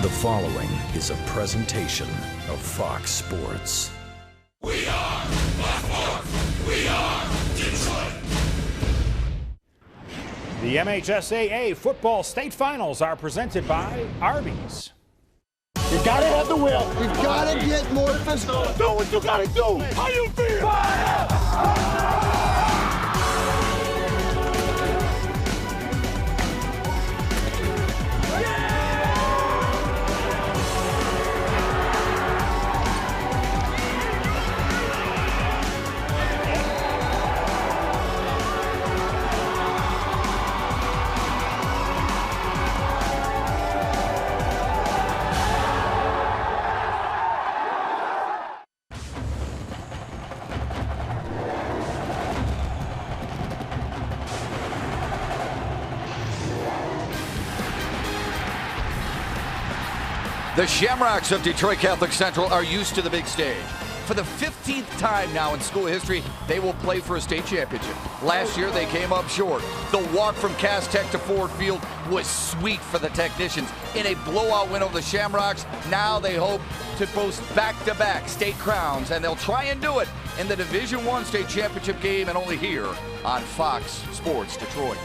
The following is a presentation of Fox Sports. We are Blackmore. We are Detroit. The MHSAA football state finals are presented by Arby's. You gotta have the will. You gotta get more physical. Do what you gotta do. How you feel? Fire! The Shamrocks of Detroit Catholic Central are used to the big stage. For the 15th time now in school history, they will play for a state championship. Last year, they came up short. The walk from Cass Tech to Ford Field was sweet for the technicians. In a blowout win over the Shamrocks, now they hope to boast back-to-back state crowns, and they'll try and do it in the Division I state championship game, and only here on Fox Sports Detroit.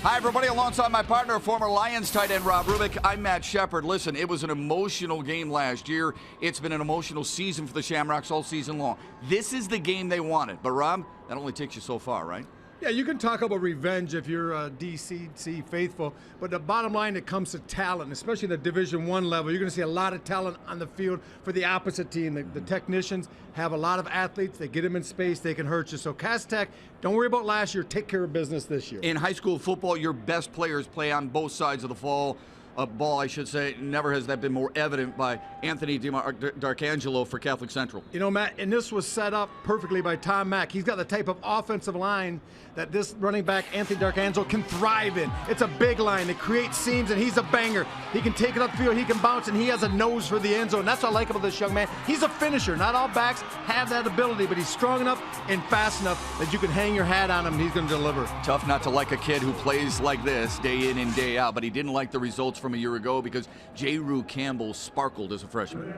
Hi, everybody. Alongside my partner, former Lions tight end Rob Rubick, I'm Matt Shepard. Listen, it was an emotional game last year. It's been an emotional season for the Shamrocks all season long. This is the game they wanted. But, Rob, that only takes you so far, right? Yeah, you can talk about revenge if you're a DCC faithful, but the bottom line, it comes to talent, especially the Division I level. You're going to see a lot of talent on the field for the opposite team. The technicians have a lot of athletes. They get them in space. They can hurt you. So Cass Tech, don't worry about last year. Take care of business this year. In high school football, your best players play on both sides of the ball. I should say. Never has that been more evident by Anthony D'Arcangelo for Catholic Central. You know, Matt, and this was set up perfectly by Tom Mack. He's got the type of offensive line that this running back, Anthony D'Arcangelo, can thrive in. It's a big line. It creates seams, and he's a banger. He can take it upfield, he can bounce, and he has a nose for the end zone. That's what I like about this young man. He's a finisher. Not all backs have that ability, but he's strong enough and fast enough that you can hang your hat on him, and he's going to deliver. Tough not to like a kid who plays like this day in and day out, but he didn't like the results from a year ago because J. Rue Campbell sparkled as a freshman.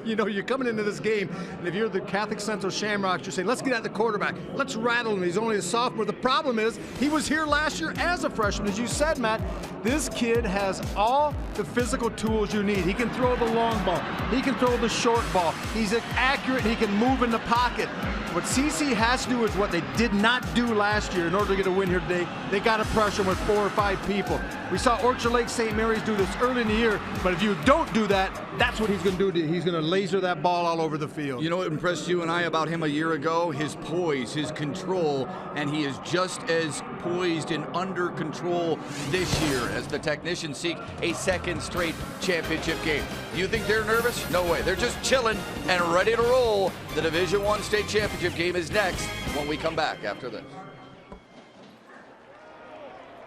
You know, you're coming into this game, and if you're the Catholic Central Shamrocks, you're saying, let's get at the quarterback. Let's rattle him. He's only a sophomore. The problem is he was here last year as a freshman. As you said, Matt, this kid has all the physical tools you need. He can throw the long ball. He can throw the short ball. He's accurate. He can move in the pocket. What CC has to do is what they did not do last year in order to get a win here today. They got to pressure him with 4 or 5 people. We saw Orchard Lake St. Mary's do this early in the year, but if you don't do that, that's what he's going to do. He's going to laser that ball all over the field. You know what impressed you and I about him a year ago? His poise, his control, and he is just as poised and under control this year as the technicians seek a second straight championship game. You think they're nervous? No way. They're just chilling and ready to roll. The Division I state championship game is next when we come back after this.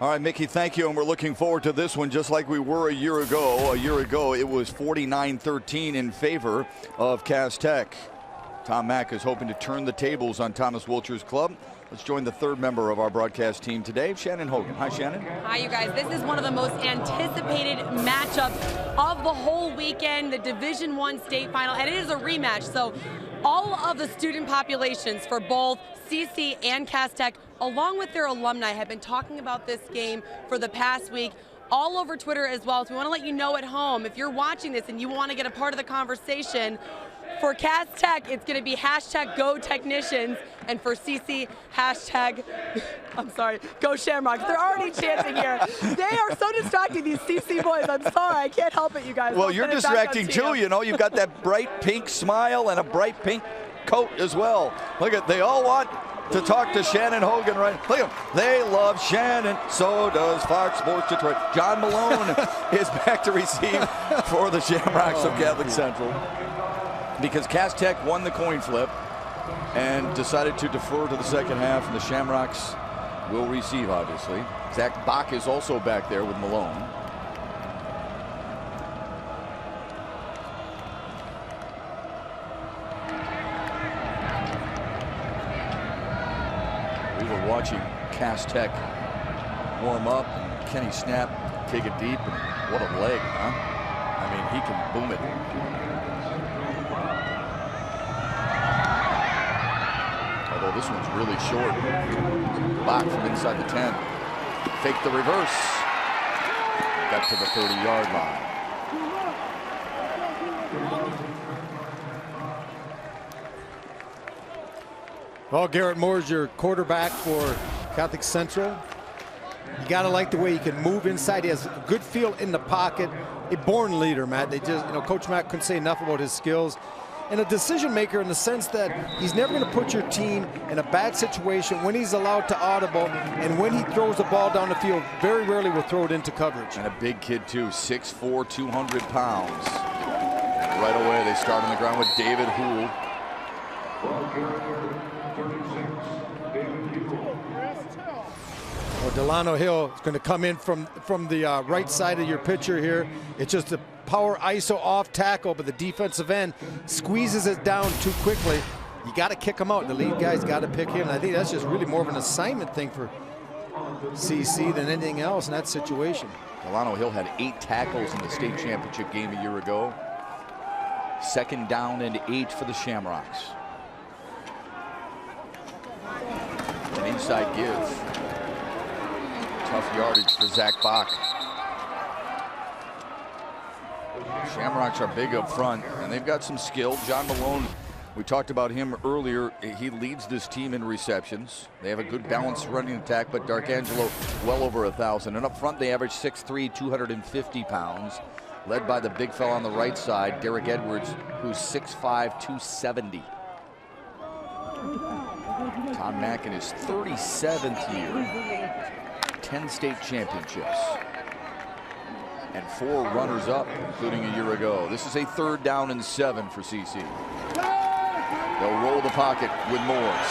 All right, Mickey, thank you, and we're looking forward to this one just like we were a year ago. A year ago, it was 49-13 in favor of Cass Tech. Tom Mack is hoping to turn the tables on Thomas Wilcher's club. Let's join the third member of our broadcast team today, Shannon Hogan. Hi, Shannon. Hi, you guys. This is one of the most anticipated matchups of the whole weekend, the Division I state final, and it is a rematch. So all of the student populations for both CC and Cass Tech, along with their alumni, have been talking about this game for the past week, all over Twitter as well. So we want to let you know at home, if you're watching this and you want to get a part of the conversation, for Cass Tech, it's going to be #GoTechnicians, and for CC, Go Shamrocks. They're already chanting here. They are so distracting, these CC boys. I'm sorry, I can't help it, you guys. Well, you're distracting too, you know. You've got that bright pink smile and a bright pink coat as well. Look at, they all want to talk to Shannon Hogan, right? Look at them. They love Shannon. So does Fox Sports Detroit. John Malone is back to receive for the Shamrocks of Catholic Central, because Cass Tech won the coin flip and decided to defer to the second half, and the Shamrocks will receive, obviously. Zach Bach is also back there with Malone. We were watching Cass Tech warm up, and Kenny Snap take it deep, and what a leg, huh? I he can boom it. Although this one's really short. Bach from inside the 10. Fake the reverse. Got to the 30-yard line. Well, Garrett Moore's your quarterback for Catholic Central. You got to like the way he can move inside. He has a good feel in the pocket. A born leader, Matt. They just, Coach Matt couldn't say enough about his skills. And a decision maker in the sense that he's never going to put your team in a bad situation when he's allowed to audible, and when he throws the ball down the field, very rarely will throw it into coverage. And a big kid too, 6'4", 200 pounds. And right away they start on the ground with David Houle. Well, Delano Hill is going to come in from the right side of your pitcher here. It's just a power ISO off tackle, but the defensive end squeezes it down too quickly. You got to kick him out. The lead guy's got to pick him. And I think that's just really more of an assignment thing for CC than anything else in that situation. Delano Hill had 8 tackles in the state championship game a year ago. 2nd down and 8 for the Shamrocks. An inside give. Tough yardage for Zach Bach. Shamrocks are big up front, and they've got some skill. John Malone, we talked about him earlier. He leads this team in receptions. They have a good balanced running attack, but D'Arcangelo well over 1,000. And up front, they average 6'3", 250 pounds, led by the big fella on the right side, Derek Edwards, who's 6'5", 270. Tom Mack in his 37th year, 10 state championships, and 4 runners-up, including a year ago. This is a 3rd down and 7 for CC. They'll roll the pocket with Moores.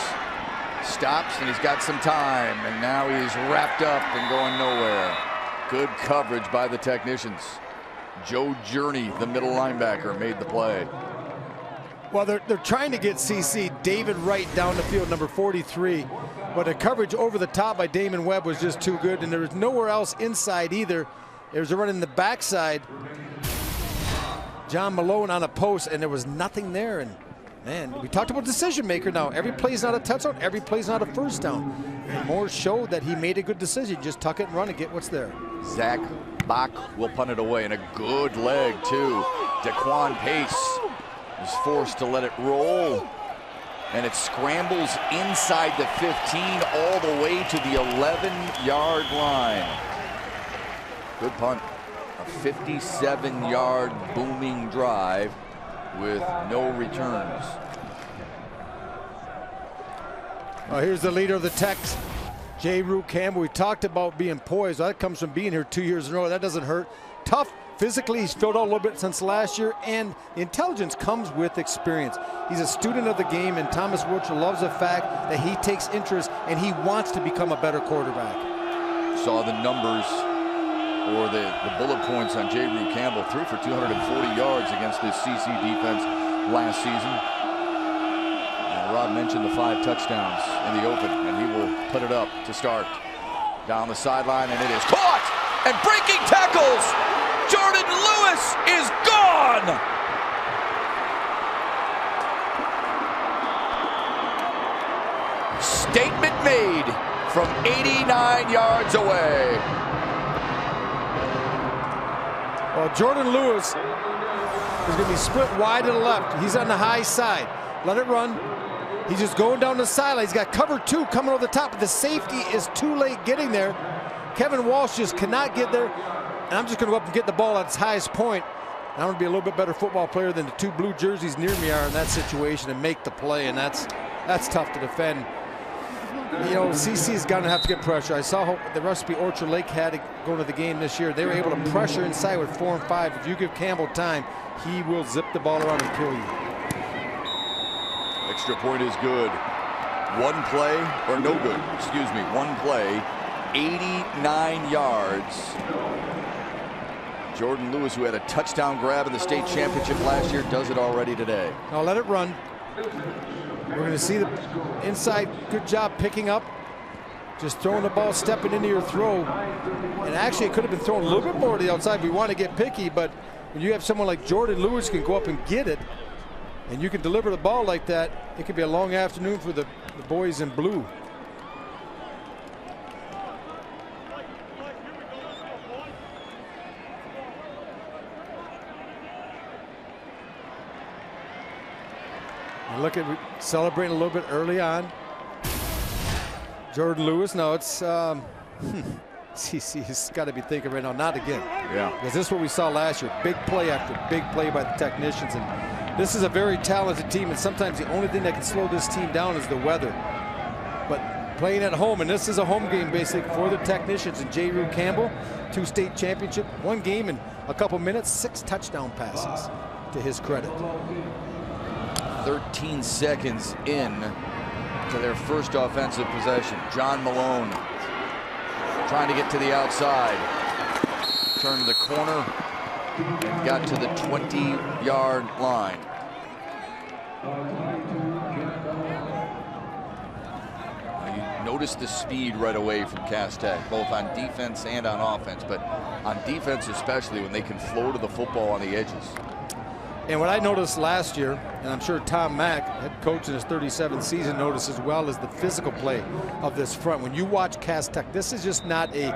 Stops, and he's got some time, and now he's wrapped up and going nowhere. Good coverage by the technicians. Joe Journey, the middle linebacker, made the play. Well, they're trying to get CC David Wright down the field, number 43, but the coverage over the top by Damon Webb was just too good, and there was nowhere else inside either. There was a run in the backside. John Malone on a post, and there was nothing there. And man, we talked about decision maker now. Every play's not a touchdown, every play's not a first down. And Moore showed that he made a good decision. Just tuck it and run and get what's there. Zach Bach will punt it away, and a good leg too. Daquan Pace is forced to let it roll, and it scrambles inside the 15 all the way to the 11-yard line. Good punt. A 57-yard booming drive with no returns. Here's the leader of the Techs, J. Rue Campbell. We talked about being poised. That comes from being here 2 years in a row. That doesn't hurt. Tough. Physically, he's filled out a little bit since last year, and the intelligence comes with experience. He's a student of the game, and Thomas Wiltshire loves the fact that he takes interest and he wants to become a better quarterback. Saw the numbers, or the bullet points on J. Rue Campbell. Threw for 240 yards against this CC defense last season. And Rod mentioned the 5 touchdowns in the open, and he will put it up to start. Down the sideline, and it is caught! And breaking tackles! Jordan Lewis is gone! Statement made from 89 yards away. Well, Jordan Lewis is going to be split wide to the left. He's on the high side. Let it run. He's just going down the sideline. He's got cover 2 coming over the top, but the safety is too late getting there. Kevin Walsh just cannot get there. And I'm just going to go up and get the ball at its highest point. And I'm going to be a little bit better football player than the 2 blue jerseys near me are in that situation and make the play. And that's tough to defend. You know, CC's going to have to get pressure. I saw the recipe Orchard Lake had going to the game this year. They were able to pressure inside with 4 and 5. If you give Campbell time, he will zip the ball around and kill you. Extra point is good. One play, or no good, excuse me, one play, 89 yards. Jordan Lewis, who had a touchdown grab in the state championship last year, does it already today. Now let it run. We're going to see the inside. Good job picking up. Just throwing the ball, stepping into your throw. And actually, it could have been thrown a little bit more to the outside. We want to get picky, but when you have someone like Jordan Lewis can go up and get it, and you can deliver the ball like that, it could be a long afternoon for the boys in blue. And look at celebrating a little bit early on. Jordan Lewis, no, it's he's got to be thinking right now, not again. Yeah. Because this is what we saw last year, big play after big play by the technicians. And this is a very talented team, and sometimes the only thing that can slow this team down is the weather. But playing at home, and this is a home game basically for the technicians. And J. Rue Campbell, 2 state championship, 1 game in a couple minutes, 6 touchdown passes to his credit. 13 seconds in to their first offensive possession. John Malone trying to get to the outside. Turned the corner and got to the 20-yard line. Now you notice the speed right away from Cass Tech, both on defense and on offense, but on defense especially when they can flow to the football on the edges. And what I noticed last year, and I'm sure Tom Mack, head coach in his 37th season, noticed as well, is the physical play of this front. When you watch Cass Tech, this is just not a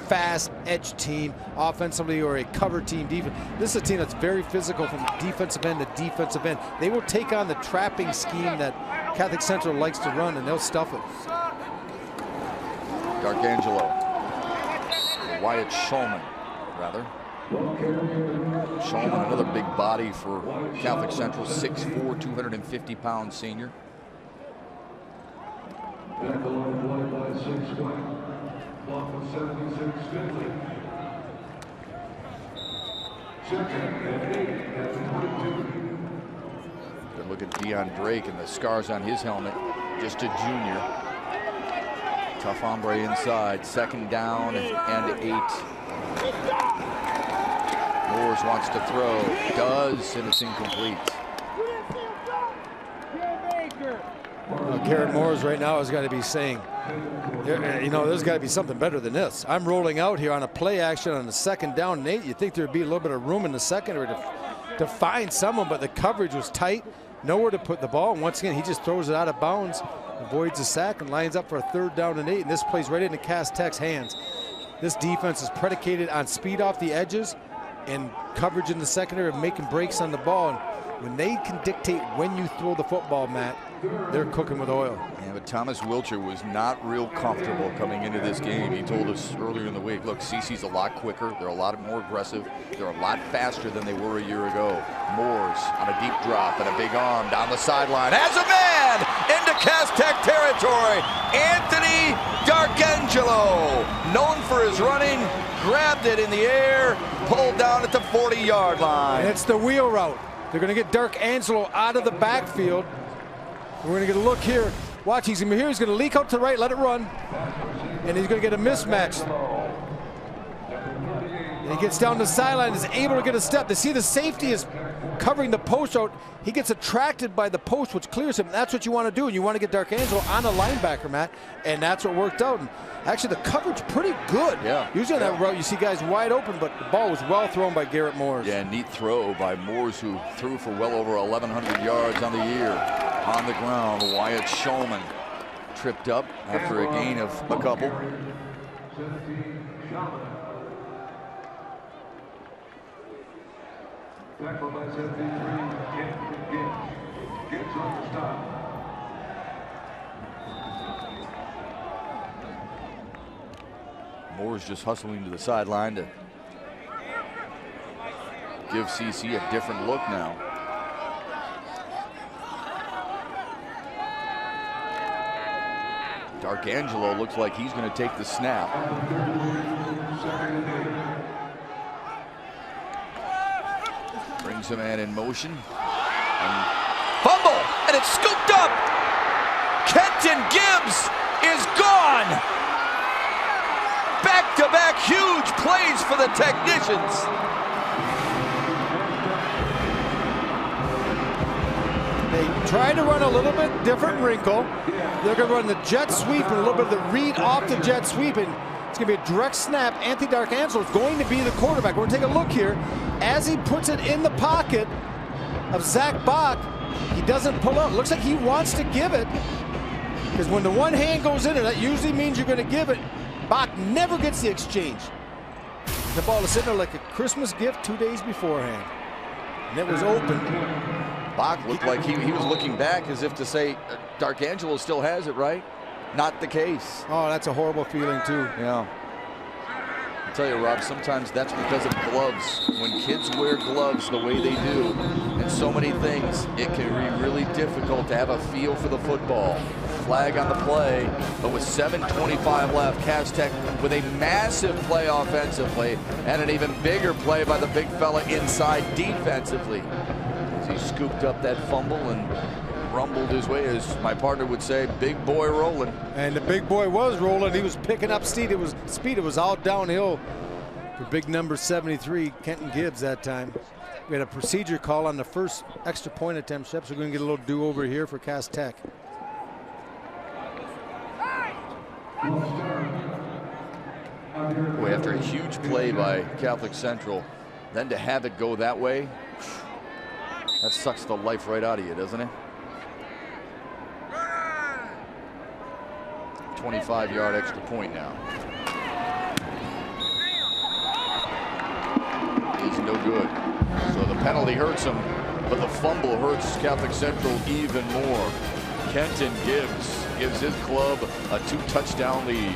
fast edge team offensively or a cover team defense. This is a team that's very physical from defensive end to defensive end. They will take on the trapping scheme that Catholic Central likes to run, and they'll stuff it. D'Arcangelo. Wyatt Shulman, rather. Shulman, another big body for Catholic Central, 6'4", 250-pound senior. Good look at Deion Drake and the scars on his helmet, just a junior. Tough hombre inside, 2nd down and 8. Moores wants to throw, does, and it's incomplete. Garrett Moores right now has got to be saying, you know, there's got to be something better than this. I'm rolling out here on a play action on the 2nd down and 8. You'd think there'd be a little bit of room in the secondary to find someone, but the coverage was tight, nowhere to put the ball. And once again, he just throws it out of bounds, avoids a sack, and lines up for a 3rd down and 8. And this plays right into Cass Tech's hands. This defense is predicated on speed off the edges and coverage in the secondary of making breaks on the ball. And when they can dictate when you throw the football, Matt, they're cooking with oil. Yeah, but Thomas Wilcher was not real comfortable coming into this game. He told us earlier in the week, look, CC's a lot quicker. They're a lot more aggressive. They're a lot faster than they were a year ago. Moores on a deep drop and a big arm down the sideline. Has a man into Cass Tech territory. Anthony D'Arcangelo, known for his running, grabbed it in the air, pulled down at the 40-yard line. And it's the wheel route. They're going to get D'Arcangelo out of the backfield. We're going to get a look here. Watch, he's going to be here. He's going to leak out to the right, let it run. And he's going to get a mismatch. And he gets down the sideline, is able to get a step. To see the safety is covering the post out. He gets attracted by the post, which clears him. That's what you want to do. And you want to get D'Arcangelo on a linebacker, Matt. And that's what worked out. And actually, the coverage pretty good. Yeah. Usually on that route, you see guys wide open, but the ball was well thrown by Garrett Moores. Yeah, neat throw by Moores, who threw for well over 1,100 yards on the year. On the ground, Wyatt Shulman tripped up after a gain of a couple. Moore's just hustling to the sideline to give CC a different look now. D'Arcangelo looks like he's going to take the snap. Brings a man in motion. And fumble! And it's scooped up! Kenton Gibbs is gone! Back-to-back huge plays for the technicians. They try to run a little bit different wrinkle. They're going to run the jet sweep and a little bit of the read off the jet sweep. And It's going to be a direct snap. Anthony D'Arcangelo is going to be the quarterback. We're going to take a look here. As he puts it in the pocket of Zach Bach, he doesn't pull up. Looks like he wants to give it, because when the one hand goes in there, that usually means you're going to give it. Bach never gets the exchange. The ball is sitting there like a Christmas gift 2 days beforehand. And it was open. Bach looked like he was looking back as if to say, D'Arcangelo still has it, right? Not the case. Oh, that's a horrible feeling, too. Yeah. I'll tell you, Rob, sometimes that's because of gloves. When kids wear gloves the way they do, and so many things, it can be really difficult to have a feel for the football. Flag on the play, but with 7:25 left, Cass Tech with a massive play offensively and an even bigger play by the big fella inside defensively. As he scooped up that fumble and rumbled his way, as my partner would say, big boy rolling. And the big boy was rolling. He was picking up speed. It was all downhill for big number 73, Kenton Gibbs, that time. We had a procedure call on the first extra point attempt, Shep, so we're going to get a little do-over here for Cass Tech. Boy, after a huge play by Catholic Central, then to have it go that way, that sucks the life right out of you, doesn't it? 25-yard extra point now. He's no good. So the penalty hurts him, but the fumble hurts Catholic Central even more. Kenton Gibbs gives his club a 2-touchdown lead.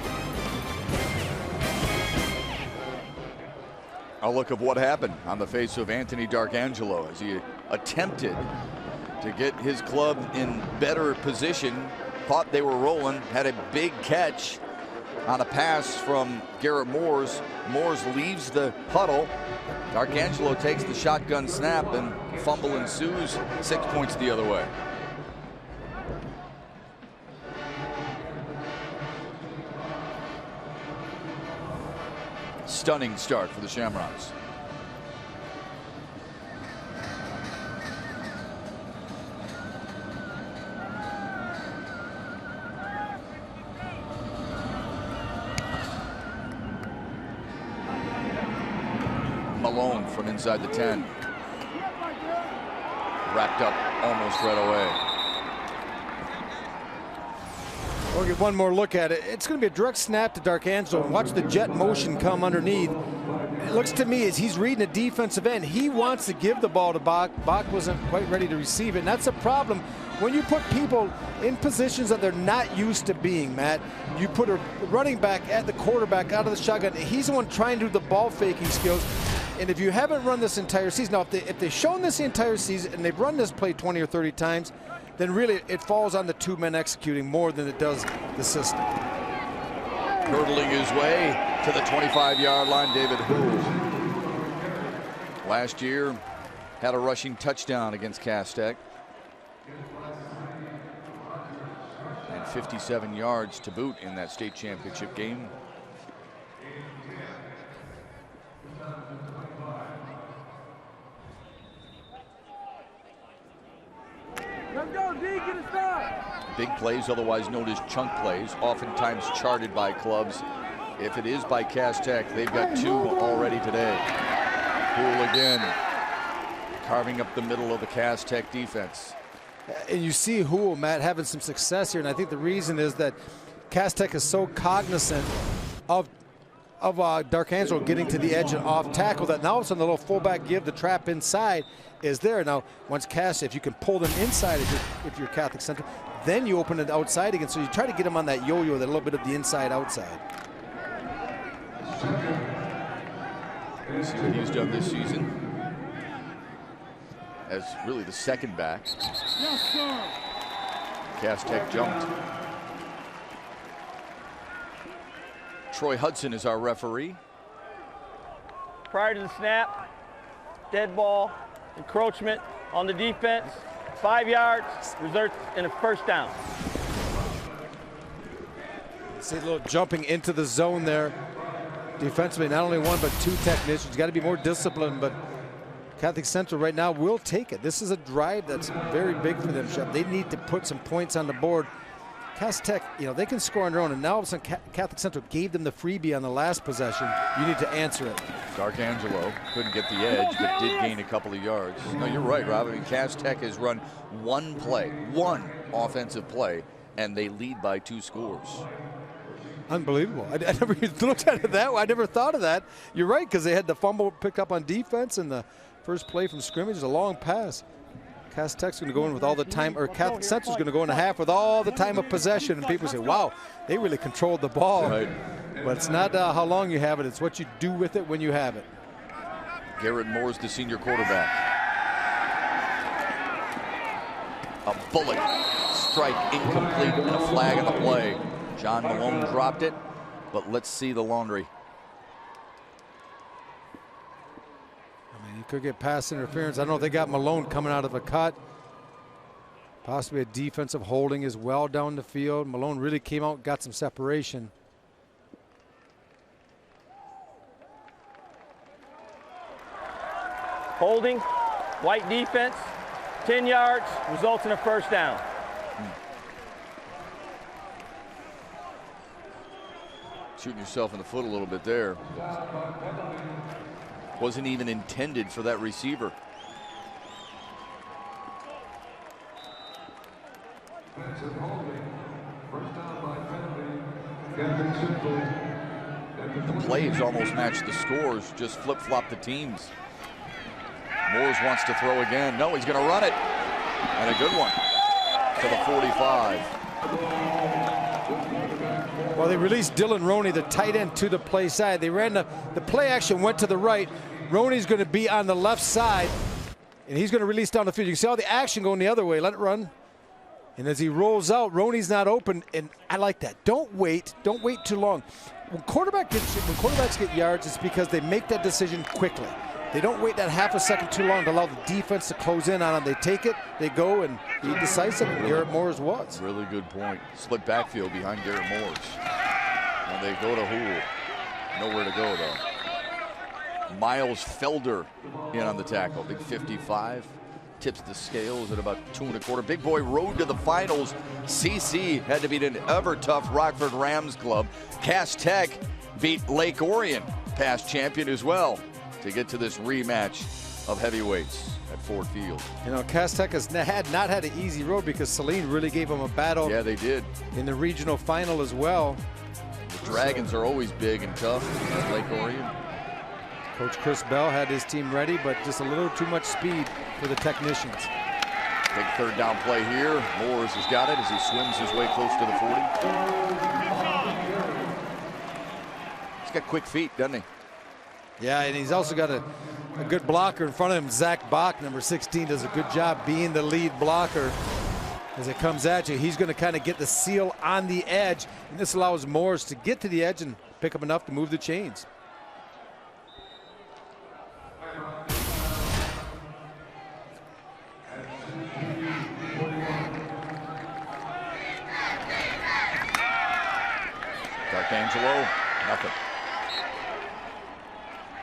A look of what happened on the face of Anthony D'Arcangelo as he attempted to get his club in better position. Thought they were rolling, had a big catch on a pass from Garrett Moores. Moores leaves the huddle. D'Arcangelo takes the shotgun snap, and fumble ensues. 6 points the other way. Stunning start for the Shamrocks. Malone from inside the 10. Wrapped up almost right away. We'll get one more look at it. It's going to be a direct snap to D'Arcangelo. Watch the jet motion come underneath. It looks to me as he's reading the defensive end. He wants to give the ball to Bach. Bach wasn't quite ready to receive it, and that's a problem when you put people in positions that they're not used to being, Matt. You put a running back at the quarterback out of the shotgun. He's the one trying to do the ball faking skills. And if you haven't run this entire season, now if they've shown this the entire season and they've run this play 20 or 30 times, then really it falls on the two men executing more than it does the system. Hurdling his way to the 25-yard line, David Houle. Last year, had a rushing touchdown against Cass Tech. And 57 yards to boot in that state championship game. Let's go, D, get a stop. Big plays, otherwise known as chunk plays, oftentimes charted by clubs. If it is by Cass Tech, they've got 2 already today. Houle again, carving up the middle of the Cass Tech defense. And you see Houle, Matt, having some success here, and I think the reason is that Cass Tech is so cognizant of D'Arcangelo getting to the edge and off tackle that now all of a sudden the little fullback give, the trap inside is there. Now, once Cass, if you can pull them inside if you're Catholic Central, then you open it outside again. So you try to get them on that yo-yo, that little bit of the inside-outside. See what he's done this season as really the second back. Yes, sir. Cass Tech jumped. Troy Hudson is our referee. Prior to the snap, dead ball, encroachment on the defense, 5 yards, results in a first down. See a little jumping into the zone there. Defensively, not only one, but 2 technicians. Got to be more disciplined, but Catholic Central right now will take it. This is a drive that's very big for them, Shep. They need to put some points on the board. Cass Tech, you know, they can score on their own, and now all of a sudden Catholic Central gave them the freebie on the last possession. You need to answer it. D'Arcangelo couldn't get the edge, but did gain a couple of yards. No, you're right, Rob. I mean, Cass Tech has run one offensive play, and they lead by 2 scores. Unbelievable. I never even looked at it that way. I never thought of that. You're right, because they had the fumble picked up on defense, and the first play from scrimmage is a long pass. Cass Tech's going to go in with all the time, or Catholic Central's going to go in a half with all the time of possession, and people say, wow, they really controlled the ball. Right. But it's not how long you have it, it's what you do with it when you have it. Garrett Moore's the senior quarterback. A bullet strike incomplete and a flag on the play. John Malone dropped it, but let's see the laundry. You could get pass interference. I don't know if they got Malone coming out of a cut. Possibly a defensive holding as well down the field. Malone really came out and got some separation. Holding, white defense, 10 yards, results in a first down. Shooting yourself in the foot a little bit there. Wasn't even intended for that receiver. The plays almost matched the scores, just flip-flop the teams. Moores wants to throw again. No, he's going to run it. And a good one to the 45. Well, they released Dylan Roney, the tight end, to the play side. They ran the play action went to the right. Roney's going to be on the left side, and he's going to release down the field. You can see all the action going the other way. Let it run. And as he rolls out, Roney's not open, and I like that. Don't wait too long. When quarterbacks get yards, it's because they make that decision quickly. They don't wait that half a second too long to allow the defense to close in on them. They take it, they go, and be decisive. Garrett Moore's was. Really good point. Split backfield behind Garrett Moore's. And they go to Houle. Nowhere to go, though. Miles Felder in on the tackle. Big 55. Tips the scales at about 2 1/4. Big boy road to the finals. CC had to beat an ever-tough Rockford Rams club. Cass Tech beat Lake Orion, past champion as well, to get to this rematch of heavyweights at Ford Field. You know, Cass Tech has not had an easy road because Saline really gave them a battle. Yeah, they did. In the regional final as well. The Dragons are always big and tough at Lake Orion. Coach Chris Bell had his team ready, but just a little too much speed for the technicians. Big third down play here. Moores has got it as he swims his way close to the 40. He's got quick feet, doesn't he? Yeah, and he's also got a good blocker in front of him. Zach Bach, number 16, does a good job being the lead blocker. As it comes at you, he's going to kind of get the seal on the edge, and this allows Moores to get to the edge and pick up enough to move the chains. D'Arcangelo, nothing.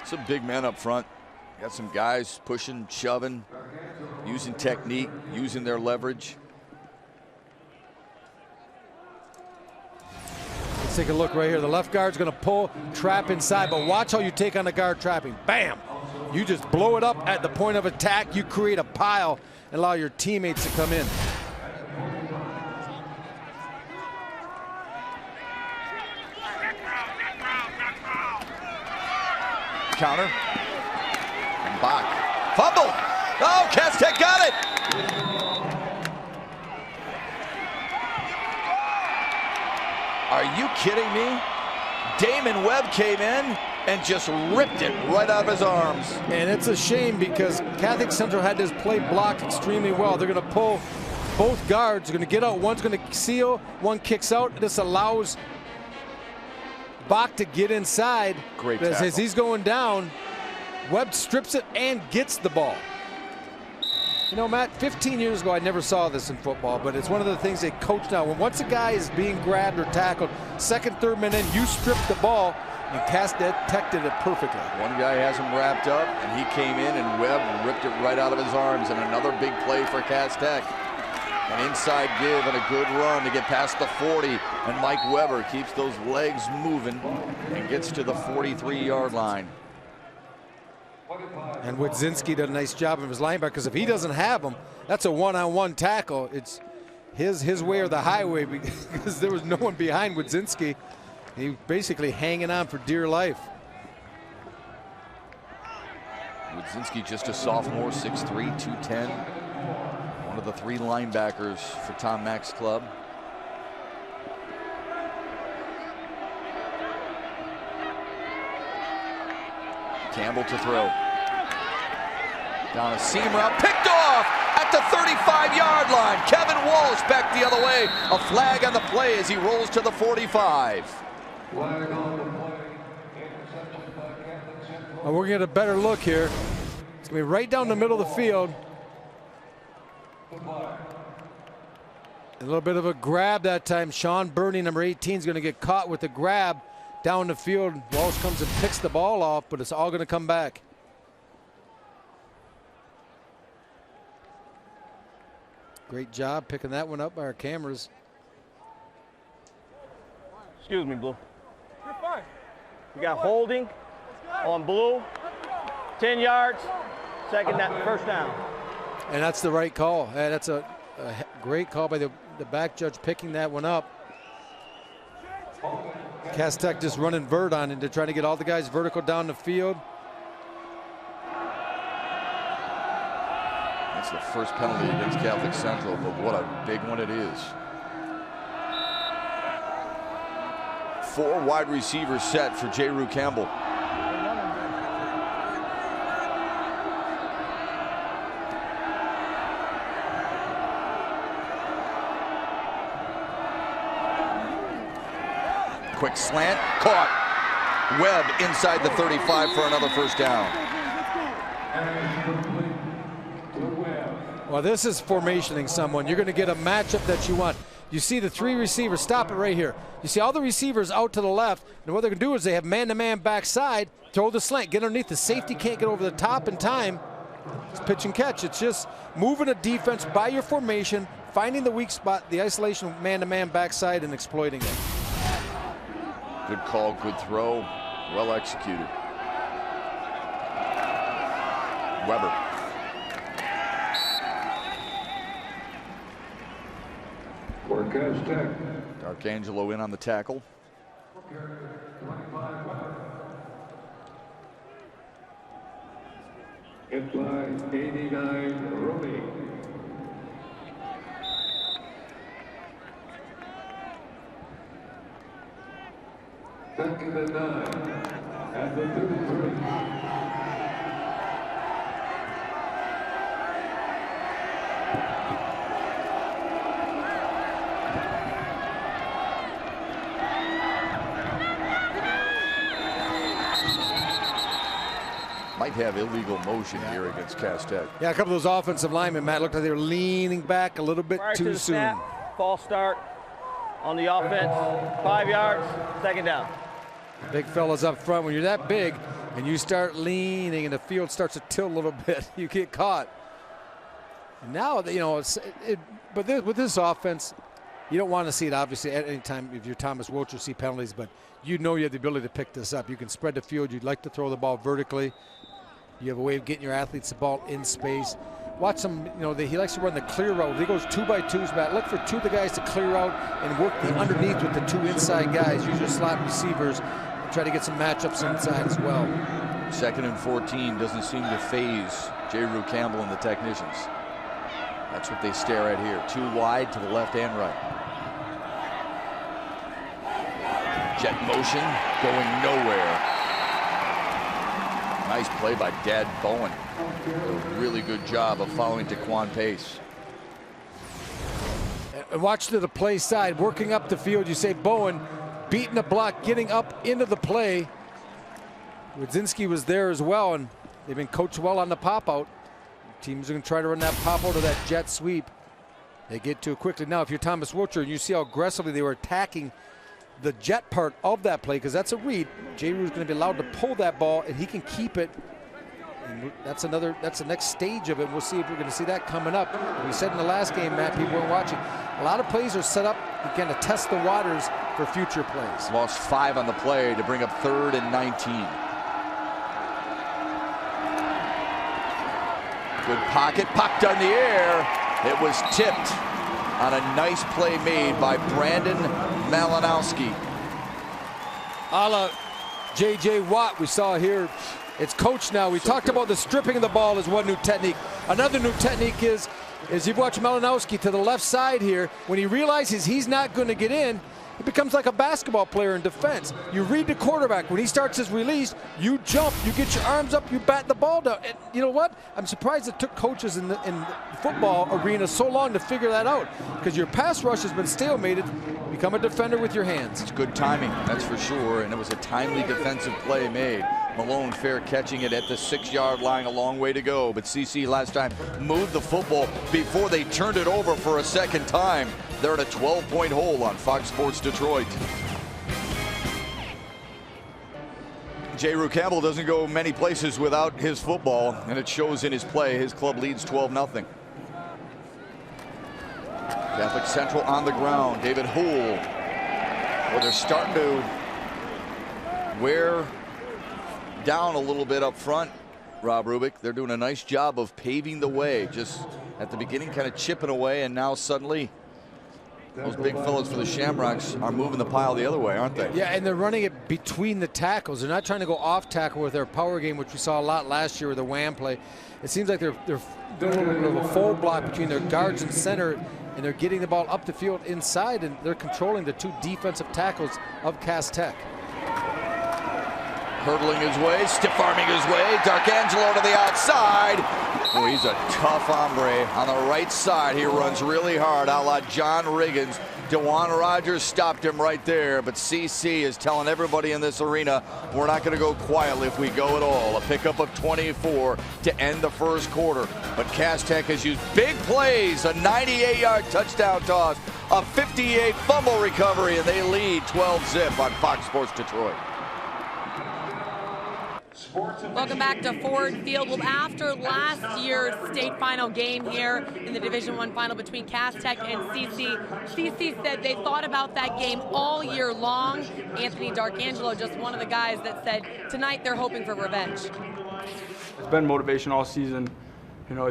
Some big men up front. Got some guys pushing, shoving, using technique, using their leverage. Let's take a look right here. The left guard's going to pull, trap inside, but watch how you take on the guard trapping. Bam! You just blow it up at the point of attack. You create a pile and allow your teammates to come in. Counter. And Bach. Fumble! Oh, Cass Tech got it! Are you kidding me? Damon Webb came in and just ripped it right out of his arms. And it's a shame because Catholic Central had this play blocked extremely well. They're going to pull both guards. They're going to get out. One's going to seal. One kicks out. This allows Bach to get inside. Great tackle. tackle. As he's going down, Webb strips it and gets the ball. You know, Matt, 15 years ago, I never saw this in football, but it's one of the things they coach now. When once a guy is being grabbed or tackled, second, third minute in, you strip the ball, and Cass Tech did it perfectly. One guy has him wrapped up, and he came in, and Webb ripped it right out of his arms, and another big play for Cass Tech. An inside give and a good run to get past the 40. And Mike Weber keeps those legs moving and gets to the 43-yard line. And Wodzinski did a nice job of his linebacker, because if he doesn't have him, that's a one-on-one tackle. It's his way or the highway, because there was no one behind Wodzinski. He was basically hanging on for dear life. Wodzinski, just a sophomore, 6'3", 210. One of the 3 linebackers for Tom Mack's club. Campbell to throw. Down a seam route, picked off at the 35-yard line. Kevin Walsh back the other way. A flag on the play as he rolls to the 45. Well, we're going to get a better look here. It's going to be right down the middle of the field. A little bit of a grab that time. Sean Burney, number 18, is going to get caught with the grab down the field. Walsh comes and picks the ball off, but it's all going to come back. Great job picking that one up by our cameras. Excuse me, Blue. We got holding on Blue. 10 yards. First down. And that's the right call. That's a great call by the back judge picking that one up. Cass Tech just running vert on it to try to get all the guys vertical down the field. That's the first penalty against Catholic Central, but what a big one it is. 4 wide receivers set for J. Rue Campbell. Quick slant, caught. Webb inside the 35 for another first down. Well, this is formationing someone. You're going to get a matchup that you want. You see the 3 receivers, stop it right here. You see all the receivers out to the left, and what they're going to do is they have man-to-man backside, throw the slant, get underneath. The safety can't get over the top in time. It's pitch and catch. It's just moving a defense by your formation, finding the weak spot, the isolation man-to-man backside, and exploiting it. Good call, good throw, well executed. Weber. D'Arcangelo in on the tackle. Hit by 89, Rooney. Second and 9 at the 33. Might have illegal motion here against Cass Tech. Yeah, a couple of those offensive linemen, Matt, looked like they were leaning back a little bit too soon. Snap, false start on the offense. 5 yards, second down. Big fellas up front. When you're that big and you start leaning and the field starts to tilt a little bit, you get caught. And now, you know, with this offense, you don't want to see it, obviously, at any time. If you're Thomas Wilcher, see penalties, but you know you have the ability to pick this up. You can spread the field. You'd like to throw the ball vertically. You have a way of getting your athletes the ball in space. Watch him, you know, he likes to run the clear route. He goes 2-by-2s, Matt. Look for 2 of the guys to clear out and work the underneath with the 2 inside guys. Use your slot receivers and try to get some matchups inside as well. 2nd and 14 doesn't seem to phase J. Rue Campbell and the technicians. That's what they stare at here. 2 wide to the left and right. Jet motion going nowhere. Nice play by Dad Bowen. A really good job of following Daquan Pace. And watch to the play side, working up the field. You say Bowen beating the block, getting up into the play. Wodzinski was there as well, and they've been coached well on the pop-out. Teams are going to try to run that pop-out or that jet sweep. They get to it quickly. Now, if you're Thomas Wilcher, and you see how aggressively they were attacking the jet part of that play, because that's a read. J. Rue's going to be allowed to pull that ball, and he can keep it And that's the next stage of it. We'll see if we're going to see that coming up. We said in the last game, Matt, people weren't watching. A lot of plays are set up again to test the waters for future plays. Lost 5 on the play to bring up 3rd and 19. Good pocket, popped on the air. It was tipped on a nice play made by Brandon Malinowski. A la J.J. Watt we saw here. It's coach now. We talked about the stripping of the ball as one new technique. Another new technique is you've watched Malinowski to the left side here. When he realizes he's not going to get in, he becomes like a basketball player in defense. You read the quarterback. When he starts his release, you jump, you get your arms up, you bat the ball down. And you know what? I'm surprised it took coaches in the football arena so long to figure that out, because your pass rush has been stalemated. Become a defender with your hands. It's good timing, that's for sure, and it was a timely defensive play made. Malone fair catching it at the 6-yard line, a long way to go, but CC last time moved the football before they turned it over for a second time. They're in a 12-point hole on Fox Sports Detroit. J. Rue Campbell doesn't go many places without his football, and it shows in his play. His club leads 12-0. Catholic Central on the ground. David Houle. Well, they're starting to wear down a little bit up front, Rob Rubik. They're doing a nice job of paving the way. Just at the beginning, kind of chipping away, and now suddenly those big fellas for the Shamrocks are moving the pile the other way, aren't they? Yeah, and they're running it between the tackles. They're not trying to go off tackle with their power game, which we saw a lot last year with the wham play. It seems like they're doing a little bit of a fold block between their guards and center, and they're getting the ball up the field inside, and they're controlling the 2 defensive tackles of Cass Tech. Hurdling his way, stiff-arming his way. Darkangelo to the outside. Oh, he's a tough hombre on the right side. He runs really hard, a la John Riggins. DeJuan Rogers stopped him right there, but CC is telling everybody in this arena, we're not going to go quietly if we go at all. A pickup of 24 to end the first quarter. But Cass Tech has used big plays, a 98-yard touchdown toss, a 58 fumble recovery, and they lead 12-zip on Fox Sports Detroit. Welcome back to Ford Field. Well, after last year's state final game here in the Division I final between Cass Tech and CC said they thought about that game all year long. Anthony Darkangelo, just one of the guys that said tonight they're hoping for revenge. It's been motivation all season,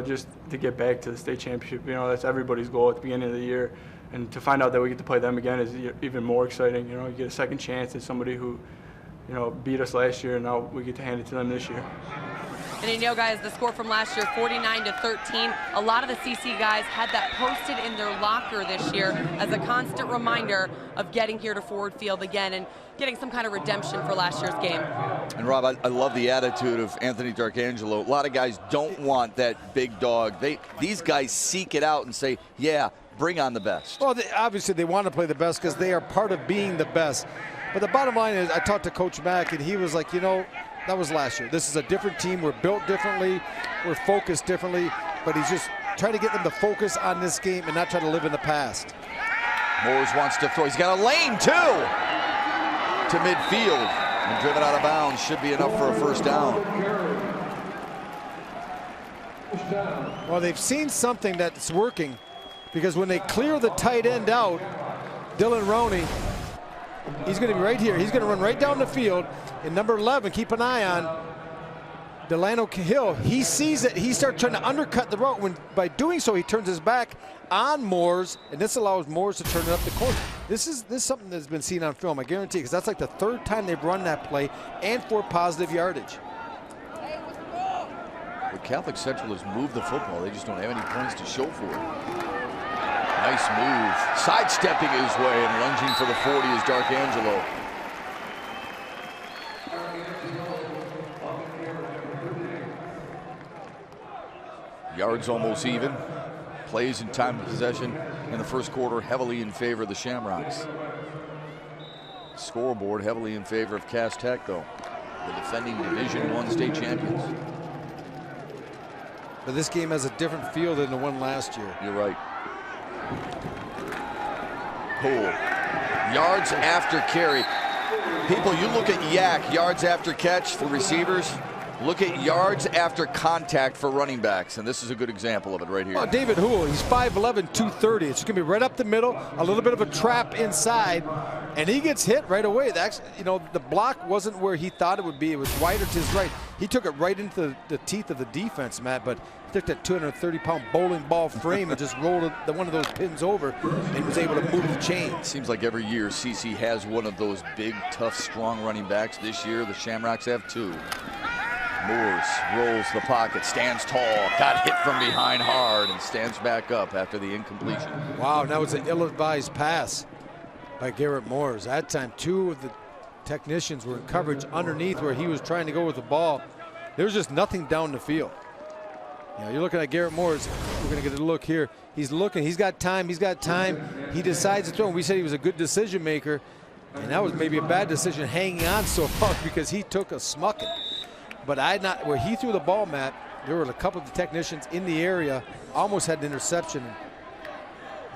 just to get back to the state championship. That's everybody's goal at the beginning of the year. And to find out that we get to play them again is even more exciting. You get a second chance at somebody who beat us last year, and now we get to hand it to them this year. And guys, the score from last year, 49-13. A lot of the CC guys had that posted in their locker this year as a constant reminder of getting here to Ford Field again and getting some kind of redemption for last year's game. And Rob, I love the attitude of Anthony Darkangelo. A lot of guys don't want that big dog. These guys seek it out and say, yeah, bring on the best. Well, obviously they want to play the best because they are part of being the best. But the bottom line is, I talked to Coach Mack, and he was like, that was last year. This is a different team. We're built differently. We're focused differently. But he's just trying to get them to focus on this game and not try to live in the past. Moores wants to throw. He's got a lane, too, to midfield. And driven out of bounds. Should be enough for a first down. Well, they've seen something that's working, because when they clear the tight end out, Dylan Roney, he's going to be right here. He's going to run right down the field. And number 11, keep an eye on Delano Hill. He sees it. He starts trying to undercut the route. By doing so, he turns his back on Moores, and this allows Moores to turn it up the court. This is something that's been seen on film, I guarantee, because that's like the 3rd time they've run that play, and for positive yardage. But Catholic Central has moved the football. They just don't have any points to show for it. Nice move. Sidestepping his way and lunging for the 40 is Darkangelo. Yards almost even. Plays in time of possession in the first quarter heavily in favor of the Shamrocks. Scoreboard heavily in favor of Cass Tech, though. The defending Division I state champions. But this game has a different feel than the one last year. You're right. Poole. Yards after carry. People, you look at Yak, yards after catch for receivers. Look at yards after contact for running backs, and this is a good example of it right here. Well, David Houle, he's 5'11", 230. It's going to be right up the middle, a little bit of a trap inside, and he gets hit right away. That's, you know, the block wasn't where he thought it would be. It was wider to his right. He took it right into the teeth of the defense, Matt, but he took that 230-pound bowling ball frame and just rolled one of those pins over and was able to move the chain. Seems like every year CC has one of those big, tough, strong running backs. This year, the Shamrocks have two. Moores rolls the pocket, stands tall, got hit from behind hard, and stands back up after the incompletion. Wow, and that was an ill-advised pass by Garrett Moores. That time, two of the technicians were in coverage underneath where he was trying to go with the ball. There was just nothing down the field. You know, you're looking at Garrett Moores. We're going to get a look here. He's looking. He's got time. He's got time. He decides to throw. We said he was a good decision maker, and that was maybe a bad decision hanging on so long because he took a smucking. But where he threw the ball, Matt, there were a couple of the technicians in the area, almost had an interception.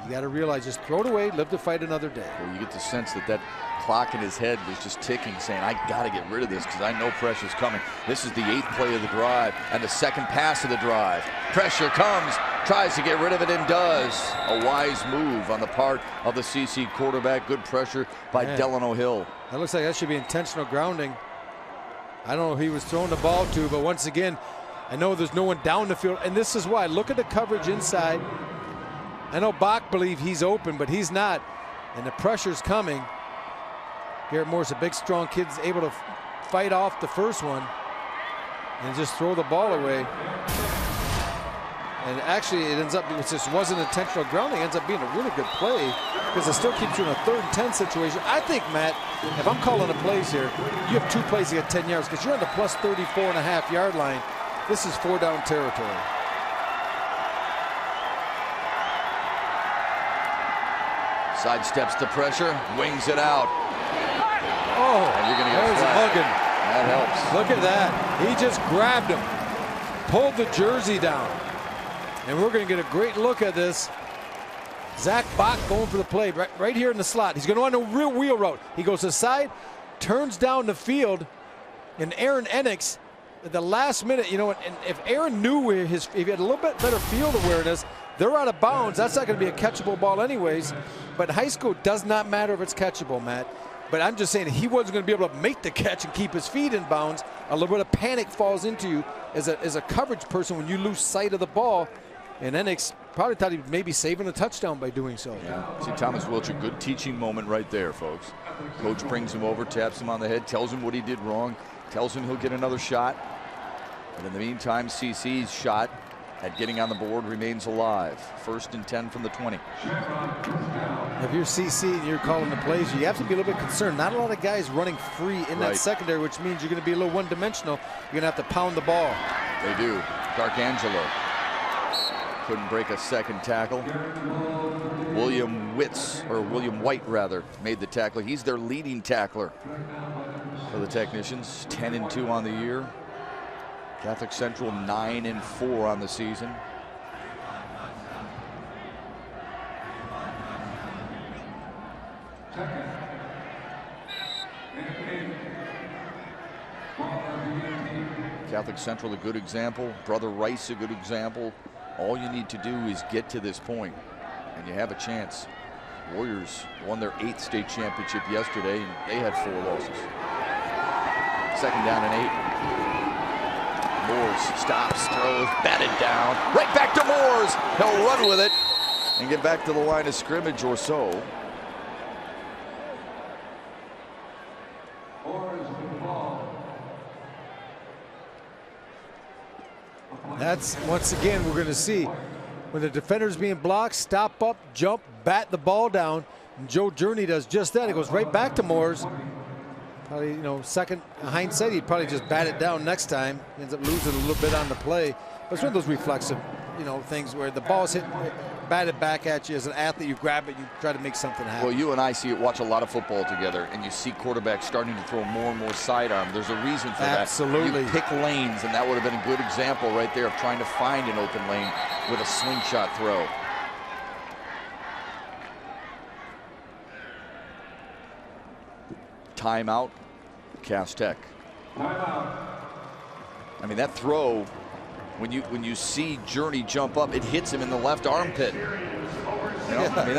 You got to realize, just throw it away, live to fight another day. Well, you get the sense that that clock in his head was just ticking, saying, I got to get rid of this because I know pressure's coming. This is the 8th play of the drive and the 2nd pass of the drive. Pressure comes, tries to get rid of it and does. A wise move on the part of the CC quarterback. Good pressure by Delano Hill. That looks like that should be intentional grounding. I don't know who he was throwing the ball to, but once again, I know there's no one down the field, and this is why. Look at the coverage inside. I know Bach believes he's open, but he's not, and the pressure's coming. Garrett Moore's a big, strong kid, able to fight off the first one and just throw the ball away. And actually, it ends up, it just wasn't intentional grounding, it ends up being a really good play because it still keeps you in a 3rd and 10 situation. I think, Matt, if I'm calling the plays here, you have 2 plays to get 10 yards because you're on the plus 34.5 yard line. This is 4-down territory. Sidesteps the pressure, wings it out. Oh, and you're going to get a flag. hugging. That helps. Look at that. He just grabbed him, pulled the jersey down. And we're going to get a great look at this. Zach Bach going for the play right here in the slot. He's going to run a real wheel route. He goes aside, turns down the field, and Aaron Enix, at the last minute, you know, and if Aaron knew where if he had a little bit better field awareness, they're out of bounds. That's not going to be a catchable ball anyways. But high school does not matter if it's catchable, Matt. But I'm just saying he wasn't going to be able to make the catch and keep his feet in bounds. A little bit of panic falls into you as a coverage person when you lose sight of the ball. And Enix probably thought he was maybe saving a touchdown by doing so. Yeah. See, Thomas Wiltshire, good teaching moment right there, folks. Coach brings him over, taps him on the head, tells him what he did wrong, tells him he'll get another shot. But in the meantime, CC's shot at getting on the board remains alive. 1st and 10 from the 20. If you're CC and you're calling the plays, you have to be a little bit concerned. Not a lot of guys running free in that secondary, which means you're going to be a little one-dimensional. You're going to have to pound the ball. They do. Darkangelo couldn't break a 2nd tackle. William White rather, made the tackle. He's their leading tackler for the technicians. 10-2 on the year. Catholic Central 9-4 on the season. Catholic Central a good example. Brother Rice a good example. All you need to do is get to this point, and you have a chance. Warriors won their 8th state championship yesterday, and they had 4 losses. 2nd down and 8. Moores stops, throws, batted down. Right back to Moores. He'll run with it and get back to the line of scrimmage or so. That's, once again, we're going to see when the defender's being blocked, stop up, jump, bat the ball down. And Joe Journey does just that. It goes right back to Moores. Probably, you know, second hindsight, he'd probably just bat it down next time. He ends up losing a little bit on the play. But it's one of those reflexive, you know, things where the ball's hit, batted back at you as an athlete, you grab it, you try to make something happen. Well, you and I watch a lot of football together, and you see quarterbacks starting to throw more and more sidearm. There's a reason for that. Absolutely. You pick lanes, and that would have been a good example right there of trying to find an open lane with a slingshot throw. Timeout, Cass Tech. I mean, that throw, when you see Journey jump up, it hits him in the left armpit. You know, I mean,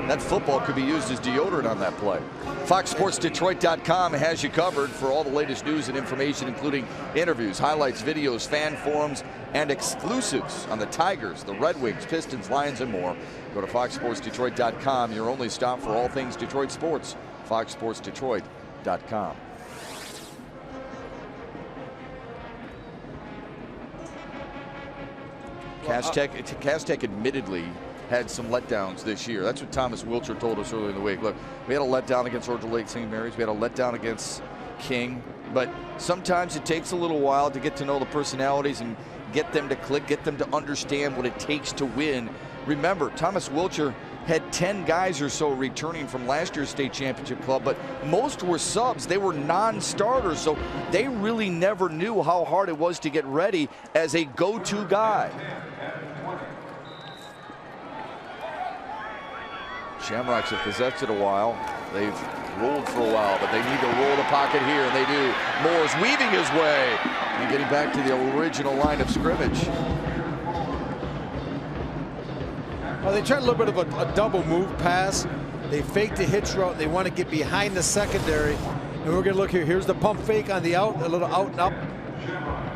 that football could be used as deodorant on that play. FoxSportsDetroit.com has you covered for all the latest news and information, including interviews, highlights, videos, fan forums, and exclusives on the Tigers, the Red Wings, Pistons, Lions, and more. Go to FoxSportsDetroit.com, your only stop for all things Detroit sports. FoxSportsDetroit.com. Cass Tech admittedly had some letdowns this year. That's what Thomas Wilcher told us earlier in the week. Look, we had a letdown against Orchard Lake St. Mary's. We had a letdown against King. But sometimes it takes a little while to get to know the personalities and get them to click, get them to understand what it takes to win. Remember, Thomas Wilcher had 10 guys or so returning from last year's state championship club, but most were subs. They were non-starters, so they really never knew how hard it was to get ready as a go-to guy. Shamrocks have possessed it a while. They've rolled for a while, but they need to roll the pocket here, and they do. Moore's weaving his way and getting back to the original line of scrimmage. Well, they tried a little bit of a double move pass. They faked the hitch route. They want to get behind the secondary. And we're going to look here. Here's the pump fake on the out, a little out and up.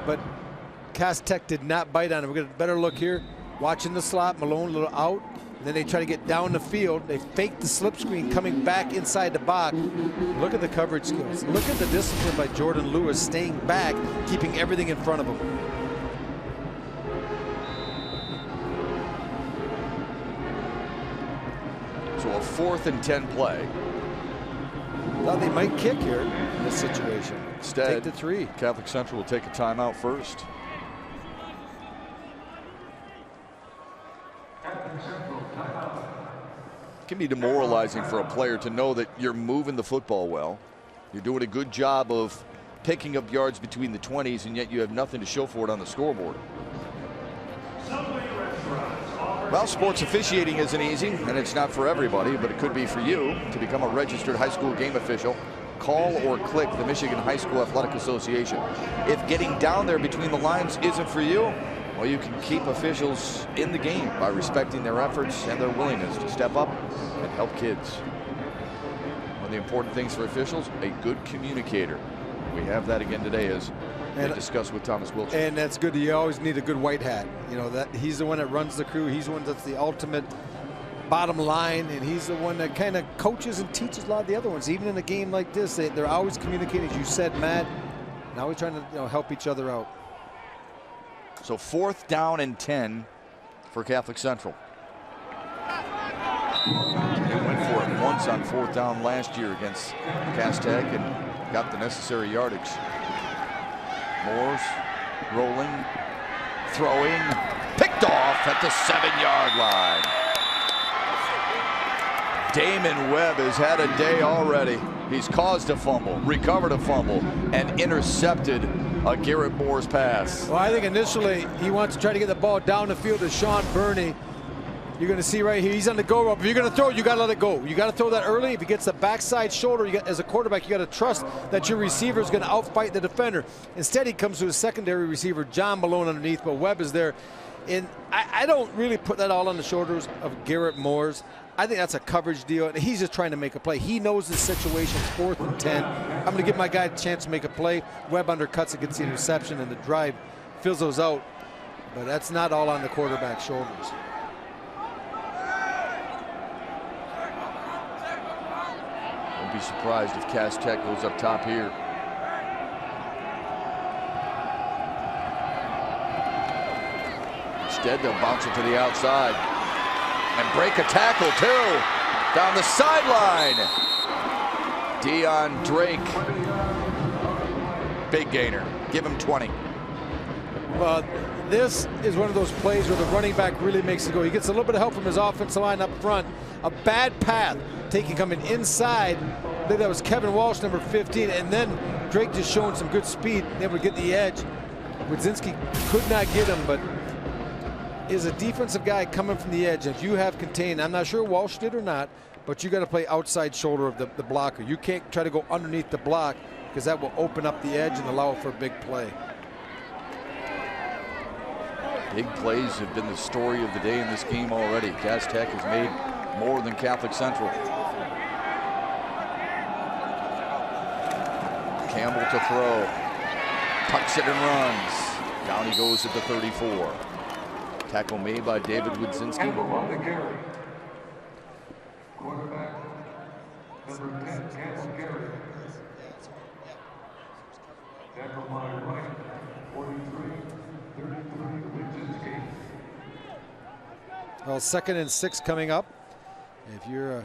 But Cass Tech did not bite on it. We're going to better look here. Watching the slot, Malone a little out. And then they try to get down the field. They fake the slip screen coming back inside the box. Look at the coverage skills. Look at the discipline by Jordan Lewis staying back, keeping everything in front of him. So a 4th and 10 play. Thought they might kick here in this situation. Instead, take the 3. Catholic Central will take a timeout first. It can be demoralizing for a player to know that you're moving the football well. You're doing a good job of picking up yards between the 20s, and yet you have nothing to show for it on the scoreboard. Well, sports officiating isn't easy, and it's not for everybody, but it could be for you. To become a registered high school game official, call or click the Michigan High School Athletic Association. If getting down there between the lines isn't for you, well, you can keep officials in the game by respecting their efforts and their willingness to step up and help kids. One of the important things for officials, a good communicator. We have that again today as we discussed with Thomas Wilcher. And that's good. You always need a good white hat. You know, that he's the one that runs the crew. He's the one that's the ultimate bottom line, and he's the one that kind of coaches and teaches a lot of the other ones. Even in a game like this, they're always communicating, as you said, Matt. Now we're trying to help each other out. So 4th down and 10 for Catholic Central. They went for it once on 4th down last year against Cass Tech and got the necessary yardage. Moore's rolling, throwing, picked off at the 7-yard line. Damon Webb has had a day already. He's caused a fumble, recovered a fumble, and intercepted a Garrett Moore's pass. Well, I think initially he wants to try to get the ball down the field to Sean Burney. You're going to see right here, he's on the go rope. If you're going to throw, you got to let it go. You got to throw that early. If he gets the backside shoulder, as a quarterback, you got to trust that your receiver is going to outfight the defender. Instead, he comes to his secondary receiver, John Malone, underneath, but Webb is there. And I don't really put that all on the shoulders of Garrett Moore's. I think that's a coverage deal, and he's just trying to make a play. He knows the situation, 4th and 10. I'm going to give my guy a chance to make a play. Webb undercuts it, gets the interception, and the drive fills those out. But that's not all on the quarterback's shoulders. Won't be surprised if Cass Tech goes up top here. Instead, they'll bounce it to the outside and break a tackle too down the sideline. Deion Drake, big gainer. Give him 20. Well, this is one of those plays where the running back really makes it go. He gets a little bit of help from his offensive line up front. A bad path, coming inside. I think that was Kevin Walsh, number 15, and then Drake just showing some good speed, able to get the edge. Wadzinski could not get him, but is a defensive guy coming from the edge. If you have contained, I'm not sure Walsh did or not, but you got to play outside shoulder of the blocker. You can't try to go underneath the block because that will open up the edge and allow for a big play. Big plays have been the story of the day in this game already. Cass Tech has made more than Catholic Central. Campbell to throw. Tucks it and runs. Down he goes at the 34. Tackle made by David Wodzinski. Quarterback, number 10, Campbell Gary. Tackle by right, 43, 33, Wodzinski. Well, 2nd and 6 coming up. If you're a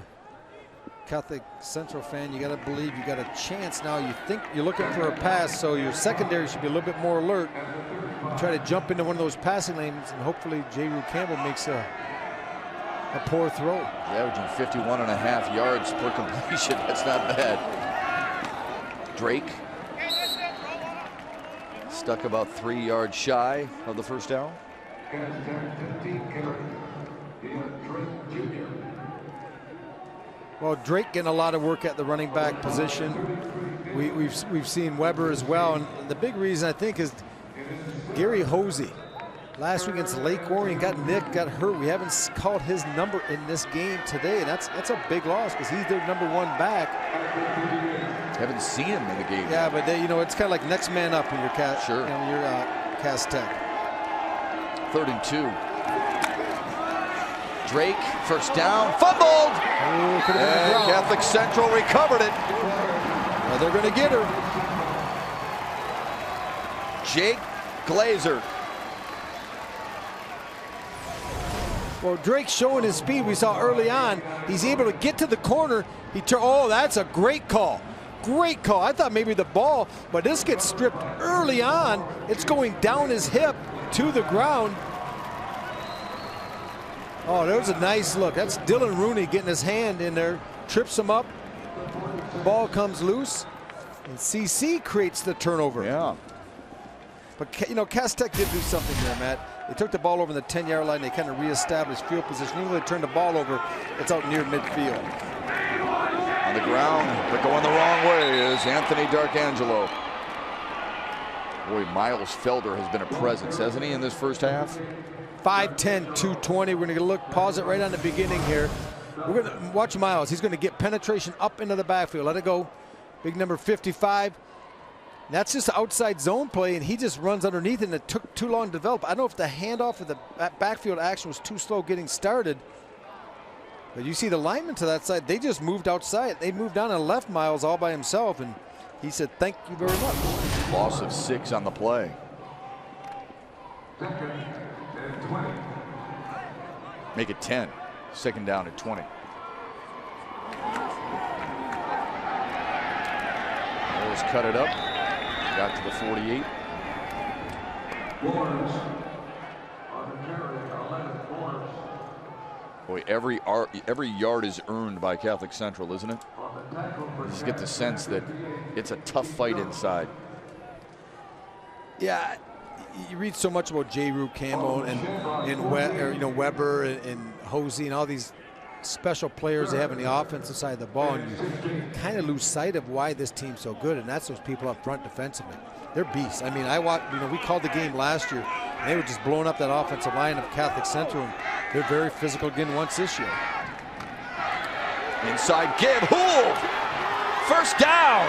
Catholic Central fan, you got to believe you got a chance now. You think you're looking for a pass, so your secondary should be a little bit more alert. Try to jump into one of those passing lanes, and hopefully J. Rue Campbell makes a poor throw. Averaging 51.5 yards per completion. That's not bad. Drake stuck about 3 yards shy of the first down. Well, Drake getting a lot of work at the running back position. We've seen Weber as well, and the big reason I think is Gary Hosey. Last week against Lake Orion got nicked, got hurt. We haven't called his number in this game today, and that's a big loss because he's their #1 back. Haven't seen him in the game. Yeah, but they, it's kind of like next man up in your Cass Tech. 3rd and 2. Drake, first down, fumbled. And Catholic Central recovered it. Well, they're going to get her. Jake Glazer. Well, Drake's showing his speed we saw early on. He's able to get to the corner. Oh, that's a great call. Great call. I thought maybe the ball, but this gets stripped early on. It's going down his hip to the ground. Oh, there's a nice look. That's Dylan Rooney getting his hand in there, trips him up. The ball comes loose, and CC creates the turnover. Yeah. But, Cass Tech did do something there, Matt. They took the ball over the 10-yard line. They kind of reestablished field position. Even though they turned the ball over, it's out near midfield. On the ground, but going the wrong way is Anthony D'Arcangelo. Boy, Miles Felder has been a presence, hasn't he, in this first half? 5'10", 220. We're going to pause it right on the beginning here. We're going to watch Miles. He's going to get penetration up into the backfield. Let it go. Big number 55. That's just outside zone play, and he just runs underneath, and it took too long to develop. I don't know if the handoff of the backfield action was too slow getting started. But you see the linemen to that side, they just moved outside. They moved down and left Miles all by himself, and he said, thank you very much. Loss of 6 on the play. 2nd and 20. Make it 10. 2nd down at 20. Always cut it up. Got to the 48. Lawrence on the carry, 11 Lawrence. Boy, every yard is earned by Catholic Central, isn't it? You just get the sense that it's a tough fight inside. Yeah, you read so much about J. Rue Campbell and Weber and Hosey and all these special players they have in the offensive side of the ball, and you kind of lose sight of why this team's so good, and that's those people up front defensively. They're beasts. I mean, we called the game last year, and they were just blowing up that offensive line of Catholic Central, and they're very physical again once this year. Inside give, Houle, first down.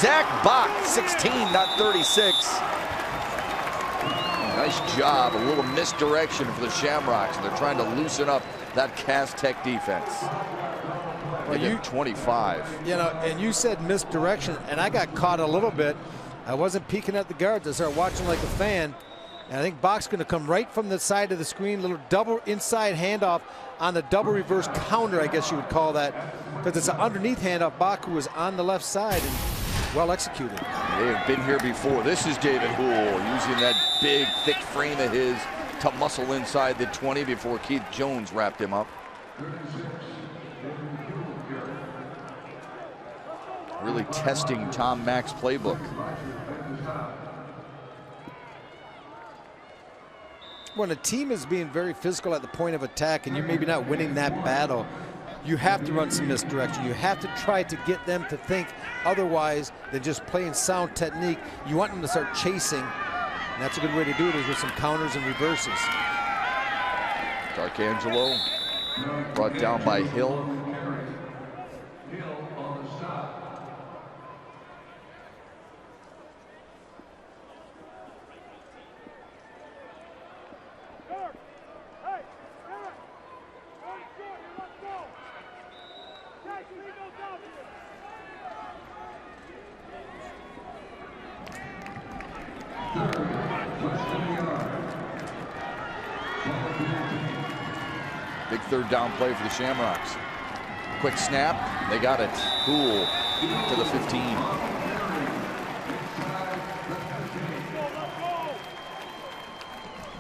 Zach Bach, 16, not 36. Nice job, a little misdirection for the Shamrocks, and they're trying to loosen up that Cass Tech defense. Well, you 25. And you said misdirection, and I got caught a little bit. I wasn't peeking at the guards. I started watching like a fan, and I think Bach's going to come right from the side of the screen, little double inside handoff on the double reverse counter, I guess you would call that, because it's an underneath handoff. Bach, who was on the left side, and well executed. They have been here before. This is David Houle using that big, thick frame of his to muscle inside the 20 before Keith Jones wrapped him up. Really testing Tom Mack's playbook. When a team is being very physical at the point of attack and you're maybe not winning that battle, you have to run some misdirection. You have to try to get them to think otherwise than just playing sound technique. You want them to start chasing And that's a good way to do it, is with some counters and reverses. D'Arcangelo brought down by Hill. Big third down play for the Shamrocks. Quick snap, they got it. Cool to the 15.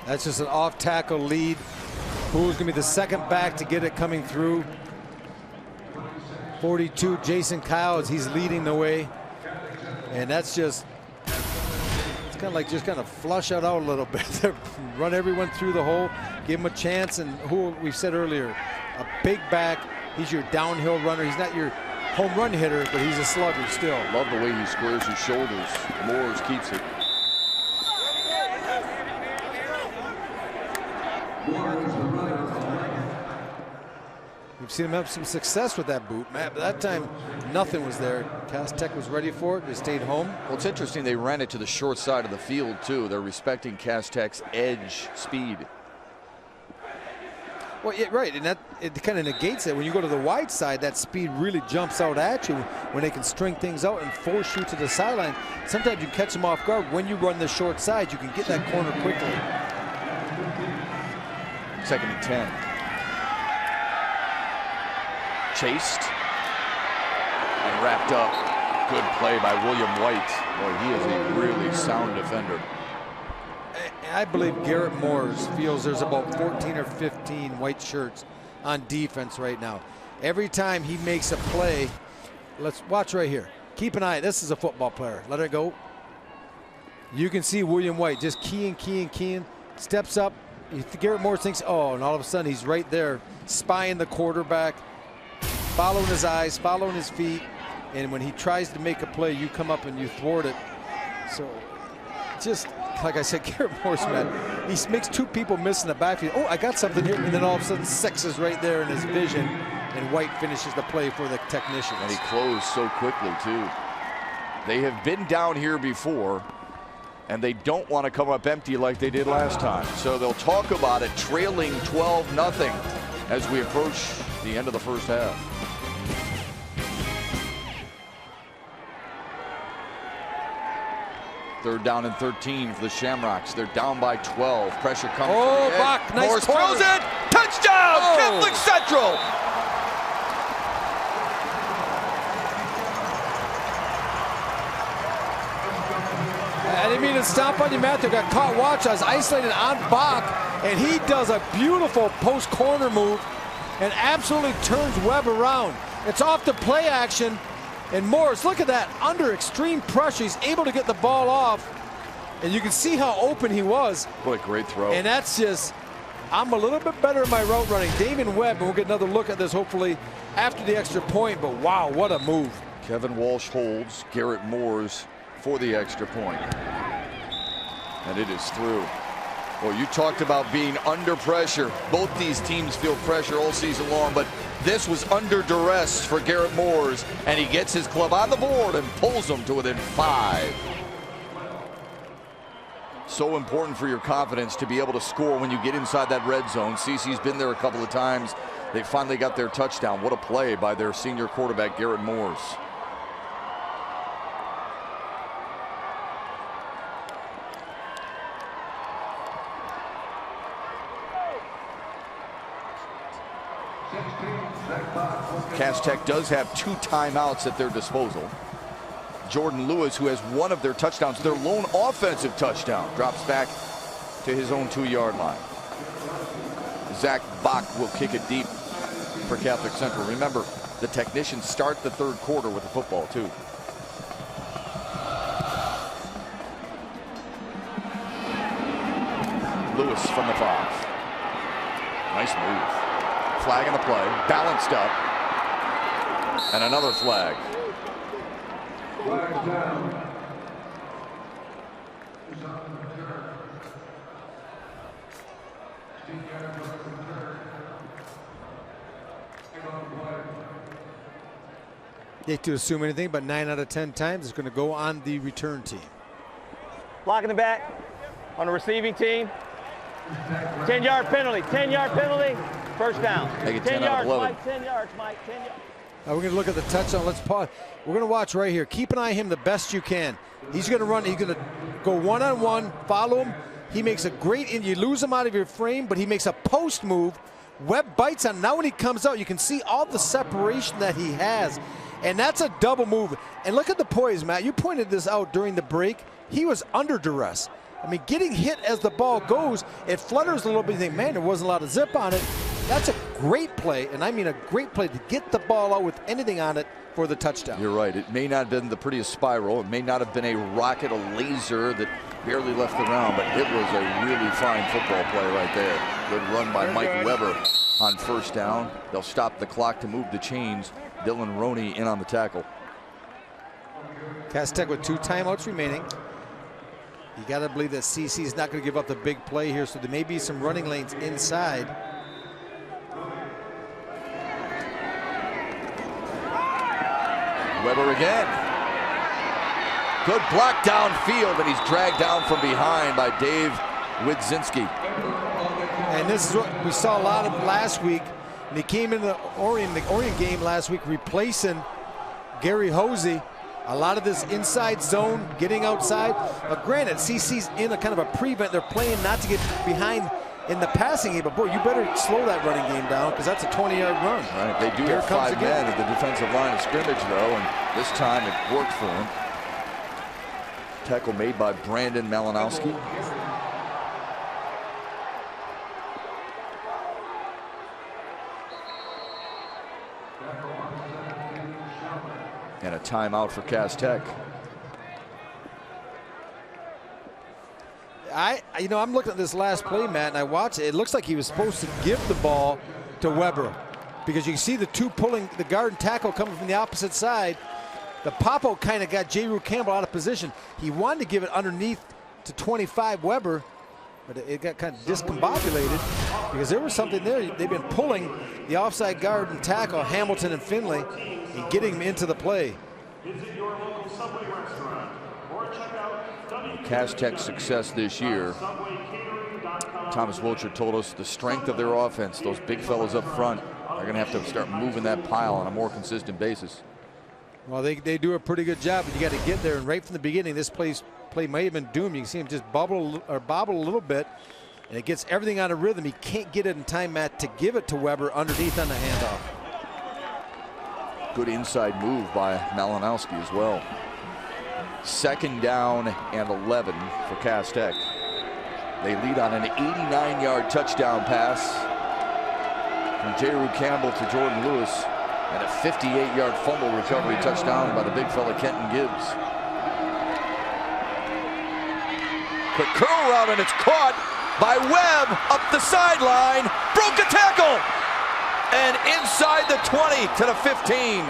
That's just an off-tackle lead. Who's going to be the second back to get it coming through? 42, Jason Kyle, as he's leading the way. And that's just, it's kind of like just kind of flush it out a little bit. Run everyone through the hole, give him a chance. And who we said earlier, a big back. He's your downhill runner. He's not your home run hitter, but he's a slugger still. Love the way he squares his shoulders. Moores keeps it. We've seen him have some success with that boot, Matt, but that time nothing was there. Cass Tech was ready for it. They stayed home. Well, it's interesting they ran it to the short side of the field, too. They're respecting Cass Tech's edge speed. Well, yeah, right, and that it kind of negates it. When you go to the wide side, that speed really jumps out at you when they can string things out and force you to the sideline. Sometimes you catch them off guard. When you run the short side, you can get that corner quickly. 2nd and 10. Chased and wrapped up. Good play by William White. Boy, he is a really sound defender. I believe Garrett Moores feels there's about 14 or 15 white shirts on defense right now. Every time he makes a play, let's watch right here. Keep an eye. This is a football player. Let it go. You can see William White just keying. Steps up. Garrett Moores thinks, oh, and all of a sudden he's right there, spying the quarterback, following his eyes, following his feet. And when he tries to make a play, you come up and you thwart it. So just like I said, Garrett Moores, man, he makes two people miss in the backfield. Oh, I got something here. And then all of a sudden 6 is right there in his vision. And White finishes the play for the technicians. And he closed so quickly, too. They have been down here before, and they don't want to come up empty like they did last time. So they'll talk about it, trailing 12-0 as we approach the end of the first half. Third down and 13 for the Shamrocks. They're down by 12. Pressure comes. Oh, Bach, nice Morris throws it. Touchdown, Catholic Central. I didn't mean to stomp on you, Matthew. Got caught. Watch, I was isolated on Bach, and he does a beautiful post corner move and absolutely turns Webb around. It's off the play action. And Morris, look at that, under extreme pressure, he's able to get the ball off. And you can see how open he was. What a great throw. And that's just, I'm a little bit better in my route running. Damon Webb, and we'll get another look at this hopefully after the extra point, but wow, what a move. Kevin Walsh holds Garrett Moores for the extra point. And it is through. Well, you talked about being under pressure. Both these teams feel pressure all season long, but this was under duress for Garrett Moores, and he gets his club on the board and pulls them to within 5. So important for your confidence to be able to score when you get inside that red zone. CC's been there a couple of times. They finally got their touchdown. What a play by their senior quarterback, Garrett Moores. Cass Tech does have 2 timeouts at their disposal. Jordan Lewis, who has one of their touchdowns, their lone offensive touchdown, drops back to his own 2-yard line. Zach Bach will kick it deep for Catholic Central. Remember, the technicians start the third quarter with the football, too. Lewis from the 5. Nice move. Flag on the play, balanced up. And another flag. Flag down. Hate to assume anything, but 9 out of 10 times it's going to go on the return team. Block in the back on the receiving team. 10-yard penalty, 10-yard penalty, first down. Make it 10 yards, 11. Mike, 10 yards, Mike, 10 yards. We're going to look at the touchdown. Let's pause. We're going to watch right here. Keep an eye on him the best you can. He's going to run. He's going to go one-on-one, follow him. He makes a great, and you lose him out of your frame, but he makes a post move. Webb bites on. Now when he comes out, you can see all the separation that he has. And that's a double move. And look at the poise, Matt. You pointed this out during the break. He was under duress. I mean, getting hit as the ball goes, it flutters a little bit. You think, man, there wasn't a lot of zip on it. That's a great play, and I mean a great play to get the ball out with anything on it for the touchdown. You're right. It may not have been the prettiest spiral. It may not have been a rocket, a laser that barely left the ground, but it was a really fine football play right there. Good run by Mike Weber on first down. They'll stop the clock to move the chains. Dylan Roney in on the tackle. Cass Tech with 2 timeouts remaining. You got to believe that CC is not going to give up the big play here, so there may be some running lanes inside. Weber again. Good block downfield, and he's dragged down from behind by Dave Widzinski. And this is what we saw a lot of last week. And he came into the Orion game last week replacing Gary Hosey. A lot of this inside zone, getting outside. Granted, CC's in a kind of a prevent. They're playing not to get behind in the passing game, but boy, you better slow that running game down because that's a 20-yard run. Right, they do have 5 men at the defensive line of scrimmage, though, and this time it worked for him. Tackle made by Brandon Malinowski. And a timeout for Cass Tech. I'm looking at this last play, Matt, and I watched it. It looks like he was supposed to give the ball to Weber because you can see the two pulling the guard and tackle coming from the opposite side. The Popo kind of got J. Rue Campbell out of position. He wanted to give it underneath to 25 Weber, but it got kind of discombobulated because there was something there. They've been pulling the offside guard and tackle, Hamilton and Finley, and getting him into the play. Visit your local Subway restaurant or check out Cass Tech's success this year. Thomas Wilcher told us the strength of their offense, those big fellows up front, are going to have to start moving that pile on a more consistent basis. Well, they do a pretty good job, but you got to get there. And right from the beginning, this play might have been doomed. You can see him just bobble a little bit, and it gets everything out of rhythm. He can't get it in time, Matt, to give it to Weber underneath on the handoff. Good inside move by Malinowski as well. 2nd down and 11 for Cass Tech. They lead on an 89-yard touchdown pass from J. Rue Campbell to Jordan Lewis, and a 58-yard fumble recovery touchdown by the big fella Kenton Gibbs. Quick curl route, and it's caught by Webb up the sideline. Broke a tackle, and inside the 20 to the 15.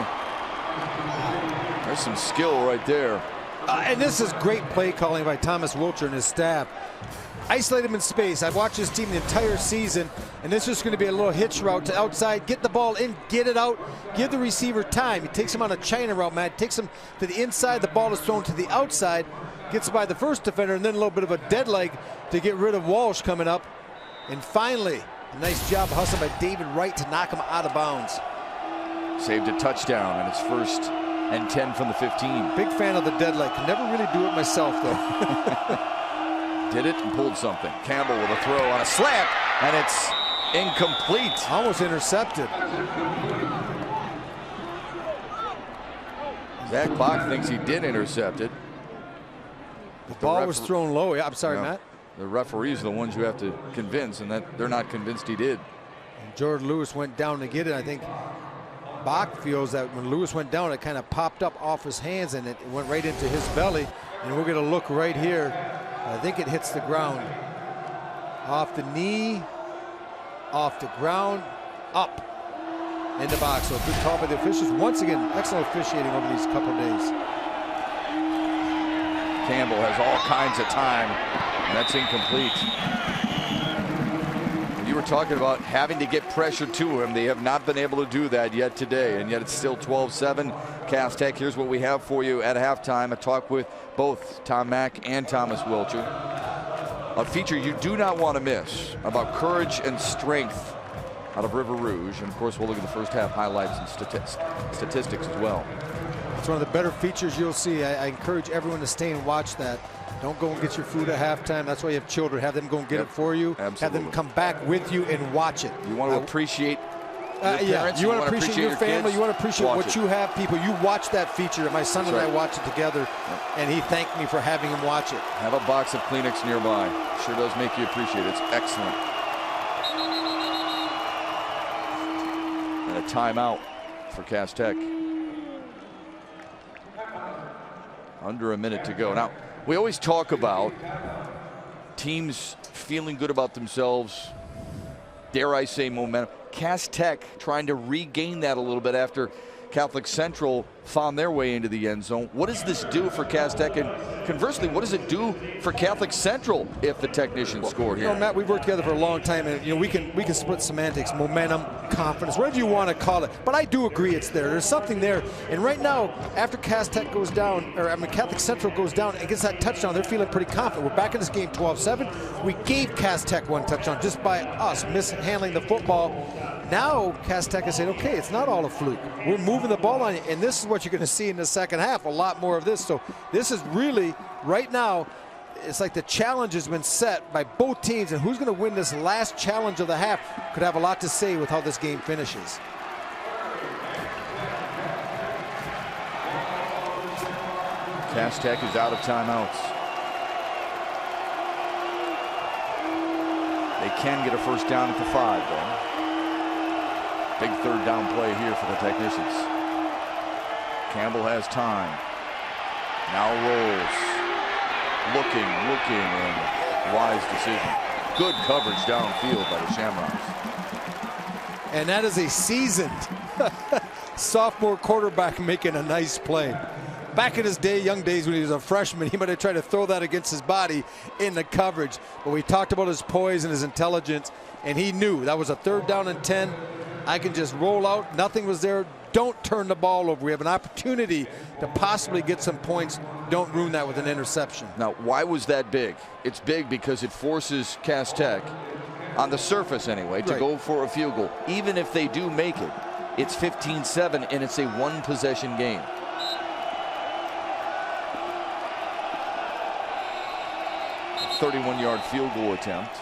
There's some skill right there. And this is great play calling by Thomas Wilcher and his staff. Isolate him in space. I've watched this team the entire season, and this is going to be a little hitch route to outside. Get the ball in, get it out, give the receiver time. He takes him on a China route, Matt. Takes him to the inside. The ball is thrown to the outside. Gets by the first defender, and then a little bit of a dead leg to get rid of Walsh coming up. And finally, a nice job hustling by David Wright to knock him out of bounds. Saved a touchdown, and it's 1st and 10 from the 15. Big fan of the dead leg. Can never really do it myself, though. Did it and pulled something. Campbell with a throw on a slant, and it's incomplete. Almost intercepted. Zach Bach thinks he did intercept it. The ball was thrown low. Yeah, I'm sorry, Matt. The referees are the ones you have to convince, and that they're not convinced he did. And Jordan Lewis went down to get it. I think Bach feels that when Lewis went down, it kind of popped up off his hands, and it went right into his belly. And we're going to look right here. I think it hits the ground. Off the knee, off the ground, up in the box. So a good call by the officials. Once again, excellent officiating over these couple of days. Campbell has all kinds of time, and that's incomplete. You were talking about having to get pressure to him. They have not been able to do that yet today, and yet it's still 12-7. Cass Tech, here's what we have for you at halftime. A talk with both Tom Mack and Thomas Wilcher. A feature you do not want to miss about courage and strength out of River Rouge. And of course, we'll look at the first half highlights and statistics as well. It's one of the better features you'll see. I encourage everyone to stay and watch that. Don't go and get your food at halftime. That's why you have children. Have them go and get it for you. Absolutely. Have them come back with you and watch it. You want to appreciate your parents. You want to appreciate your family. Kids. You want to appreciate what it. you have, people. You watch that feature. My son and I watch it together, and he thanked me for having him watch it. Have a box of Kleenex nearby. Sure does make you appreciate it. It's excellent. And a timeout for Cass Tech. Under a minute to go. Now, we always talk about teams feeling good about themselves, dare I say momentum. Cass Tech trying to regain that a little bit after Catholic Central found their way into the end zone. What does this do for Cass Tech? And conversely, what does it do for Catholic Central if the technicians score here? You know, Matt, we've worked together for a long time, and we can split semantics, momentum, confidence, whatever you want to call it. But I do agree it's there. There's something there. And right now, after Cass Tech goes down, Catholic Central goes down and gets that touchdown, they're feeling pretty confident. We're back in this game 12-7. We gave Cass Tech one touchdown just by us mishandling the football. Now Cass Tech is saying, okay, it's not all a fluke. We're moving the ball on you, and this is what you're going to see in the second half, a lot more of this. So this is really, right now, it's like the challenge has been set by both teams, and who's going to win this last challenge of the half could have a lot to say with how this game finishes. Cass Tech is out of timeouts. They can get a first down at the 5, though. Big third down play here for the technicians. Campbell has time. Now rolls. Looking, and wise decision. Good coverage downfield by the Shamrocks. And that is a seasoned sophomore quarterback making a nice play. Back in his day, young days when he was a freshman, he might have tried to throw that against his body in the coverage. But we talked about his poise and his intelligence, and he knew that was a 3rd down and 10. I can just roll out. Nothing was there. Don't turn the ball over. We have an opportunity to possibly get some points. Don't ruin that with an interception. Now, why was that big? It's big because it forces Cass Tech, on the surface anyway, to go for a field goal. Even if they do make it, it's 15-7, and it's a one-possession game. A 31-yard field goal attempt.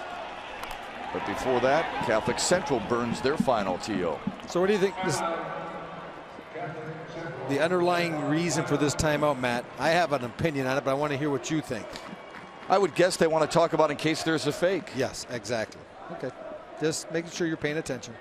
But before that, Catholic Central burns their final TO. So what do you think the underlying reason for this timeout, Matt? I have an opinion on it, but I want to hear what you think. I would guess they want to talk about in case there's a fake. Yes, exactly. Okay. Just making sure you're paying attention.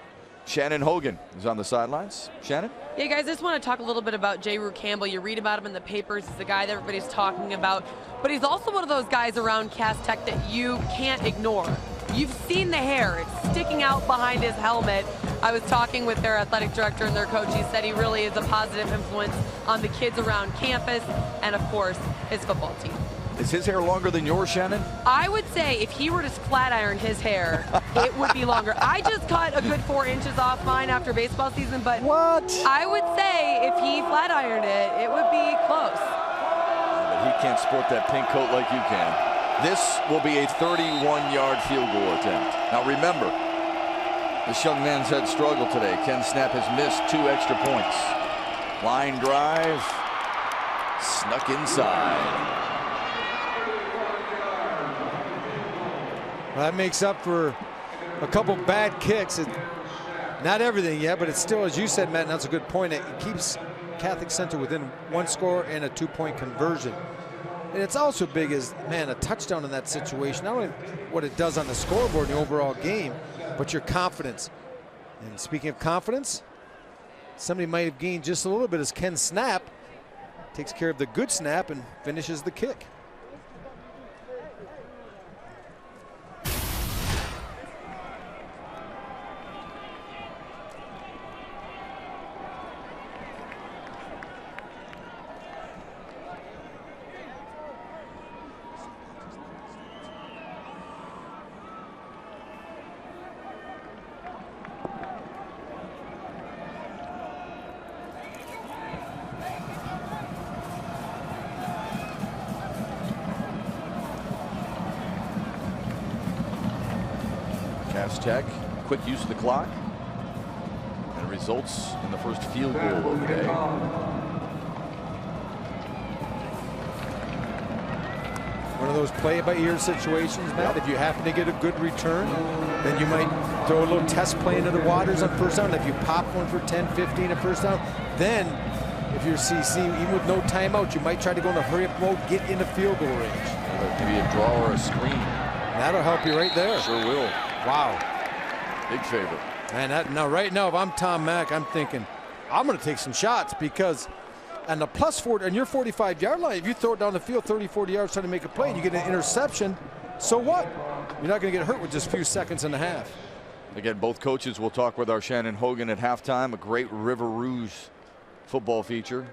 Shannon Hogan is on the sidelines. Shannon? Yeah, guys, I just want to talk a little bit about J. Rue Campbell. You read about him in the papers. He's the guy that everybody's talking about. But he's also one of those guys around Cass Tech that you can't ignore. You've seen the hair. It's sticking out behind his helmet. I was talking with their athletic director and their coach. He said he really is a positive influence on the kids around campus and, of course, his football team. Is his hair longer than yours, Shannon? I would say if he were to flat iron his hair, it would be longer. I just cut a good 4 inches off mine after baseball season, but what? I would say if he flat ironed it, it would be close. But he can't sport that pink coat like you can. This will be a 31-yard field goal attempt. Now remember, this young man's had struggle today. Ken Snap has missed 2 extra points. Line drive, snuck inside. Well, that makes up for a couple bad kicks. Not everything yet, but it's still, as you said, Matt, and that's a good point. It keeps Catholic Center within 1 score and a 2-point conversion. And it's also big as, man, a touchdown in that situation, not only what it does on the scoreboard in the overall game, but your confidence. And speaking of confidence, somebody might have gained just a little bit as Ken Snap takes care of the good snap and finishes the kick. Cass Tech. Quick use of the clock. And it results in the first field goal of the day. One of those play-by-ear situations, Matt. If you happen to get a good return, then you might throw a little test play into the waters on first down. If you pop one for 10, 15 at first down, then if you're CC, even with no timeout, you might try to go into hurry-up mode, get into field goal range. Maybe a draw or a screen. That'll help you right there. Sure will. Wow. Big favorite. And now, right now, if I'm Tom Mack, I'm thinking, I'm going to take some shots because on the plus 40, on your 45-yard line, if you throw it down the field 30, 40 yards trying to make a play and you get an interception, so what? You're not going to get hurt with just a few seconds and a half. Again, both coaches will talk with our Shannon Hogan at halftime. A great River Rouge football feature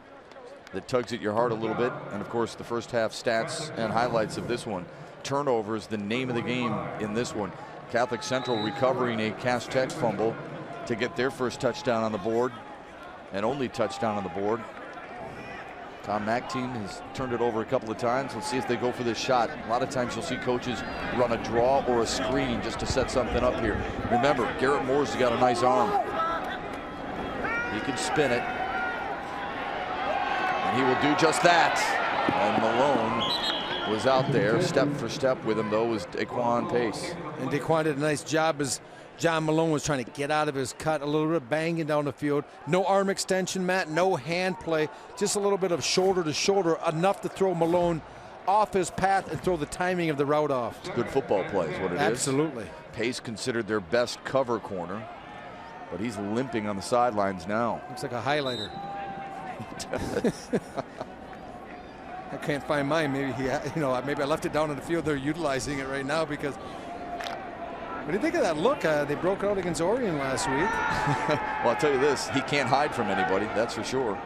that tugs at your heart a little bit. And, of course, the first half stats and highlights of this one. Turnovers, the name of the game in this one. Catholic Central recovering a Cass Tech fumble to get their first touchdown on the board and only touchdown on the board. Tom Mack team has turned it over a couple of times. Let's see if they go for this shot. A lot of times you'll see coaches run a draw or a screen just to set something up here. Remember, Garrett Moore's got a nice arm. He can spin it. And he will do just that. And Malone was out there step for step with him, though, was Daquan Pace. And Daquan did a nice job as John Malone was trying to get out of his cut, a little bit of banging down the field. No arm extension, Matt, no hand play, just a little bit of shoulder to shoulder, enough to throw Malone off his path and throw the timing of the route off. It's good football play is what it is. Absolutely. Pace considered their best cover corner, but he's limping on the sidelines now. Looks like a highlighter. I can't find mine. Maybe maybe I left it down in the field. They're utilizing it right now because. What do you think of that look? They broke out against Orion last week. Well, I'll tell you this, he can't hide from anybody, that's for sure.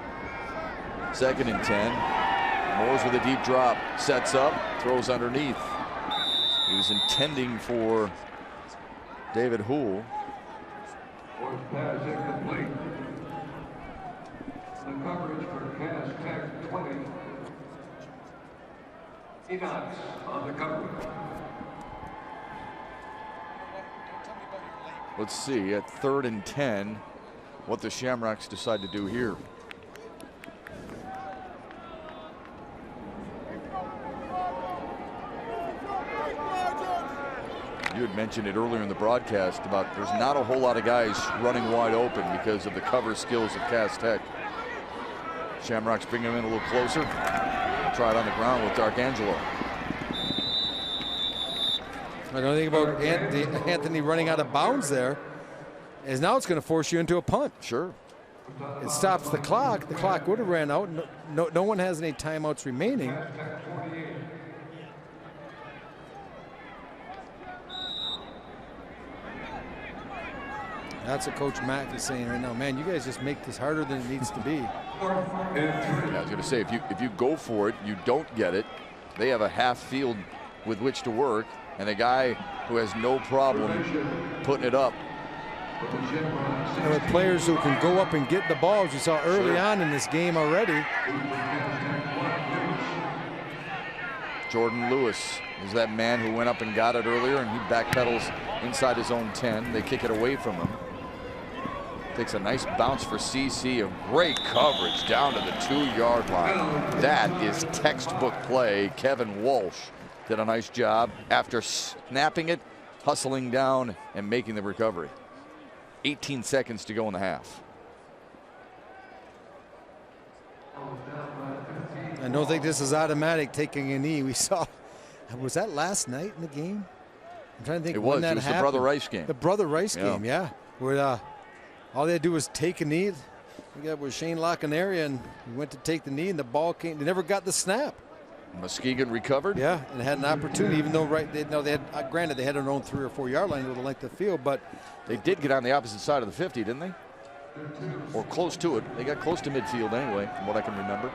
2nd and 10. Moore's with a deep drop, sets up, throws underneath. He was intending for David Houle. Fourth pass incomplete. The coverage for Cass Tech 20. Enox on the coverage. Let's see, at 3rd and 10, what the Shamrocks decide to do here. You had mentioned it earlier in the broadcast about there's not a whole lot of guys running wide open because of the cover skills of Cass Tech. Shamrocks bring him in a little closer. Try it on the ground with D'Arcangelo. I don't think about Anthony running out of bounds there, as now it's going to force you into a punt. Sure. It stops the clock. The clock would have ran out. No one has any timeouts remaining. That's what Coach Mack is saying right now. Man, you guys just make this harder than it needs to be. Yeah, I was going to say, if you go for it, you don't get it. They have a half field with which to work. And a guy who has no problem putting it up. And with players who can go up and get the balls, you saw early on in this game already. Jordan Lewis is that man who went up and got it earlier, and he backpedals inside his own 10. They kick it away from him. Takes a nice bounce for CC. A great coverage down to the 2-yard line. That is textbook play. Kevin Walsh did a nice job after snapping it, hustling down, and making the recovery. 18 seconds to go in the half. I don't think this is automatic, taking a knee. We saw, was that last night in the game? I'm trying to think when that happened. It was the Brother Rice game. The Brother Rice game, yeah. Where all they had to do was take a knee. We got with Shane Lockenaria, and he went to take the knee, and the ball came. They never got the snap. Muskegon recovered. Yeah, and had an opportunity, even though they had, granted, they had their own 3 or 4 yard line with the length of the field, but they did get on the opposite side of the 50, didn't they? Or close to it. They got close to midfield anyway, from what I can remember.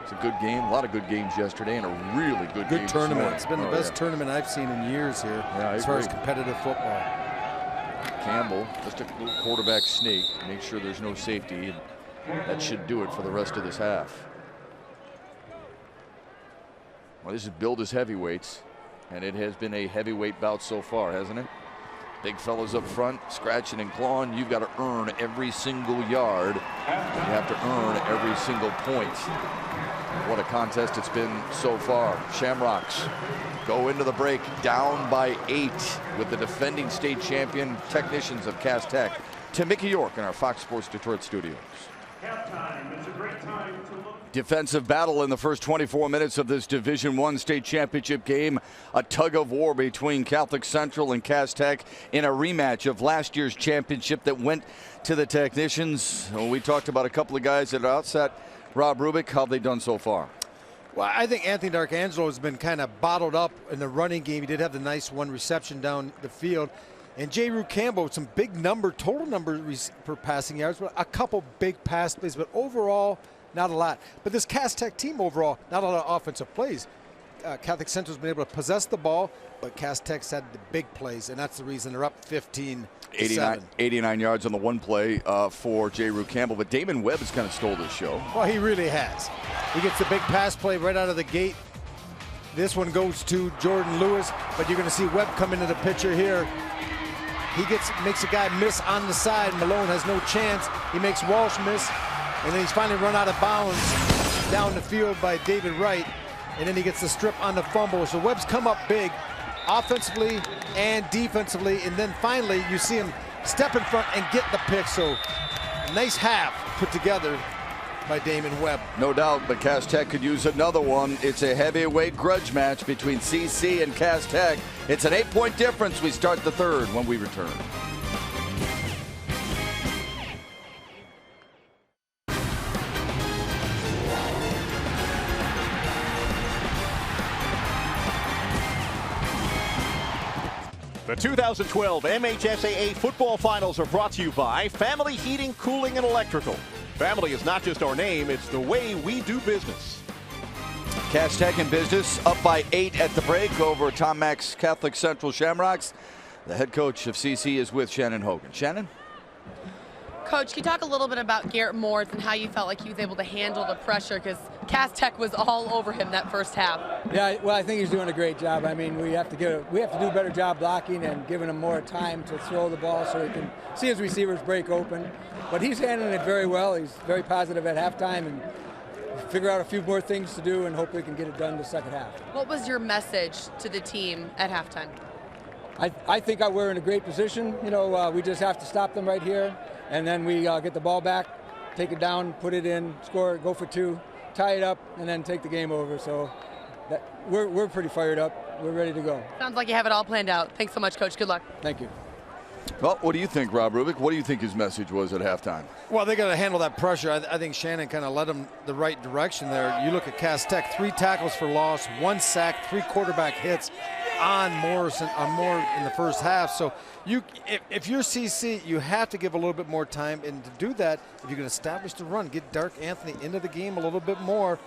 It's a good game, a lot of good games yesterday, and a really good game tournament. It's been the best tournament I've seen in years here, as far as competitive football. Campbell, just a little quarterback sneak, make sure there's no safety, and that should do it for the rest of this half. Well, this is billed as heavyweights, and it has been a heavyweight bout so far, hasn't it? Big fellas up front, scratching and clawing. You've got to earn every single yard. You have to earn every single point. What a contest it's been so far. Shamrocks go into the break down by 8 with the defending state champion Technicians of Cass Tech. To Mickey York in our Fox Sports Detroit studios. Halftime. It's a great time to look. Defensive battle in the first 24 minutes of this Division I state championship game. A tug of war between Catholic Central and Cass Tech in a rematch of last year's championship that went to the Technicians. We talked about a couple of guys at the outset. Rob Rubik, how have they done so far? Well, I think Anthony D'Arcangelo has been kind of bottled up in the running game. He did have the nice one reception down the field. And J. Rue Campbell with some big total number per passing yards, but a couple big pass plays, but overall, not a lot. But this Cass Tech team overall, not a lot of offensive plays. Catholic Central's been able to possess the ball, but Cass Tech's had the big plays, and that's the reason they're up 15-7. 89 yards on the one play for J. Rue Campbell, but Damon Webb has kind of stole this show. Well, he really has. He gets the big pass play right out of the gate. This one goes to Jordan Lewis, but you're going to see Webb come into the picture here. He makes a guy miss on the side. Malone has no chance. He makes Walsh miss, and then he's finally run out of bounds down the field by David Wright, and then he gets the strip on the fumble. So Webb's come up big offensively and defensively, and then finally you see him step in front and get the pick. So a nice half put together by Damon Webb. No doubt, but Cass Tech could use another one. It's a heavyweight grudge match between CC and Cass Tech. It's an 8-point difference. We start the third when we return. The 2012 MHSAA Football Finals are brought to you by Family Heating, Cooling, and Electrical. Family is not just our name, it's the way we do business. Cass Tech in business, up by 8 at the break over Tom Mack's Catholic Central Shamrocks. The head coach of CC is with Shannon Hogan. Shannon? Coach, can you talk a little bit about Garrett Morris and how you felt like he was able to handle the pressure, because Cass Tech was all over him that first half? Yeah, well, I think he's doing a great job. I mean, we have to do a better job blocking and giving him more time to throw the ball so he can see his receivers break open. But he's handling it very well. He's very positive at halftime and figure out a few more things to do and hope we can get it done in the second half. What was your message to the team at halftime? I think we're in a great position. You know, we just have to stop them right here, and then we get the ball back, take it down, put it in, score, go for 2, tie it up, and then take the game over. So we're pretty fired up. We're ready to go. Sounds like you have it all planned out. Thanks so much, Coach. Good luck. Thank you. Well, what do you think, Rob Rubik? What do you think his message was at halftime? Well, they got to handle that pressure. I think Shannon kind of led them the right direction there. You look at Cass Tech, 3 tackles for loss, 1 sack, 3 quarterback hits on Morrison, on Moore in the first half. So if you're CC, you have to give a little bit more time, and to do that, if you're going to establish the run, get Dark Anthony into the game a little bit more,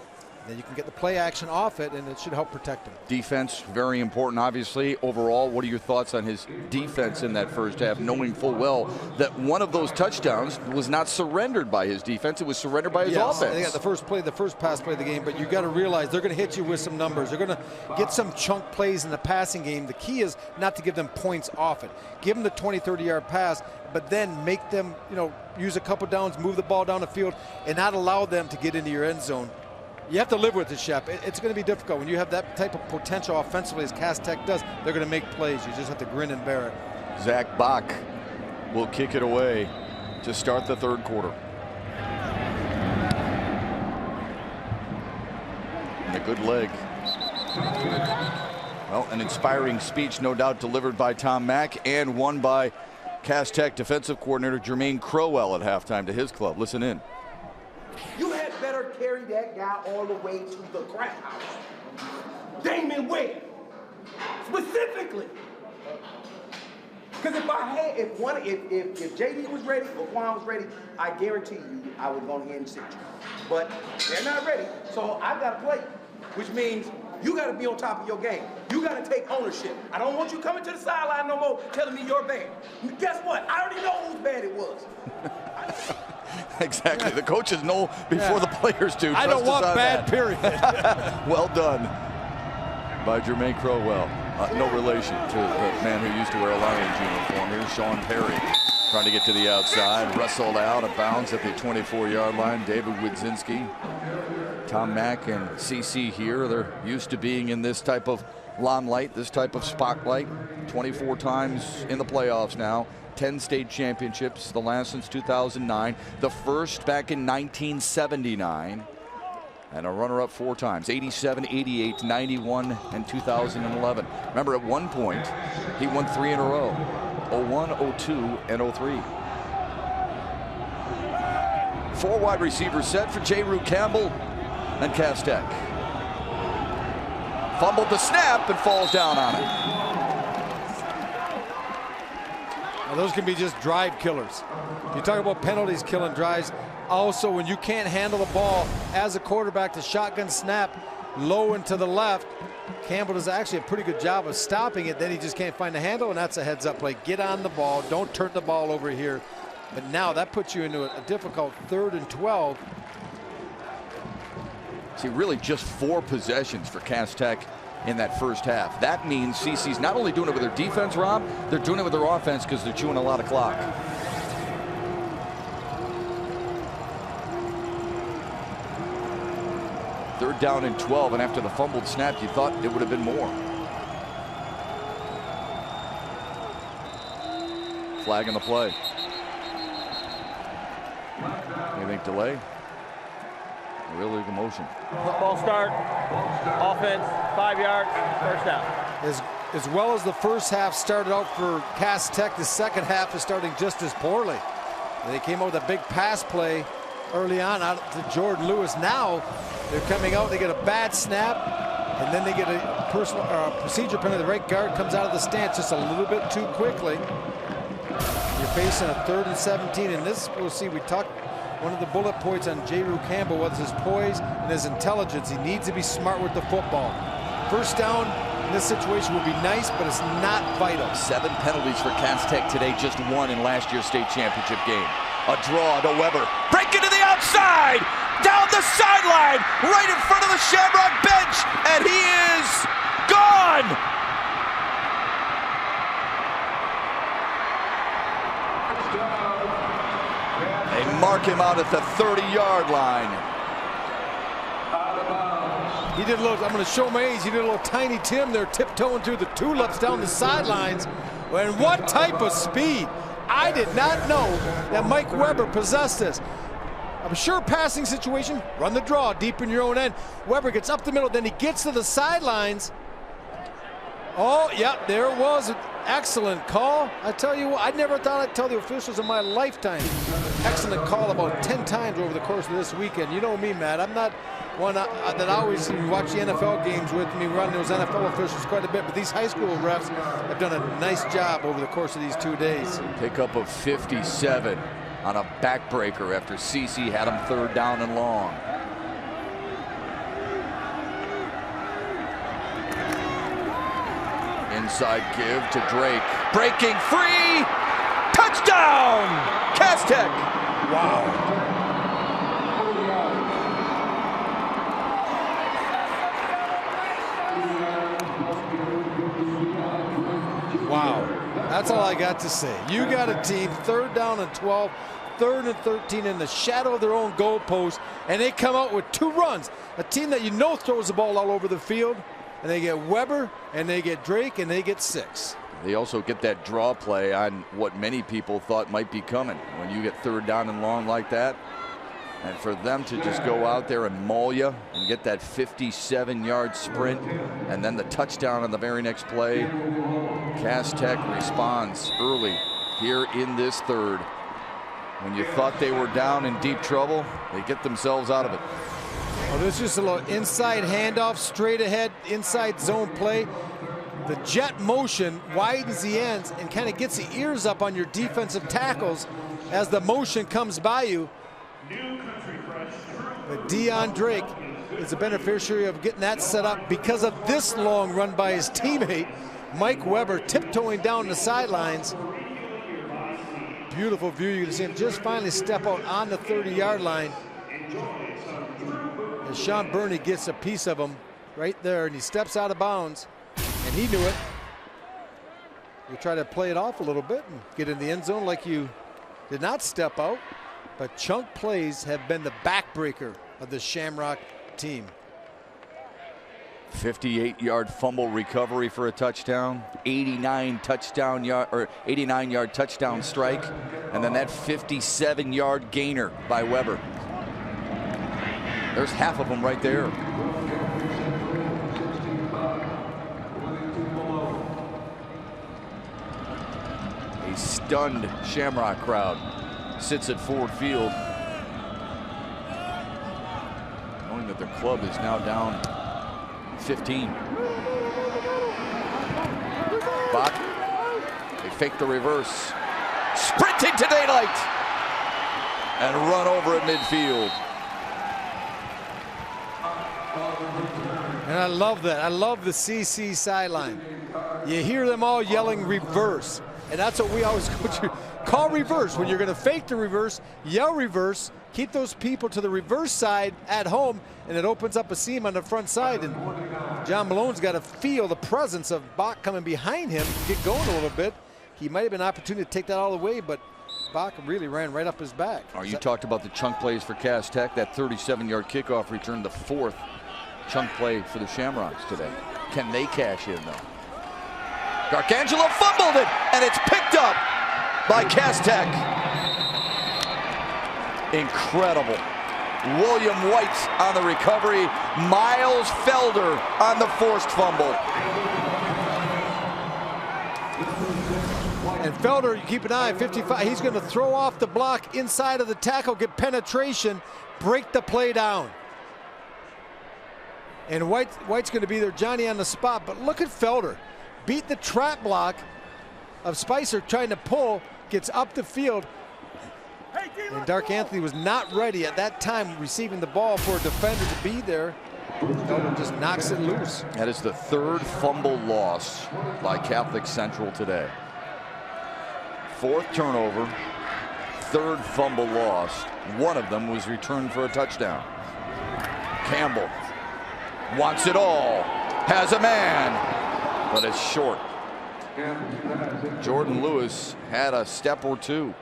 then you can get the play action off it, and it should help protect him. Defense, very important, obviously. Overall, what are your thoughts on his defense in that first half, knowing full well that one of those touchdowns was not surrendered by his defense, it was surrendered by his offense? They got the first pass play of the game, but you got to realize they're going to hit you with some numbers. They're going to get some chunk plays in the passing game. The key is not to give them points off it. Give them the 20, 30-yard pass, but then make them, use a couple downs, move the ball down the field, and not allow them to get into your end zone. You have to live with it, Shep. It's going to be difficult. When you have that type of potential offensively as Cass Tech does, they're going to make plays. You just have to grin and bear it. Zach Bach will kick it away to start the third quarter. And a good leg. Well, an inspiring speech, no doubt, delivered by Tom Mack and one by Cass Tech defensive coordinator Jermaine Crowell at halftime to his club. Listen in. You had better carry that guy all the way to the ground. Damon Webb, specifically. Because if JD was ready or Quan was ready, I guarantee you I would go ahead and sit you. But they're not ready, so I got to play, which means you got to be on top of your game. You got to take ownership. I don't want you coming to the sideline no more telling me you're bad. Guess what? I already know whose bad it was. Exactly. The coaches know before the players do. I don't want bad, period. Well done by Jermaine Crowell. No relation to the man who used to wear a Lions uniform. Here's Sean Perry trying to get to the outside, wrestled out of bounds at the 24-yard line. David Widzinski, Tom Mack, and CC here. They're used to being in this type of limelight, this type of spotlight. 24 times in the playoffs now. 10 state championships, the last since 2009, the first back in 1979, and a runner-up 4 times, 87, 88, 91, and 2011. Remember, at one point, he won 3 in a row, 01, 02, and 03. 4 wide receivers set for J-Rue Campbell and Cass Tech. Fumbled the snap and falls down on it. Now those can be just drive killers. You talk about penalties killing drives. Also, when you can't handle the ball as a quarterback, the shotgun snap low and to the left, Campbell does actually a pretty good job of stopping it. Then he just can't find the handle, and that's a heads-up play. Get on the ball. Don't turn the ball over here. But now that puts you into a difficult 3rd and 12. See, really just 4 possessions for Cass Tech in that first half. That means CC's not only doing it with their defense, Rob, they're doing it with their offense because they're chewing a lot of clock. Third down and 12, and after the fumbled snap, you thought it would have been more. Flag in the play. Anything delay? Real legal motion. Ball start, offense, 5 yards, first down. As well as the first half started out for Cass Tech, the second half is starting just as poorly. They came out with a big pass play early on out to Jordan Lewis. Now they're coming out, they get a bad snap, and then they get a procedure penalty. The right guard comes out of the stance just a little bit too quickly. You're facing a 3rd and 17, and this, we'll see, we talked, one of the bullet points on J-Rue Campbell was his poise and his intelligence. He needs to be smart with the football. First down in this situation would be nice, but it's not vital. 7 penalties for Cass Tech today, just 1 in last year's state championship game. A draw to Weber. Break into the outside, down the sideline, right in front of the Shamrock bench, and he is gone. They mark him out at the 30-yard line. He did a little, I'm going to show my age, he did a little Tiny Tim there, tiptoeing through the tulips down the sidelines. And what type of speed. I did not know that Mike Weber possessed this. I'm sure passing situation, run the draw deep in your own end. Weber gets up the middle, then he gets to the sidelines. Oh, yeah, there it was. An excellent call. I tell you what, I never thought I'd tell the officials in my lifetime. Excellent call about 10 times over the course of this weekend. You know me, Matt. I'm not one that always watch the NFL games with me, run those NFL officials quite a bit, but these high school refs have done a nice job over the course of these 2 days. Pickup of 57 on a backbreaker after CC had him 3rd down and long. Inside give to Drake. Breaking free. Touchdown! Cass Tech. Wow. Wow. That's all I got to say. You got a team 3rd down and 12, 3rd and 13 in the shadow of their own goalpost, and they come out with 2 runs. A team that you know throws the ball all over the field, and they get Weber, and they get Drake, and they get 6. They also get that draw play on what many people thought might be coming. When you get 3rd down and long like that, and for them to just go out there and maul you and get that 57-yard sprint and then the touchdown on the very next play, Cass Tech responds early here in this 3rd. When you thought they were down in deep trouble, they get themselves out of it. Oh, this is just a little inside handoff, straight ahead, inside zone play. The jet motion widens the ends and kind of gets the ears up on your defensive tackles as the motion comes by you. But Deion Drake is a beneficiary of getting that set up because of this long run by his teammate, Mike Weber, tiptoeing down the sidelines. Beautiful view. You can see him just finally step out on the 30-yard line. And Sean Burney gets a piece of him right there, and he steps out of bounds. And he knew it. You try to play it off a little bit and get in the end zone like you did not step out. But chunk plays have been the backbreaker of the Shamrock team. 58-yard fumble recovery for a touchdown, 89-yard touchdown strike, and then that 57-yard gainer by Weber. There's half of them right there. A stunned Shamrock crowd sits at Ford Field, knowing that their club is now down 15. Bach, they fake the reverse, sprinting to daylight, and run over at midfield. And I love that. I love the CC sideline. You hear them all yelling reverse. And that's what we always go to. Call reverse. When you're going to fake the reverse, yell reverse. Keep those people to the reverse side at home, and it opens up a seam on the front side. And John Malone's got to feel the presence of Bach coming behind him, get going a little bit. He might have been an opportunity to take that all the way, but Bach really ran right up his back. You talked about the chunk plays for Cass Tech. That 37-yard kickoff return, the fourth chunk play for the Shamrocks today. Can they cash in, though? D'Arcangelo fumbled it, and it's picked up by Cass Tech. Incredible. William White on the recovery. Miles Felder on the forced fumble. And Felder, you keep an eye, 55, he's going to throw off the block inside of the tackle, get penetration, break the play down. And White's going to be there, Johnny on the spot. But look at Felder. Beat the trap block of Spicer trying to pull, gets up the field. And Dark Anthony was not ready at that time receiving the ball for a defender to be there. Felder just knocks it loose. That is the third fumble loss by Catholic Central today. Fourth turnover, third fumble lost. One of them was returned for a touchdown. Campbell wants it all, has a man, but it's short. Jordan Lewis had a step or two.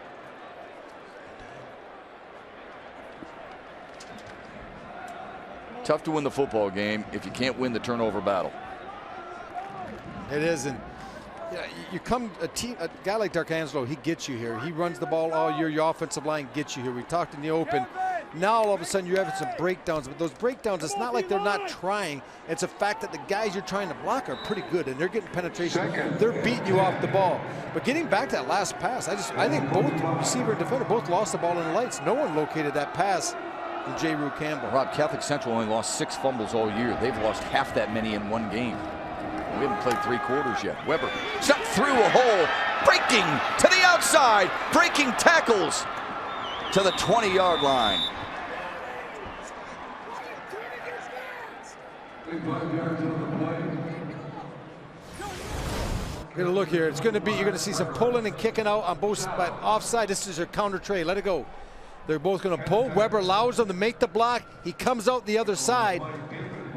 Tough to win the football game if you can't win the turnover battle. It is, and you come a guy like D'Arcangelo, he gets you here. He runs the ball all year. Your offensive line gets you here. We talked in the open. Now all of a sudden you're having some breakdowns, but those breakdowns, it's not like they're not trying. It's a fact that the guys you're trying to block are pretty good, and they're getting penetration. They're beating you off the ball. But getting back to that last pass, I think both receiver and defender both lost the ball in the lights. No one located that pass from J. Rue Campbell. Rob, Catholic Central only lost 6 fumbles all year. They've lost half that many in one game. We haven't played 3 quarters yet. Weber shot through a hole, breaking to the outside, breaking tackles to the 20-yard line. We're gonna look here. It's gonna be, you're gonna see some pulling and kicking out on both sides. Offside. This is your counter trade. Let it go. They're both gonna pull. Weber allows them to make the block. He comes out the other side,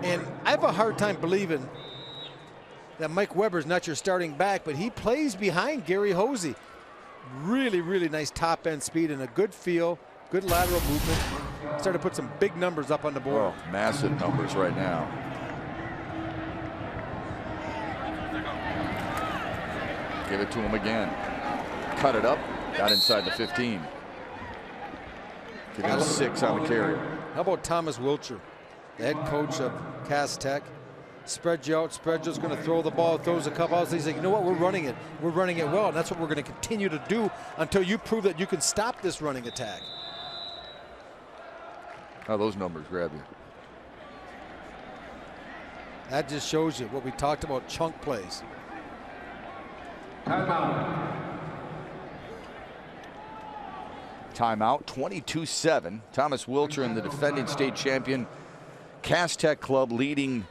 and I have a hard time believing that Mike Weber's not your starting back, but he plays behind Gary Hosey. Really, really nice top end speed and a good feel, good lateral movement. Started to put some big numbers up on the board. Oh, massive numbers right now. Give it to him again. Cut it up, got inside the 15. Give him 6 on the carry. How about Thomas Wilcher, the head coach of Cass Tech? Spread you out, spread you's going to throw the ball, throws a couple outs. He's like, you know what, we're running it. We're running it well, and that's what we're going to continue to do until you prove that you can stop this running attack. How those numbers grab you. That just shows you what we talked about, chunk plays. Timeout, 22-7. Thomas Wilcher and the defending state champion Cass Tech Club leading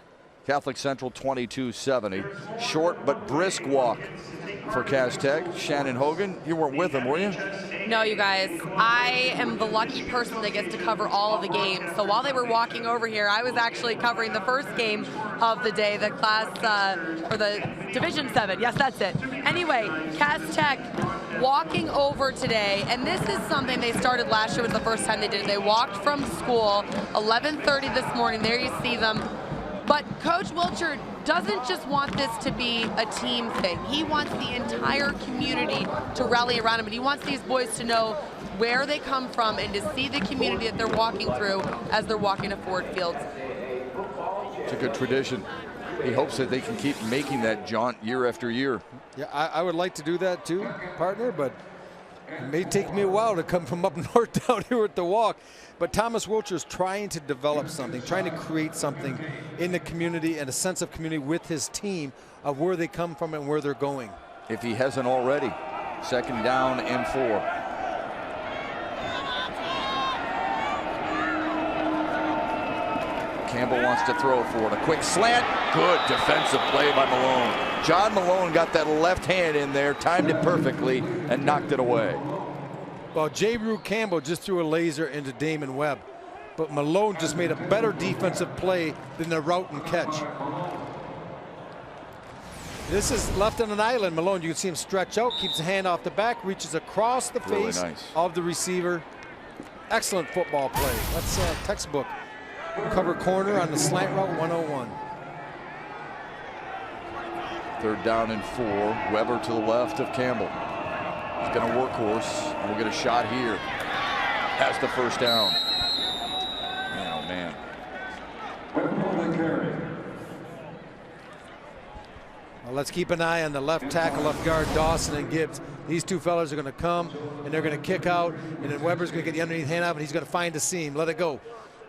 Catholic Central 22-7. Short but brisk walk for Cass Tech. Shannon Hogan, you weren't with him, were you? No, you guys, I am the lucky person that gets to cover all of the games. So while they were walking over here, I was actually covering the first game of the day, the class, or the Division 7. Yes, that's it. Anyway, Cass Tech walking over today, and this is something they started last year. Was the first time they did it. They walked from school, 11:30 this morning. There you see them. But Coach Wilcher doesn't just want this to be a team thing. He wants the entire community to rally around him, and he wants these boys to know where they come from and to see the community that they're walking through as they're walking to Ford Field. It's a good tradition. He hopes that they can keep making that jaunt year after year. Yeah, I would like to do that too, partner, but it may take me a while to come from up north down here at the walk. But Thomas Wilcher is trying to develop something, trying to create something in the community and a sense of community with his team of where they come from and where they're going. If he hasn't already. 2nd down and 4. Campbell wants to throw for it. A quick slant. Good defensive play by Malone. John Malone got that left hand in there, timed it perfectly, and knocked it away. Well, J. Rue Campbell just threw a laser into Damon Webb, but Malone just made a better defensive play than the route and catch. This is left on an island. Malone, you can see him stretch out, keeps the hand off the back, reaches across the face of the receiver. Excellent football play. That's textbook. Cover corner on the slant route 101. 3rd down and 4. Weber to the left of Campbell. He's going to workhorse, and we'll get a shot here. Has the 1st down. Man, oh man. Well, let's keep an eye on the left tackle, left guard, Dawson and Gibbs. These two fellas are going to come, and they're going to kick out, and then Weber's going to get the underneath hand out, and he's going to find the seam. Let it go.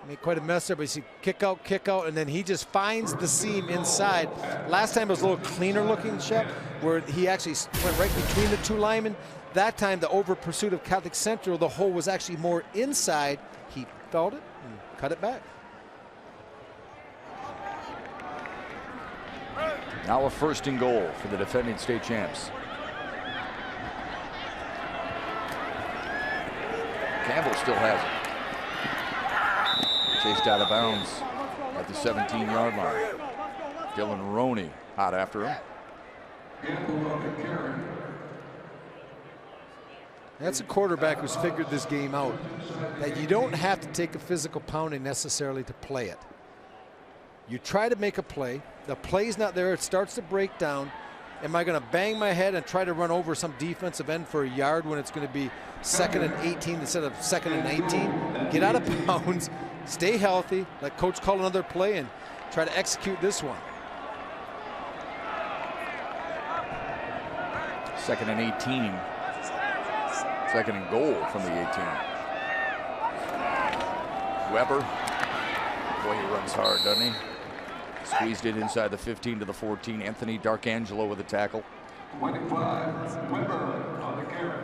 Made quite a mess there, but you see kick out, and then he just finds the seam inside. Last time it was a little cleaner looking, Shep, where he actually went right between the two linemen. That time, the over pursuit of Catholic Central, the hole was actually more inside. He felt it and cut it back. Now a 1st and goal for the defending state champs. Campbell still has it. Chased out of bounds at the 17-yard line. Dylan Roney hot after him. That's a quarterback who's figured this game out, that you don't have to take a physical pounding necessarily to play it. You try to make a play. The play's not there. It starts to break down. Am I going to bang my head and try to run over some defensive end for a yard when it's going to be 2nd and 18 instead of 2nd and 19? Get out of bounds. Stay healthy. Let coach call another play and try to execute this one. 2nd and 18. 2nd and goal from the 18. Weber. Boy, he runs hard, doesn't he? Squeezed it inside the 15 to the 14. Anthony Darkangelo with a tackle. 25, Weber on the carry.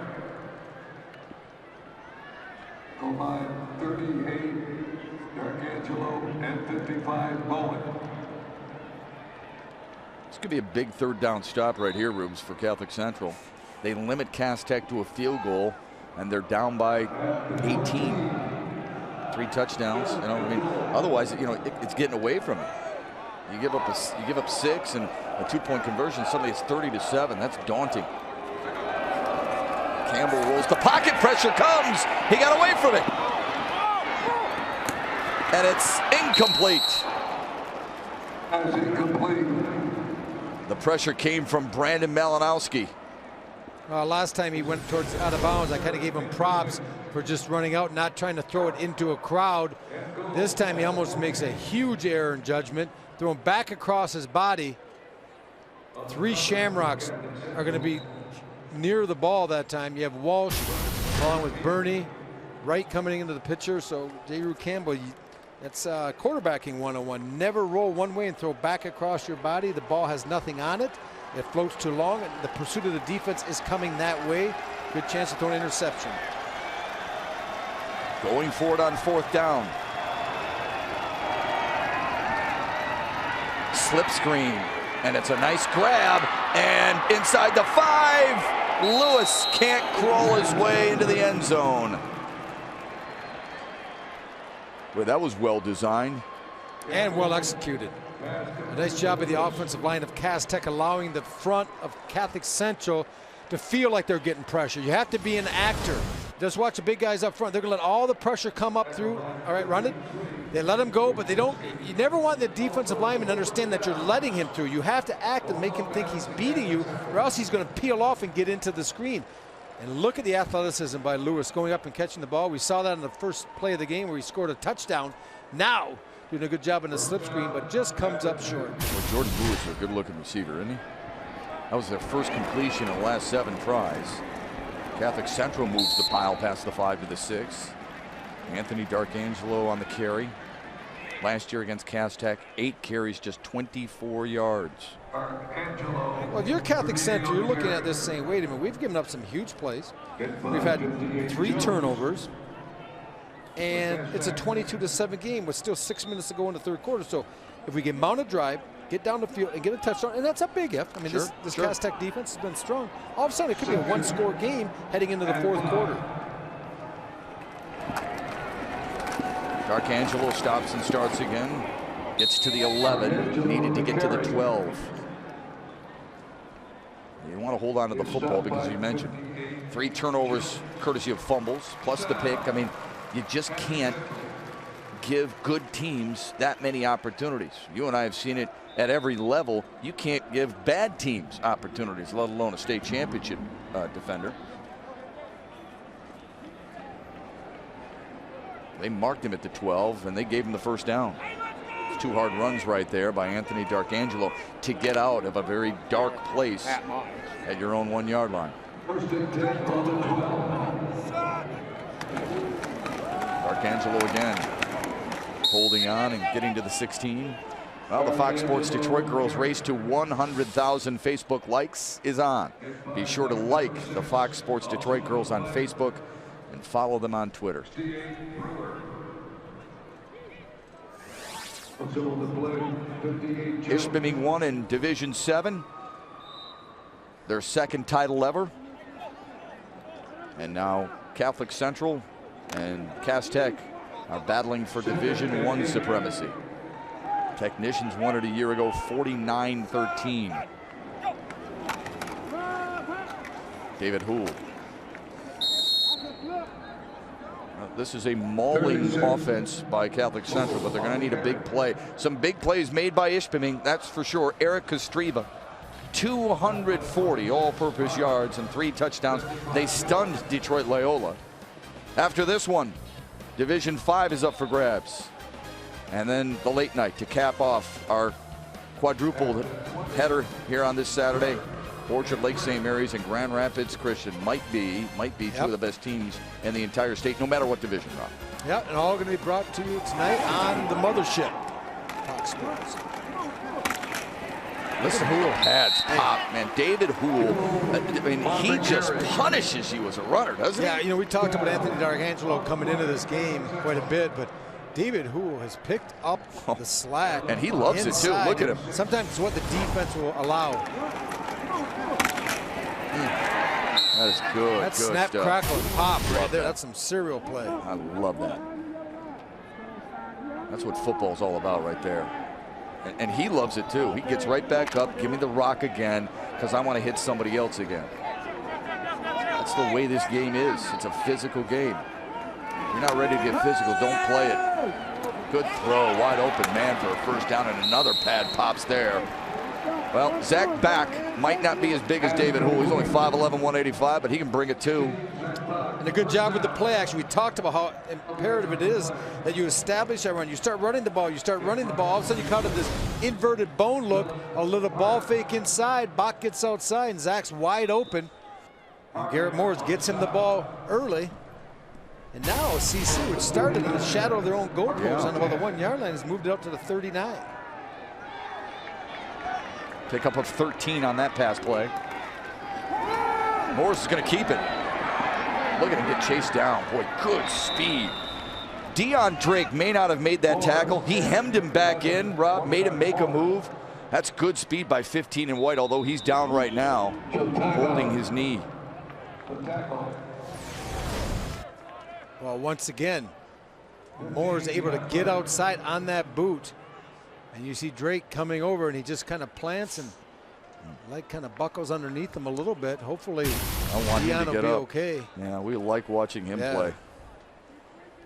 Goal line 38, Darkangelo, and 55, Bowen. This could be a big 3rd down stop right here, Rubes, for Catholic Central. They limit Cass Tech to a field goal, and they're down by 18. 3 touchdowns. You know, I mean, otherwise, you know, it's getting away from you. You give up 6 and a 2-point conversion. Suddenly it's 30-7. That's daunting. Campbell rolls. The pocket pressure comes. He got away from it, and it's incomplete. The pressure came from Brandon Malinowski. Last time he went towards out of bounds, I kind of gave him props for just running out, not trying to throw it into a crowd. This time he almost makes a huge error in judgment, throwing back across his body. 3 Shamrocks are going to be near the ball that time. You have Walsh along with Bernie, Wright coming into the picture. So J. Rue Campbell, that's quarterbacking 101. Never roll one way and throw back across your body. The ball has nothing on it. It floats too long, and the pursuit of the defense is coming that way. Good chance to throw an interception. Going for it on 4th down. Slip screen, and it's a nice grab, and inside the 5. Lewis can't crawl his way into the end zone. Well, that was well designed. And well executed. A nice job of the offensive line of Cass Tech, allowing the front of Catholic Central to feel like they're getting pressure. You have to be an actor. Just watch the big guys up front. They're going to let all the pressure come up through. All right, run it. They let him go, but they don't. You never want the defensive lineman to understand that you're letting him through. You have to act and make him think he's beating you, or else he's going to peel off and get into the screen. And look at the athleticism by Lewis going up and catching the ball. We saw that in the first play of the game where he scored a touchdown. Now, doing a good job in the slip screen, but just comes up short. Well, Jordan Lewis is a good-looking receiver, isn't he? That was their first completion in the last 7 tries. Catholic Central moves the pile past the 5 to the 6. Anthony D'Arcangelo on the carry. Last year against Cass Tech, 8 carries, just 24 yards. Well, if you're Catholic Central, you're looking at this saying, wait a minute, we've given up some huge plays. We've had 3 turnovers. And it's a 22-7 game with still 6 minutes to go in the third quarter. So if we can mount a drive, get down the field, and get a touchdown, and that's a big if. I mean, this Cass Tech defense has been strong. All of a sudden, it could be a 1-score game heading into the fourth quarter. D'Arcangelo stops and starts again. Gets to the 11. Needed to get to the 12. You want to hold on to the football because you mentioned 3 turnovers courtesy of fumbles, plus the pick. I mean, you just can't give good teams that many opportunities. You and I have seen it at every level. You can't give bad teams opportunities, let alone a state championship defender. They marked him at the 12, and they gave him the first down. It's 2 hard runs right there by Anthony D'Arcangelo to get out of a very dark place at your own 1-yard line. D'Arcangelo again, holding on and getting to the 16. Well, the Fox Sports Detroit girls race to 100,000 Facebook likes is on. Be sure to like the Fox Sports Detroit girls on Facebook and follow them on Twitter. Ishpeming won in Division 7, their 2nd title ever. And now Catholic Central and Cass Tech are battling for Division 1 supremacy. Technicians won it a year ago, 49-13. David Houle. This is a mauling offense by Catholic Central, but they're going to need a big play. Some big plays made by Ishpeming, that's for sure. Eric Kostriva, 240 all-purpose yards and 3 touchdowns. They stunned Detroit Loyola. After this one, Division 5 is up for grabs. And then the late night to cap off our quadruple header here on this Saturday. Orchard Lake St. Mary's and Grand Rapids Christian might be 2 of the best teams in the entire state, no matter what division, Rob. Yeah, and all going to be brought to you tonight on the mothership, Fox Sports. Listen to Houle pads pop, man. David Houle, I mean, he just punishes you as a runner, doesn't he? Yeah, you know, we talked about Anthony D'Arcangelo coming into this game quite a bit, but David Houle has picked up the slack. And he loves it too. Look at him. Sometimes it's what the defense will allow. That is good. That's good snap, stuff. crackle, and pop right there. That's some serial play. I love that. That's what football's all about right there. And he loves it too. He gets right back up, give me the rock again, because I want to hit somebody else again. That's the way this game is. It's a physical game. If you're not ready to get physical, don't play it. Good throw, wide open man for a first down, and another pad pops there. Well, Zach Back might not be as big as David Houle. He's only 5'11", 185, but he can bring it too. And a good job with the play action. We talked about how imperative it is that you establish that run. You start running the ball. You start running the ball. All of a sudden, you caught up this inverted bone look. A little ball fake inside. Bach gets outside, and Zach's wide open. And Garrett Morris gets him the ball early. And now CC, which started in the shadow of their own goalpost on about the 1-yard line, has moved it up to the 39. Pick up of 13 on that pass play. Morris is going to keep it. Look at him get chased down. Boy, good speed. Dion Drake may not have made that tackle. He hemmed him back in, Rob, made him make a move. That's good speed by 15 and White, although he's down right now, holding his knee. Well, once again, Moore is able to get outside on that boot. And you see Drake coming over, and he just kind of plants and kind of buckles underneath him a little bit. Hopefully, I want him to get up. Okay. Yeah, we like watching him play.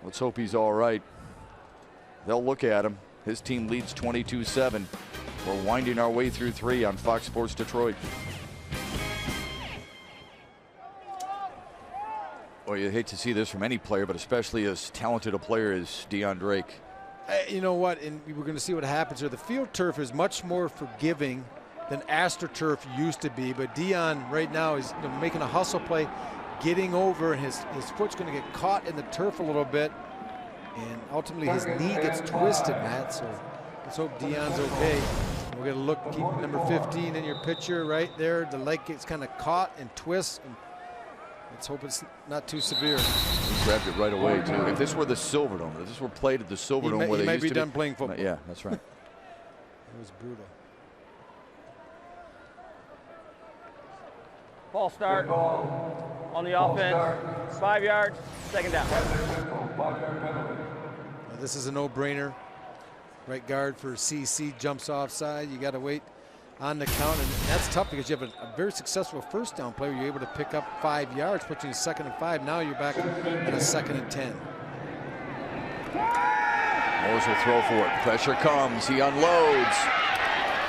Let's hope he's all right. They'll look at him. His team leads 22-7. We're winding our way through 3 on Fox Sports Detroit. Well, you hate to see this from any player, but especially as talented a player as Deion Drake. You know what, and we're going to see what happens here. The field turf is much more forgiving than AstroTurf used to be, but Deion right now is making a hustle play, getting over, and his foot's going to get caught in the turf a little bit, and ultimately his knee gets twisted, Matt, so let's hope Deion's okay. We're going to look, keep number 15 in your picture right there. The leg gets kind of caught and twists, and let's hope it's not too severe. He grabbed it right away, too. If this were the Silverdome, if this were played at the Silverdome where they might used be to done playing football. Yeah, that's right. It was brutal. Ball start on the offense. 5 yards, second down. Well, this is a no-brainer. Right guard for CC jumps offside. You got to wait on the count, and that's tough because you have a very successful first down play where you're able to pick up 5 yards, put you in 2nd and 5. Now you're back at a 2nd and 10. Moores will throw for it. Pressure comes. He unloads.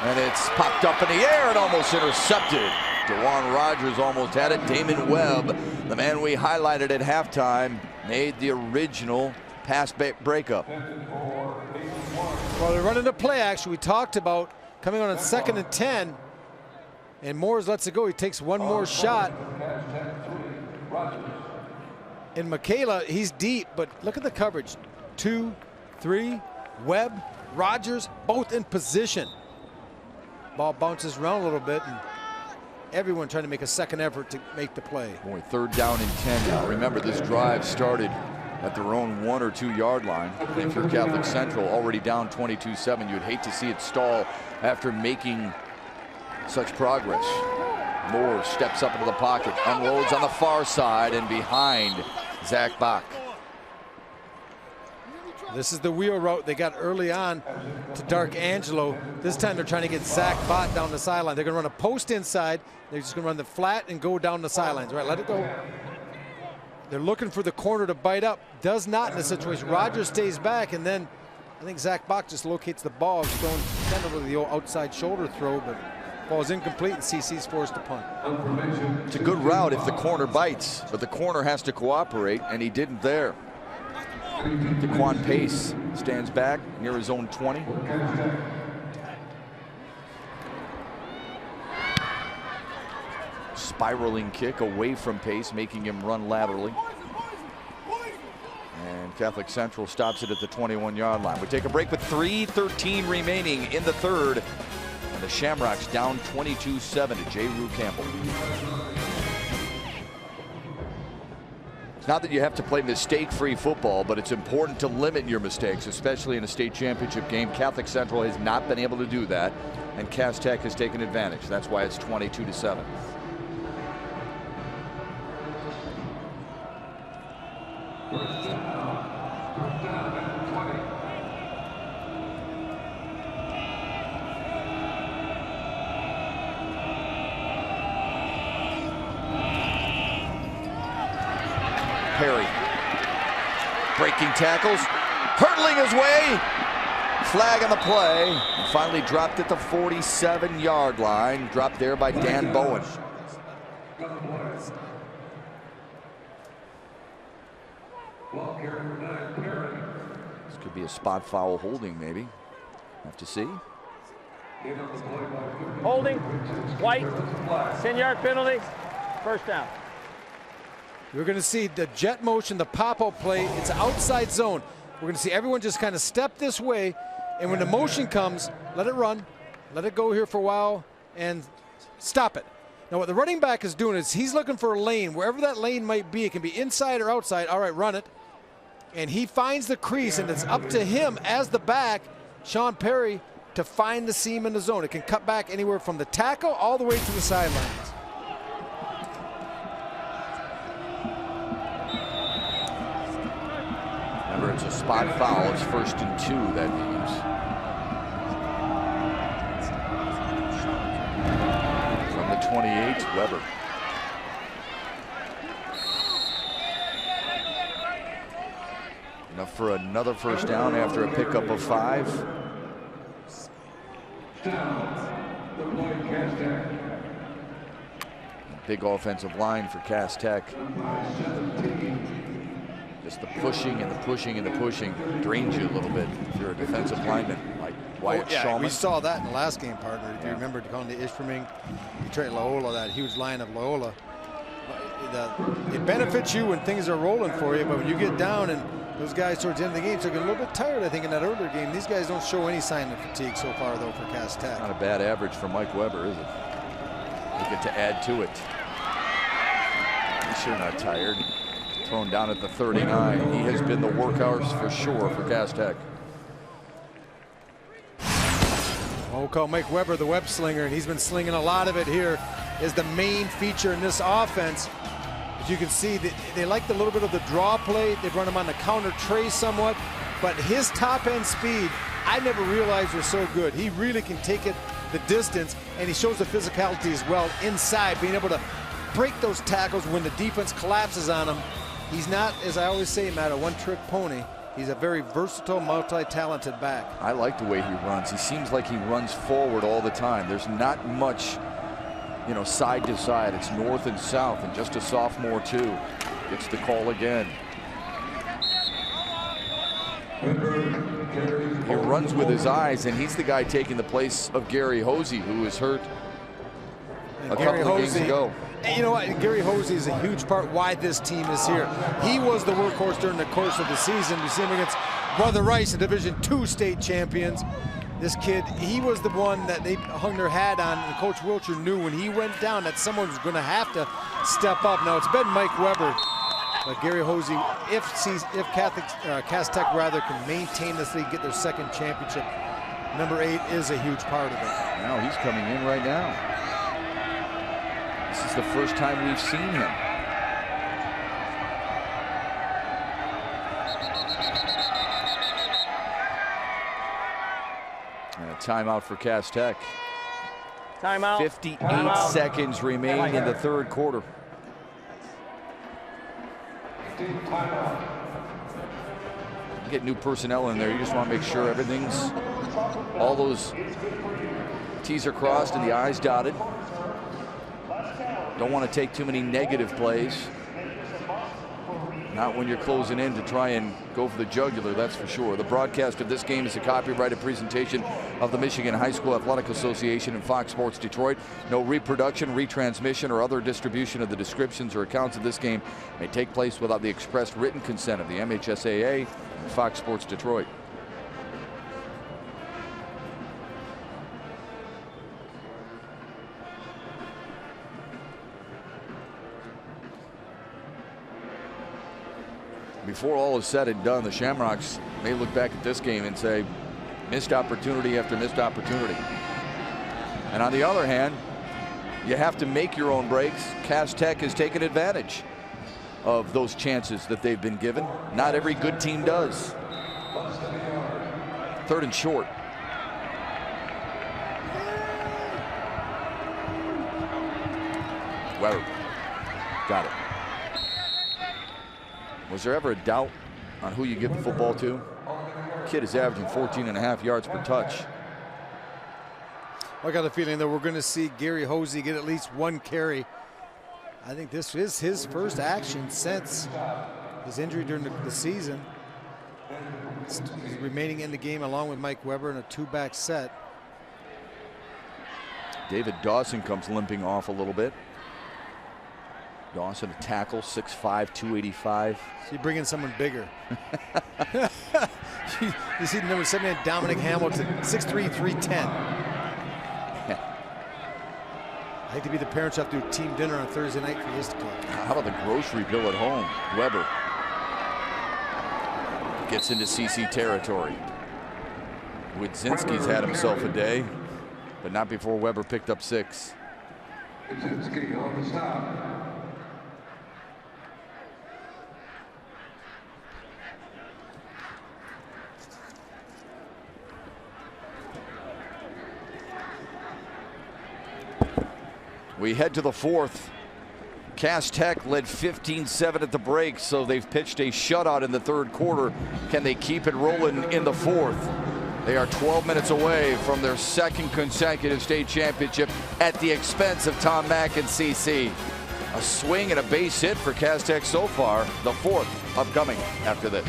And it's popped up in the air and almost intercepted. DeJuan Rogers almost had it. Damon Webb, the man we highlighted at halftime, made the original pass breakup. Well, they're running the play action we talked about coming on 2nd and 10. And Moores lets it go. He takes one more shot. And Michaela, he's deep, but look at the coverage. 2, 3, Webb, Rogers, both in position. Ball bounces around a little bit, and everyone trying to make a second effort to make the play. Boy, 3rd down and 10 now. Remember, this drive started at their own 1 or 2 yard line. If you're Catholic Central, already down 22-7, you'd hate to see it stall after making such progress. Moore steps up into the pocket, unloads on the far side and behind Zach Bach. This is the wheel route they got early on to Dark Angelo. This time they're trying to get Zach Bott down the sideline. They're going to run a post inside. They're just going to run the flat and go down the sidelines. Right, let it go. They're looking for the corner to bite up. Does not in this situation. Rogers stays back, and then I think Zach Bach just locates the ball. He's going kind of with the outside shoulder throw, but ball is incomplete, and CC's forced to punt. It's a good route if the corner bites, but the corner has to cooperate, and he didn't there. DeQuan Pace stands back near his own 20. Spiraling kick away from Pace, making him run laterally. And Catholic Central stops it at the 21-yard line. We take a break with 3:13 remaining in the 3rd. And the Shamrocks down 22-7 to J. Rue Campbell. It's not that you have to play mistake-free football, but it's important to limit your mistakes, especially in a state championship game. Catholic Central has not been able to do that, and Cass Tech has taken advantage. That's why it's 22-7. Perry breaking tackles, hurdling his way, flag on the play, and finally dropped at the 47-yard line, dropped there by Dan Bowen. This could be a spot foul holding, maybe. Have to see. Holding, white, 10-yard penalty, first down. We're going to see the jet motion, the pop-out play. It's outside zone. We're going to see everyone just kind of step this way, and when the motion comes, let it run, let it go here for a while, and stop it. Now, what the running back is doing is he's looking for a lane. Wherever that lane might be, it can be inside or outside. All right, run it. And he finds the crease, and it's up to him as the back, Sean Perry, to find the seam in the zone. It can cut back anywhere from the tackle all the way to the sidelines. yards, a spot foul. It's 1st and 2, that means. From the 28, Weber. Enough for another first down after a pickup of 5. Big offensive line for Cass Tech. Just the pushing and the pushing and the pushing drains you a little bit if you're a defensive lineman like Wyatt Shawman. We saw that in the last game, partner. If you remember calling the Ishpeming, Detroit Loyola, that huge line of Loyola. It benefits you when things are rolling for you, but when you get down and those guys towards the end of the game took a little bit tired, I think, in that earlier game. These guys don't show any sign of fatigue so far, though, for Cass Tech. Not a bad average for Mike Weber, is it? They get to add to it. He's sure not tired. Thrown down at the 39. He has been the workhorse for sure for Cass Tech. We'll call Mike Weber the web slinger, and he's been slinging a lot of it here. Is the main feature in this offense. As you can see, they like the little bit of the draw play. They've run him on the counter tray somewhat, but his top end speed, I never realized was so good. He really can take it the distance, and he shows the physicality as well inside, being able to break those tackles when the defense collapses on him. He's not, as I always say, Matt, a one-trick pony. He's a very versatile, multi-talented back. I like the way he runs. He seems like he runs forward all the time. There's not much, you know, side to side. It's north and south, and just a sophomore too. Gets the call again. He runs with his eyes, and he's the guy taking the place of Gary Hosey, who was hurt a couple of games ago. You know what? Gary Hosey is a huge part why this team is here. He was the workhorse during the course of the season. We see him against Brother Rice, the Division II state champions. This kid, he was the one that they hung their hat on, and Coach Wilcher knew when he went down that someone was going to have to step up. Now, it's been Mike Weber, but Gary Hosey, if Cass Tech rather can maintain this league, get their second championship, number 8 is a huge part of it. Now he's coming in right now. This is the first time we've seen him. And a timeout for Cass Tech. Timeout. 58 seconds remain in the third quarter. Get new personnel in there. You just want to make sure everything's, all those T's are crossed and the I's dotted. Don't want to take too many negative plays. Not when you're closing in to try and go for the jugular, that's for sure. The broadcast of this game is a copyrighted presentation of the Michigan High School Athletic Association and Fox Sports Detroit. No reproduction, retransmission, or other distribution of the descriptions or accounts of this game may take place without the express written consent of the MHSAA and Fox Sports Detroit. Before all is said and done, the Shamrocks may look back at this game and say, missed opportunity after missed opportunity. And on the other hand, you have to make your own breaks. Cass Tech has taken advantage of those chances that they've been given. Not every good team does. 3rd and short. Weber got it. Was there ever a doubt on who you give the football to? Kid is averaging 14.5 yards per touch. I got a feeling that we're going to see Gary Hosey get at least 1 carry. I think this is his first action since his injury during the season. He's remaining in the game along with Mike Weber in a 2-back set. David Dawson comes limping off a little bit. Dawson, a tackle, 6'5", 285. So you bring in someone bigger. you see number 7, Dominic Hamilton, 6'3", 310. I hate to be the parents who have to do team dinner on Thursday night for this club. How about the grocery bill at home? Weber gets into CC territory. Widzinski's had himself a day, but not before Weber picked up 6. Widzinski on the stop. We head to the fourth. Cass Tech led 15-7 at the break, so they've pitched a shutout in the third quarter. Can they keep it rolling in the fourth? They are 12 minutes away from their second consecutive state championship at the expense of Tom Mack and CC. A swing and a base hit for Cass Tech so far. The fourth upcoming after this.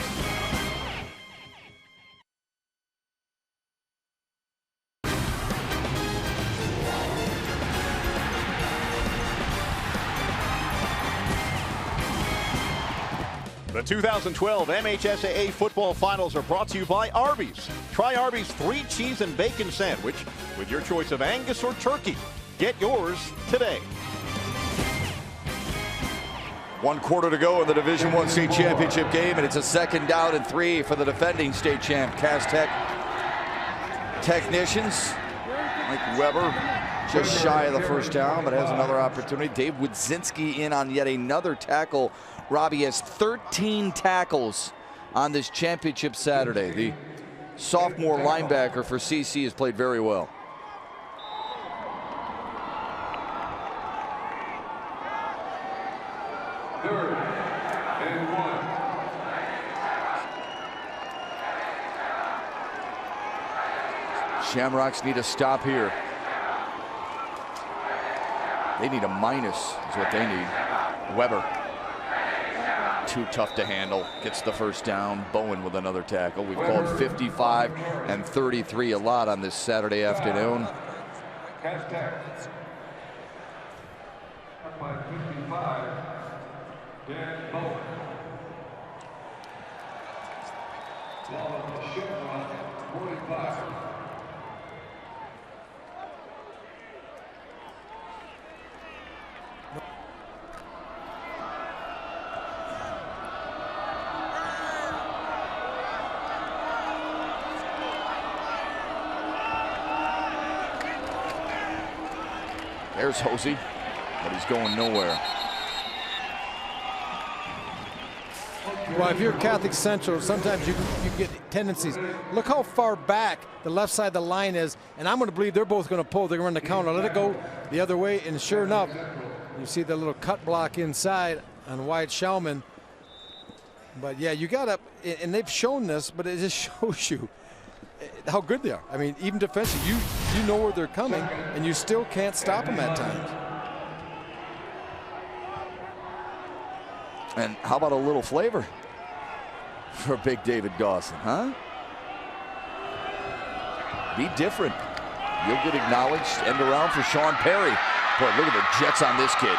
The 2012 MHSAA Football Finals are brought to you by Arby's. Try Arby's 3 cheese and bacon sandwich with your choice of Angus or turkey. Get yours today. 1 quarter to go in the Division I state championship game, and it's a 2nd down and 3 for the defending state champ, Cass Tech. Technicians, Mike Weber, just shy of the first down, but has another opportunity. Dave Wodzinski in on yet another tackle. Robbie has 13 tackles on this championship Saturday. The sophomore linebacker for CC has played very well. Third and 1. Shamrocks need a stop here. They need a minus is what they need. Weber. Too tough to handle. Gets the first down. Bowen with another tackle. We've called 55 and 33 a lot on this Saturday afternoon. Cass Tech. Up by 55. Dan Bowen. Ball at the Chevron 45. There's Hosey, but he's going nowhere. Well, if you're Catholic Central, sometimes you get tendencies. Look how far back the left side of the line is, and I'm going to believe they're both going to pull. They're going to run the counter, let it go the other way, and sure enough, you see the little cut block inside on Wyatt Schauman. But yeah, you got to, and they've shown this, but it just shows you how good they are. I mean, even defensively, you know where they're coming, and you still can't stop them at times. And how about a little flavor for big David Dawson, huh? Be different. You'll get acknowledged. End around for Sean Perry. Boy, look at the Jets on this kid.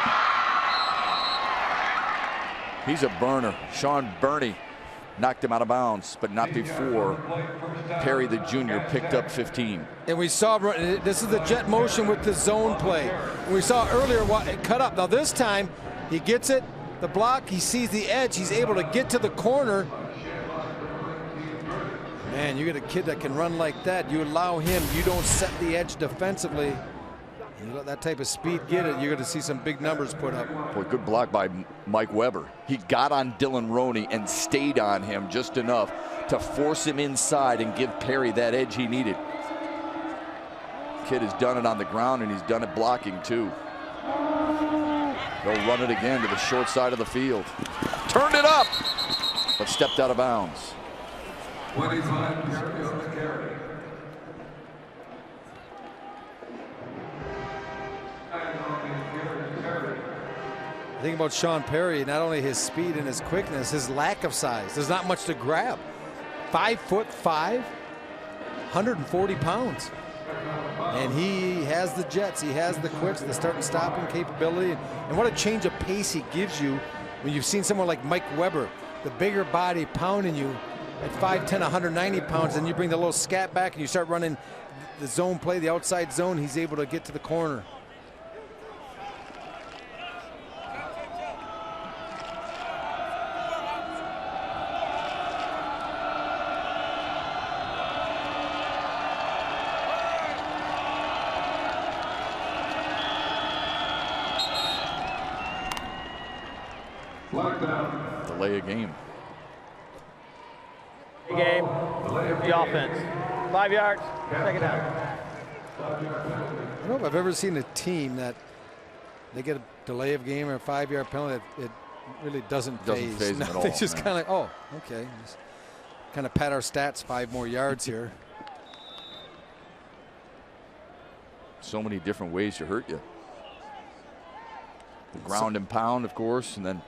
He's a burner. Sean Burney knocked him out of bounds, but not before Perry, the junior, picked up 15. And we saw, this is the jet motion with the zone play. And we saw earlier what it cut up. Now this time, he gets it, the block, he sees the edge, he's able to get to the corner. Man, you get a kid that can run like that, you allow him, you don't set the edge defensively. You let that type of speed get it, you're going to see some big numbers put up. Boy, good block by Mike Weber. He got on Dylan Roney and stayed on him just enough to force him inside and give Perry that edge he needed. Kid has done it on the ground, and he's done it blocking too. They'll run it again to the short side of the field. Turned it up, but stepped out of bounds. 25 yards on the carry. The thing about Sean Perry, not only his speed and his quickness, his lack of size. There's not much to grab. 5'5", 140 pounds. And he has the jets, he has the quicks, the start and stopping capability. And what a change of pace he gives you when you've seen someone like Mike Weber, the bigger body pounding you at 5'10", 190 pounds, and you bring the little scat back and you start running the zone play, the outside zone, he's able to get to the corner. Delay a game. Game, the offense. 5 yards, 2nd down. I don't know if I've ever seen a team that they get a delay of game or a 5-yard penalty, it really doesn't phase them at all. They just kind of like, oh, okay. Just kind of pat our stats 5 more yards here. So many different ways to hurt you. The ground and pound, of course, and then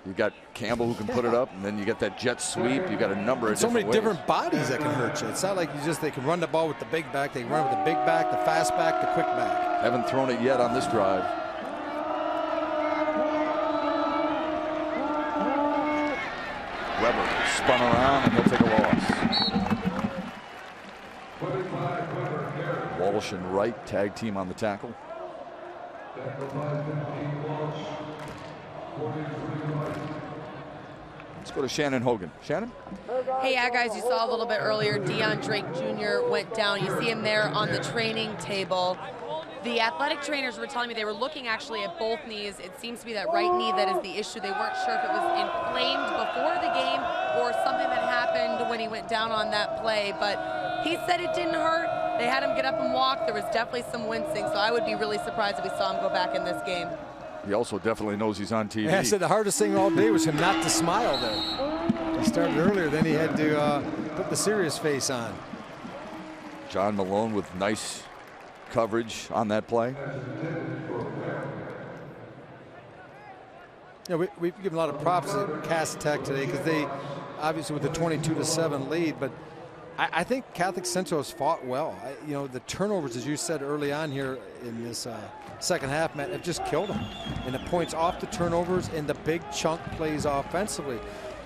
you got Campbell who can put it up, and then you got that jet sweep. You got a number of so many ways. different bodies that can hurt you. It's not like they can run the ball with the big back. They can run with the big back, the fast back, the quick back. Haven't thrown it yet on this drive. Weber spun around, and he'll take a loss. Walsh and Wright tag team on the tackle. Let's go to Shannon Hogan. Shannon? Hey, yeah, guys, you saw a little bit earlier, Deion Drake Jr. went down. You see him there on the training table. The athletic trainers were telling me they were looking actually at both knees. It seems to be that right knee that is the issue. They weren't sure if it was inflamed before the game or something that happened when he went down on that play, but he said it didn't hurt. They had him get up and walk. There was definitely some wincing, so I would be really surprised if we saw him go back in this game. He also definitely knows he's on TV. Yeah, I said the hardest thing all day was him not to smile there. He started earlier, then he had to put the serious face on. John Malone with nice coverage on that play. Yeah, we've given a lot of props to Cass Tech today because they obviously with the 22-7 lead, but I think Catholic Central has fought well. You know, the turnovers, as you said early on here in this second half, Matt, have just killed them. And the points off the turnovers and the big chunk plays offensively.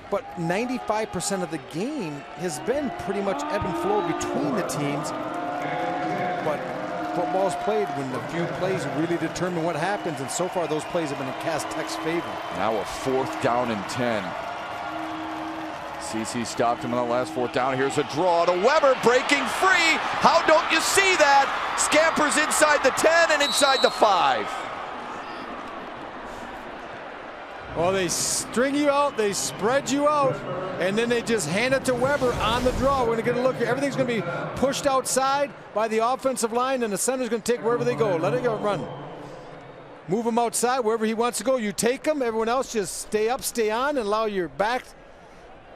But 95% of the game has been pretty much ebb and flow between the teams. But football's played when the few plays really determine what happens, and so far those plays have been in Cass Tech's favor. Now a 4th down and 10. CC stopped him on the last 4th down. Here's a draw to Weber, breaking free. How don't you see that? Scampers inside the 10 and inside the 5. Well, they string you out, they spread you out, and then they just hand it to Weber on the draw. We're going to get a look here. Everything's going to be pushed outside by the offensive line, and the center's going to take wherever they go. Let it go, run. Move him outside wherever he wants to go. You take him. Everyone else just stay up, stay on, and allow your back.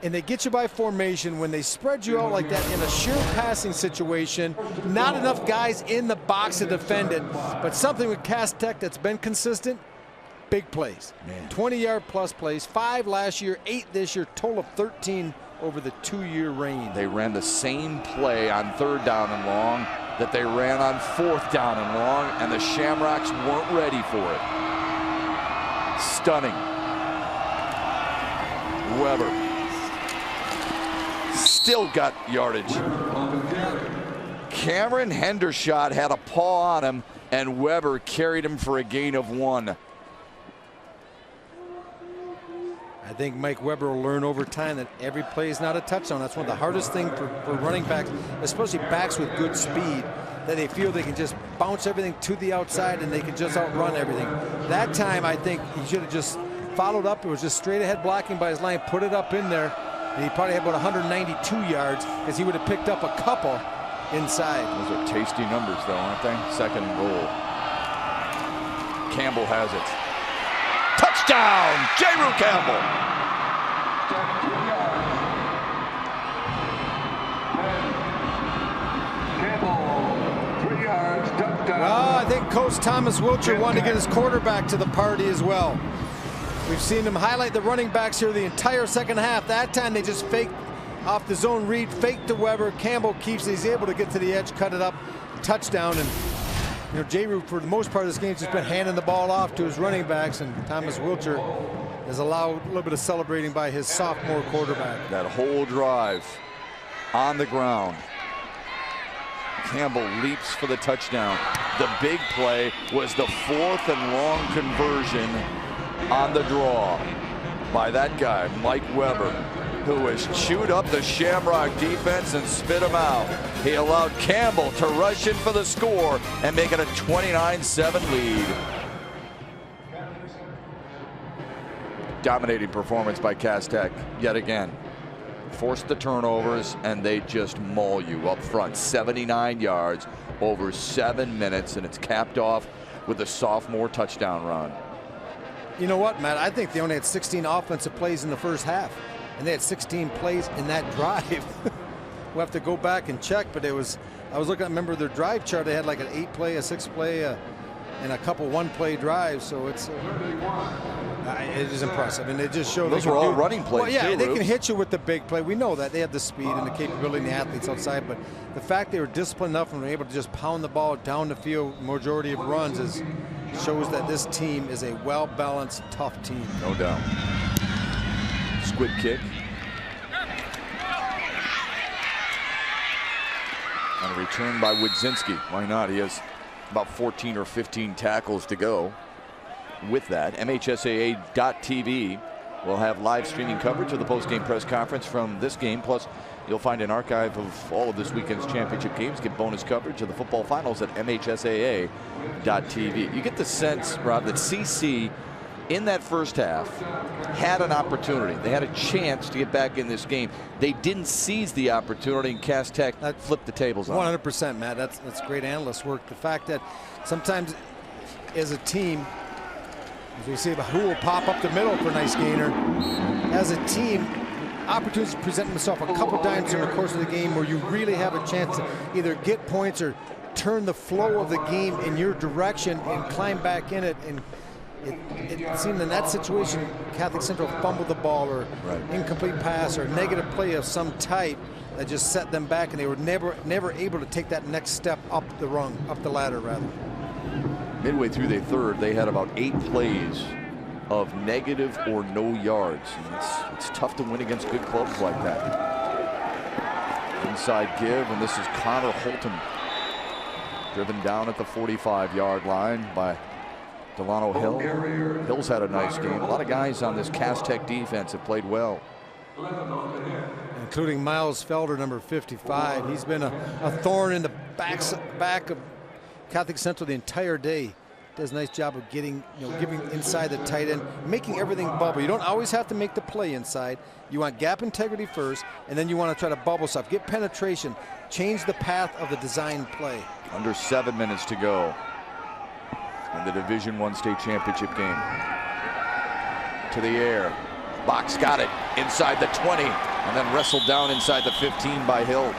And they get you by formation. When they spread you out like that in a sheer passing situation, not enough guys in the box to defend it. But something with Cass Tech that's been consistent, big plays. 20-yard plus plays, 5 last year, 8 this year, total of 13 over the 2-year reign. They ran the same play on 3rd down and long that they ran on 4th down and long, and the Shamrocks weren't ready for it. Stunning. Weber still got yardage. Cameron Hendershot had a paw on him, and Weber carried him for a gain of 1. I think Mike Weber will learn over time that every play is not a touchdown. That's one of the hardest things for running backs, especially backs with good speed, that they feel they can just bounce everything to the outside and they can just outrun everything. That time, I think he should have just followed up. It was just straight ahead blocking by his line, put it up in there, and he probably had about 192 yards as he would have picked up a couple inside. Those are tasty numbers, though, aren't they? 2nd and goal. Campbell has it. Touchdown, J-Roo Campbell. Well, I think Coach Thomas Wilcher wanted to get his quarterback to the party as well. We've seen him highlight the running backs here the entire second half. That time they just faked off the zone read, faked to Weber. Campbell keeps it. He's able to get to the edge, cut it up, touchdown. And you know, J-Roo, for the most part of this game, has just been handing the ball off to his running backs, and Thomas Wilcher has allowed a little bit of celebrating by his sophomore quarterback. That whole drive on the ground. Campbell leaps for the touchdown. The big play was the 4th and long conversion on the draw by that guy, Mike Weber, who has chewed up the Shamrock defense and spit him out. He allowed Campbell to rush in for the score and make it a 29-7 lead. Dominating performance by Cass Tech yet again. Force the turnovers, and they just maul you up front. 79 yards over 7 minutes, and it's capped off with a sophomore touchdown run. You know what, Matt? I think they only had 16 offensive plays in the first half, and they had 16 plays in that drive. We'll have to go back and check, but I was looking at, remember their drive chart, they had like an 8-play, a 6-play, and a couple 1-play drives, so it is impressive. And they just show those were all running plays. Well, yeah, too, they Rube. can hit you with the big play. We know that they have the speed and the capability and the athletes outside, but the fact they were disciplined enough and were able to just pound the ball down the field, majority of runs, shows that this team is a well-balanced, tough team. No doubt. Squib kick. And a return by Wodzinski. Why not? He has about 14 or 15 tackles to go. With that, MHSAA.TV will have live streaming coverage of the post-game press conference from this game. Plus, you'll find an archive of all of this weekend's championship games. Get bonus coverage of the football finals at MHSAA.TV. You get the sense, Rob, that CC in that first half had an opportunity. They had a chance to get back in this game. They didn't seize the opportunity, and Cass Tech flipped the tables on 100%, Matt. That's great analyst work. The fact that sometimes as a team, as we see, who will pop up the middle for a nice gainer. As a team, opportunities present themselves a couple times during the course of the game where you really have a chance to either get points or turn the flow of the game in your direction and climb back in it. And it seemed in that situation, Catholic Central fumbled the ball or incomplete pass or negative play of some type that just set them back, and they were never able to take that next step up the rung, up the ladder rather. Midway through the third, they had about 8 plays of negative or no yards. And it's tough to win against good clubs like that. Inside give, and this is Connor Holton, driven down at the 45-yard line by Delano Hill. Hill's had a nice game. A lot of guys on this Cass Tech defense have played well, including Miles Felder, number 55. He's been a thorn in the back of Catholic Central the entire day. Does a nice job of giving inside the tight end, making everything bubble. You don't always have to make the play inside. You want gap integrity first, and then you want to try to bubble stuff, get penetration, change the path of the design play. Under 7 minutes to go in the Division I state championship game. To the air. Box got it inside the 20 and then wrestled down inside the 15 by Hill.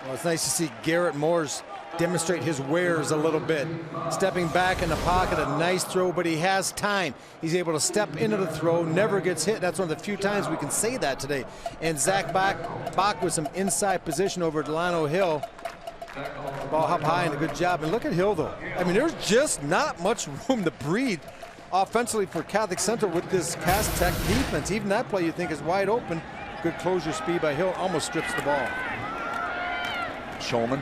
Well, it's nice to see Garrett Moores demonstrate his wares a little bit. Stepping back in the pocket, a nice throw, but he has time. He's able to step into the throw, never gets hit. That's one of the few times we can say that today. And Zach Bach with some inside position over Delano Hill. Ball up high and a good job. And look at Hill, though. I mean, there's just not much room to breathe offensively for Catholic Central with this Cass Tech defense. Even that play you think is wide open. Good closure speed by Hill, almost strips the ball. Shulman.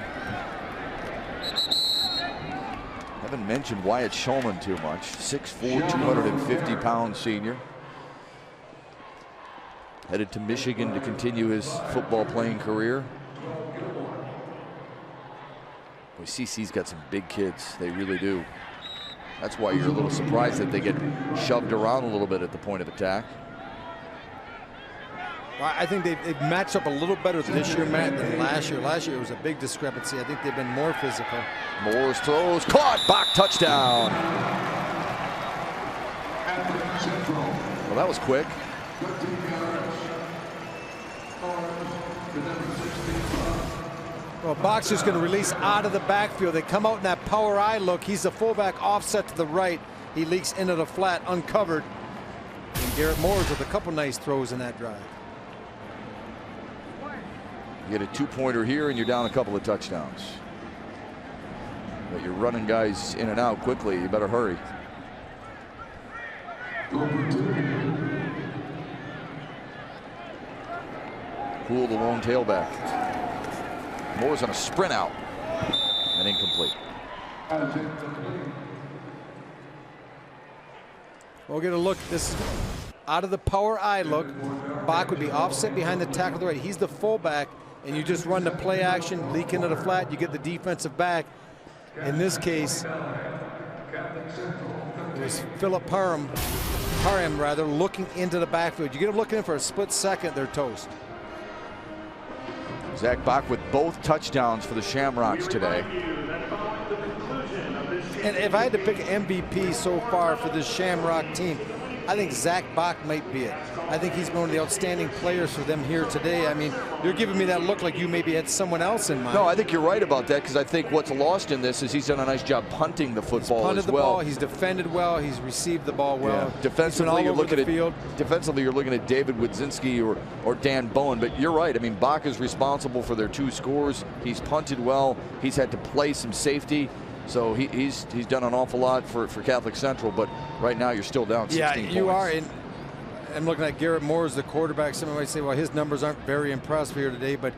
Haven't mentioned Wyatt Shulman too much. 6'4", 250-pound senior. Headed to Michigan to continue his football playing career. Boy, CC's got some big kids. They really do. That's why you're a little surprised that they get shoved around a little bit at the point of attack. Well, I think they've matched up a little better this year, Matt, than last year. Last year was a big discrepancy. I think they've been more physical. Moore's throws, caught, Bach touchdown. Well, that was quick. Well, Bach's just going to release out of the backfield. They come out in that power eye look. He's the fullback offset to the right. He leaks into the flat, uncovered. And Garrett Moores with a couple nice throws in that drive. You get a two-pointer here, and you're down a couple of touchdowns. But you're running guys in and out quickly. You better hurry. Poole, the lone tailback. Moore's on a sprint out and incomplete. We'll get a look. This out of the power eye look. Bach would be offset behind the tackle to the right. He's the fullback, and you just run the play action, leak into the flat. You get the defensive back. In this case, it was Philip Parham rather, looking into the backfield. You get him looking in for a split second, they're toast. Zach Bach with both touchdowns for the Shamrocks today. And if I had to pick an MVP so far for this Shamrock team, I think Zach Bach might be it. I think he's one of the outstanding players for them here today. I mean, you're giving me that look like you maybe had someone else in mind. No, I think you're right about that, because I think what's lost in this is he's done a nice job punting the football punted as the well. Ball, he's defended well, he's received the ball well. Yeah. Defensively, you're looking field. Defensively, you're looking at David Wodzinski or Dan Bowen, but you're right. I mean, Bach is responsible for their 2 scores. He's punted well. He's had to play some safety. So he's done an awful lot for Catholic Central, but right now you're still down 16 points. You are. I'm looking at Garrett Moore as the quarterback. Someone might say, well, his numbers aren't very impressive here today, but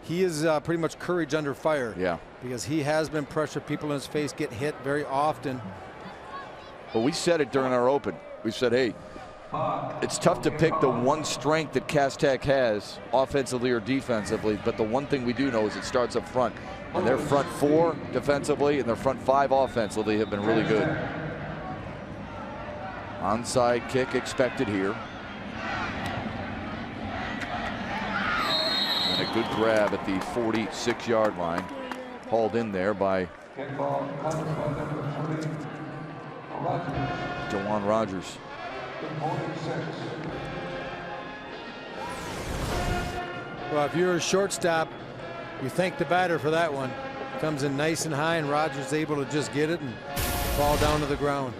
he is pretty much courage under fire. Yeah. Because he has been pressured. People in his face get hit very often. Well, we said it during our open. We said, hey, it's tough to pick the one strength that Cass Tech has, offensively or defensively, but the one thing we do know is it starts up front. And their front 4 defensively and their front 5 offensively have been really good. Onside kick expected here. And a good grab at the 46-yard line. Hauled in there by Jawan Rogers. Well, if you're a shortstop, you thank the batter for that one. Comes in nice and high, and Rogers able to just get it and fall down to the ground.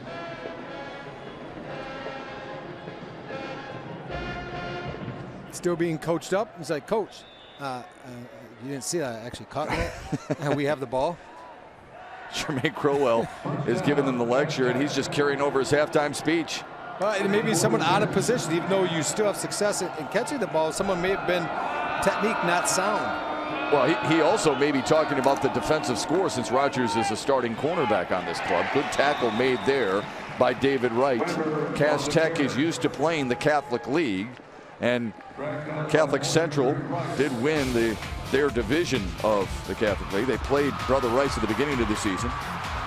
Still being coached up. He's like, Coach, you didn't see that I actually caught that? And we have the ball. Jermaine Crowell is giving them the lecture, and he's just carrying over his halftime speech. Well, it may be someone out of position, even though you still have success in catching the ball. Someone may have been technique not sound. Well, he also may be talking about the defensive score, since Rogers is a starting cornerback on this club. Good tackle made there by David Wright. Cass Tech is used to playing the Catholic League, and Catholic Central did win their division of the Catholic League. They played Brother Rice at the beginning of the season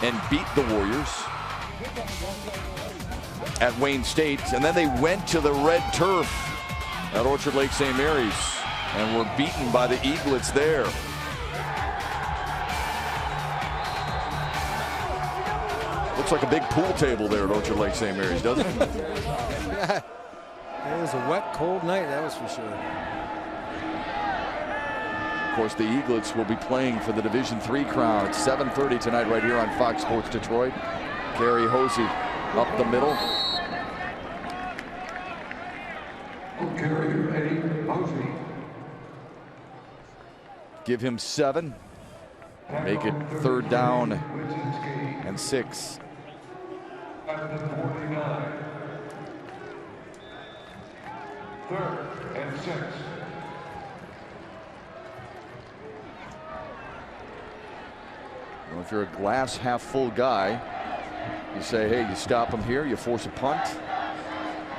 and beat the Warriors at Wayne State, and then they went to the red turf at Orchard Lake St. Mary's and were beaten by the Eaglets there. Looks like a big pool table there at Orchard Lake St. Mary's, doesn't it? Yeah. It was a wet, cold night, that was for sure. Of course, the Eaglets will be playing for the Division III crown at 7:30 tonight right here on Fox Sports Detroit. Gary Hosey up the middle. Carrier Eddie Hosey. Give him 7. Make it 3rd down and 6. At the 49. 3rd and 6. Well, if you're a glass half full guy, you say, hey, you stop him here, you force a punt.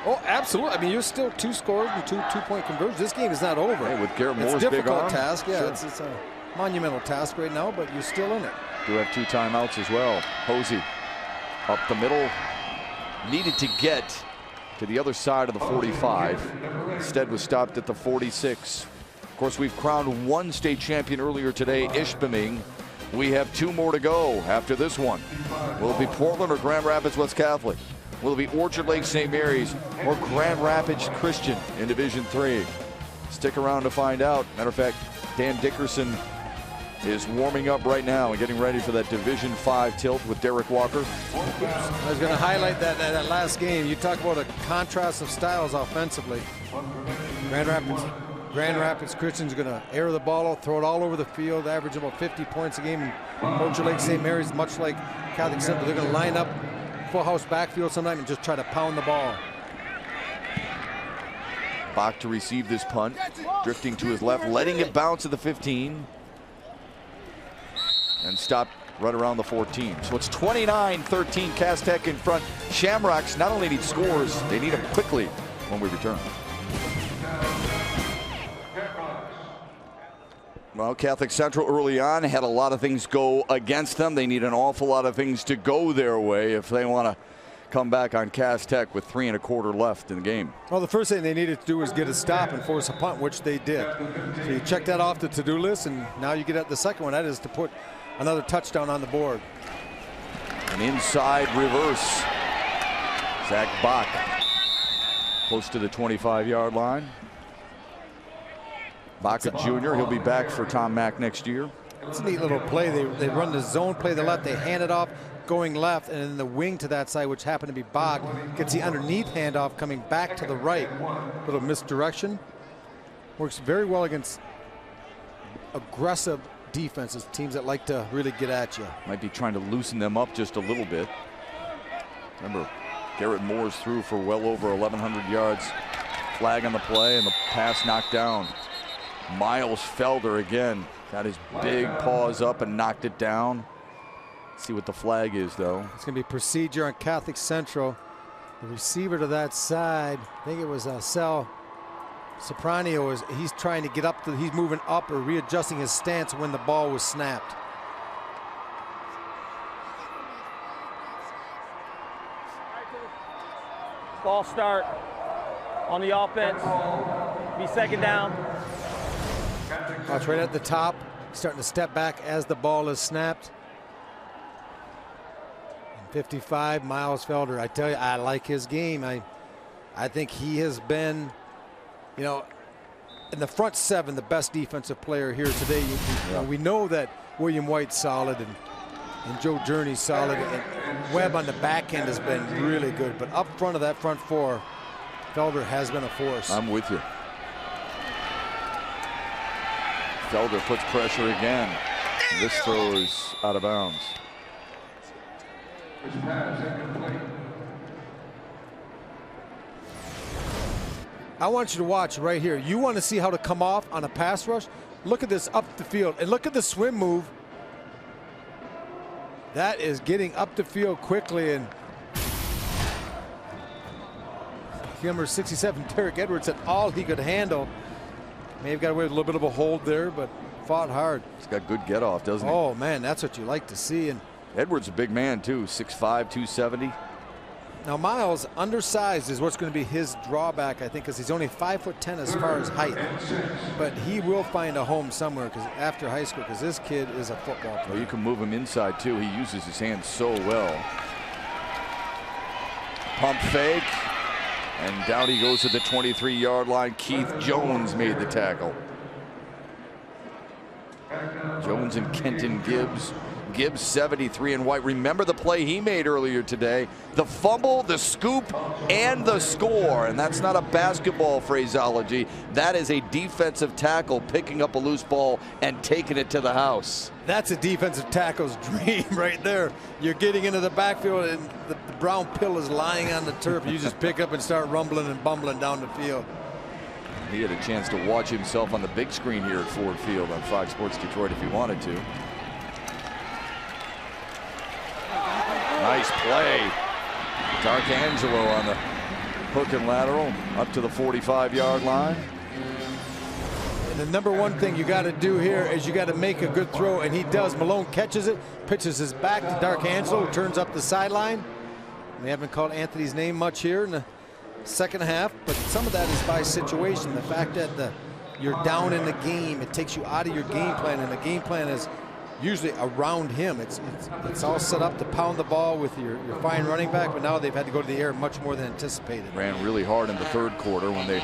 Oh, absolutely. I mean, you're still 2 scores and 2-point conversions. This game is not over. Hey, with Garrett Moore's it's a big difficult arm. task. Yeah, Sure. it's a monumental task right now, but you're still in it. Do have 2 timeouts as well. Hosey up the middle. Needed to get to the other side of the 45. Instead was stopped at the 46. Of course, we've crowned 1 state champion earlier today, Ishpeming. We have 2 more to go after this one. Will it be Portland or Grand Rapids West Catholic? Will it be Orchard Lake St. Mary's or Grand Rapids Christian in Division III? Stick around to find out. Matter of fact, Dan Dickerson is warming up right now and getting ready for that Division V tilt with Derek Walker. I was going to highlight that last game. You talk about a contrast of styles offensively. Grand Rapids Christian's going to air the ball out, throw it all over the field, average about 50 points a game. And Orchard Lake St. Mary's, much like Catholic Central, they're going to line up full house backfield sometime and just try to pound the ball. Bach to receive this punt, drifting to his left, letting it bounce at the 15. And stopped right around the 14. So it's 29-13, Cass Tech in front. Shamrocks not only need scores, they need them quickly when we return. Well, Catholic Central early on had a lot of things go against them. They need an awful lot of things to go their way if they want to come back on Cass Tech with 3 1/4 left in the game. Well, the first thing they needed to do was get a stop and force a punt, which they did. So you check that off the to-do list, and now you get at the second one. That is to put another touchdown on the board. An inside reverse. Zach Bach close to the 25-yard line. Baca Jr., he'll be back for Tom Mack next year. It's a neat little play. They run the zone play to the left. They hand it off going left, and then the wing to that side, which happened to be Bach, gets the underneath handoff coming back to the right. Little misdirection. Works very well against aggressive defenses, teams that like to really get at you. Might be trying to loosen them up just a little bit. Remember, Garrett Moore's threw for well over 1,100 yards. Flag on the play, and the pass knocked down. Miles Felder again got his big paws up and knocked it down. Let's see what the flag is, though. It's going to be procedure on Catholic Central. The receiver to that side, I think it was Sal Sopranio, he's trying to get up, he's moving up or readjusting his stance when the ball was snapped. Ball start on the offense. Be second down. Watch right at the top, starting to step back as the ball is snapped. And 55, Miles Felder. I tell you, I like his game. I think he has been, you know, in the front seven, the best defensive player here today. You know, we know that William White's solid and Joe Journey's solid, and Webb on the back end has been really good. But up front of that front four, Felder has been a force. I'm with you. Felder puts pressure again. This throw is out of bounds. I want you to watch right here. You want to see how to come off on a pass rush? Look at this up the field, and look at the swim move. That is getting up the field quickly, and number 67, Derek Edwards, said all he could handle. May have got away with a little bit of a hold there, but fought hard. He's got good get off, doesn't he? Oh man, that's what you like to see. And Edwards a big man too, 6'5", 270. now Miles, undersized is what's going to be his drawback, I think, because he's only 5'10" as far as height. But he will find a home somewhere because after high school, because this kid is a football player. Well, you can move him inside too. He uses his hands so well. Pump fake. And down he goes to the 23-yard line. Keith Jones made the tackle. Jones and Kenton Gibbs. Gibbs 73 and white. Remember the play he made earlier today. The fumble, the scoop, and the score. And that's not a basketball phraseology. That is a defensive tackle picking up a loose ball and taking it to the house. That's a defensive tackle's dream right there. You're getting into the backfield and the brown pill is lying on the turf. You just pick up and start rumbling and bumbling down the field. He had a chance to watch himself on the big screen here at Ford Field on Fox Sports Detroit if he wanted to. Nice play. D'Arcangelo on the hook and lateral up to the 45-yard line. And the number one thing you got to do here is you got to make a good throw, and he does. Malone catches it, pitches his back to D'Arcangelo, turns up the sideline. We haven't called Anthony's name much here in the second half, but some of that is by situation. The fact that you're down in the game, it takes you out of your game plan, and the game plan is usually around him. It's all set up to pound the ball with your fine running back, but now they've had to go to the air much more than anticipated. Ran really hard in the third quarter when they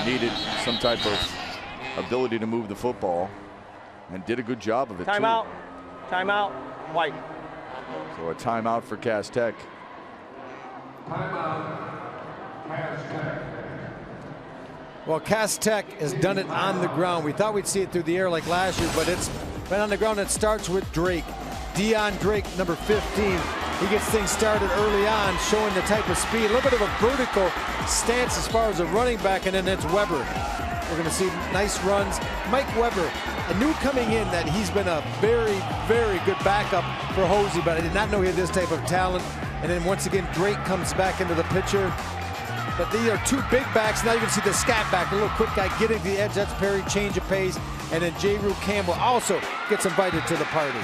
needed some type of ability to move the football, and did a good job of it. Timeout. Timeout. White. So a timeout for Cass Tech. Well, Cass Tech has done it on the ground. We thought we'd see it through the air like last year, but it's been on the ground. It starts with Drake. Dion Drake, number 15. He gets things started early on, showing the type of speed. A little bit of a vertical stance as far as a running back, and then it's Weber. We're going to see nice runs. Mike Weber, I knew coming in that he's been a very, very good backup for Hosey, but I did not know he had this type of talent. And then once again, Drake comes back into the picture. But these are two big backs. Now you can see the scat back, a little quick guy getting to the edge. That's Perry, change of pace. And then J. Rue Campbell also gets invited to the party.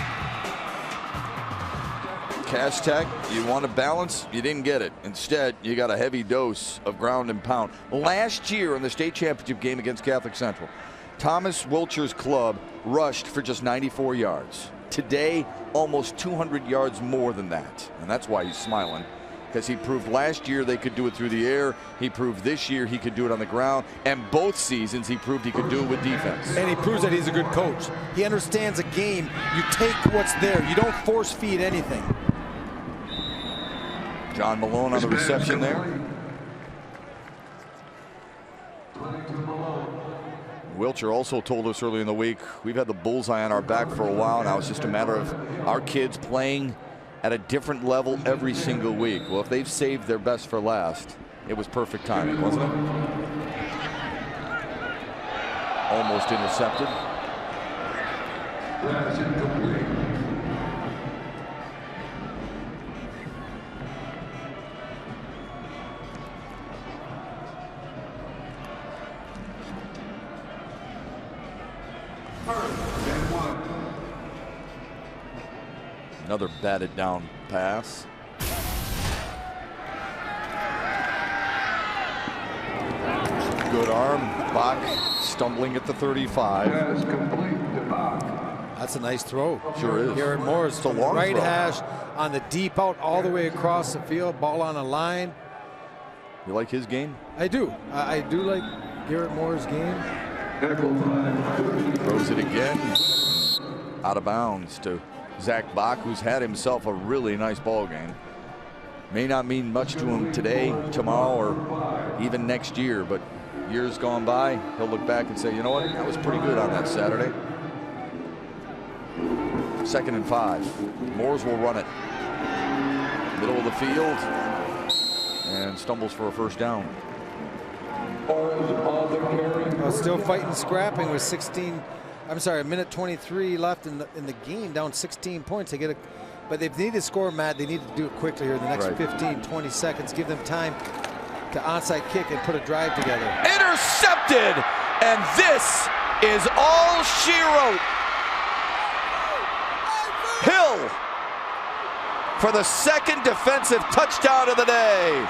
Cass Tech, you want to balance, you didn't get it. Instead, you got a heavy dose of ground and pound. Last year in the state championship game against Catholic Central, Thomas Wilcher's club rushed for just 94 yards. Today, almost 200 yards more than that. And that's why he's smiling, because he proved last year they could do it through the air. He proved this year he could do it on the ground. And both seasons he proved he could do it with defense. And he proves that he's a good coach. He understands a game. You take what's there. You don't force feed anything. John Malone on the reception there. Wilcher also told us earlier in the week, we've had the bullseye on our back for a while now. It's just a matter of our kids playing at a different level every single week. Well, if they've saved their best for last, it was perfect timing, wasn't it? Almost intercepted. That's incomplete. Another batted down pass. Good arm. Bach stumbling at the 35. That's complete to Bach. That's a nice throw. Sure is. Garrett Morris, It's a long right throw. hash on the deep out all the way across the field. Ball on a line. You like his game? I do. I do like Garrett Moore's game. Throws it again. Out of bounds to Zach Bach, who's had himself a really nice ball game. May not mean much to him today, tomorrow, or even next year, but years gone by, he'll look back and say, you know what, that was pretty good on that Saturday. 2nd and 5. Moores will run it. Middle of the field. And stumbles for a first down. Still fighting, scrapping with 16. I'm sorry, a minute 23 left in the game, down 16 points. They get but they need to score, Matt. They need to do it quickly here in the next 15, 20 seconds. Give them time to onside kick and put a drive together. Intercepted, and this is all she wrote. Hill for the 2nd defensive touchdown of the day.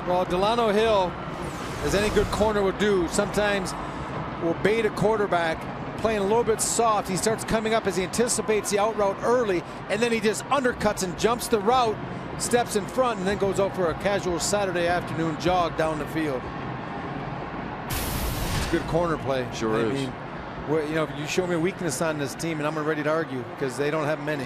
Well, Delano Hill, as any good corner would do, sometimes will bait a quarterback, playing a little bit soft. He starts coming up as he anticipates the out route early, and then he just undercuts and jumps the route, steps in front, and then goes out for a casual Saturday afternoon jog down the field. It's a good corner play. Sure is. mean, you know, you show me a weakness on this team, and I'm ready to argue because they don't have many.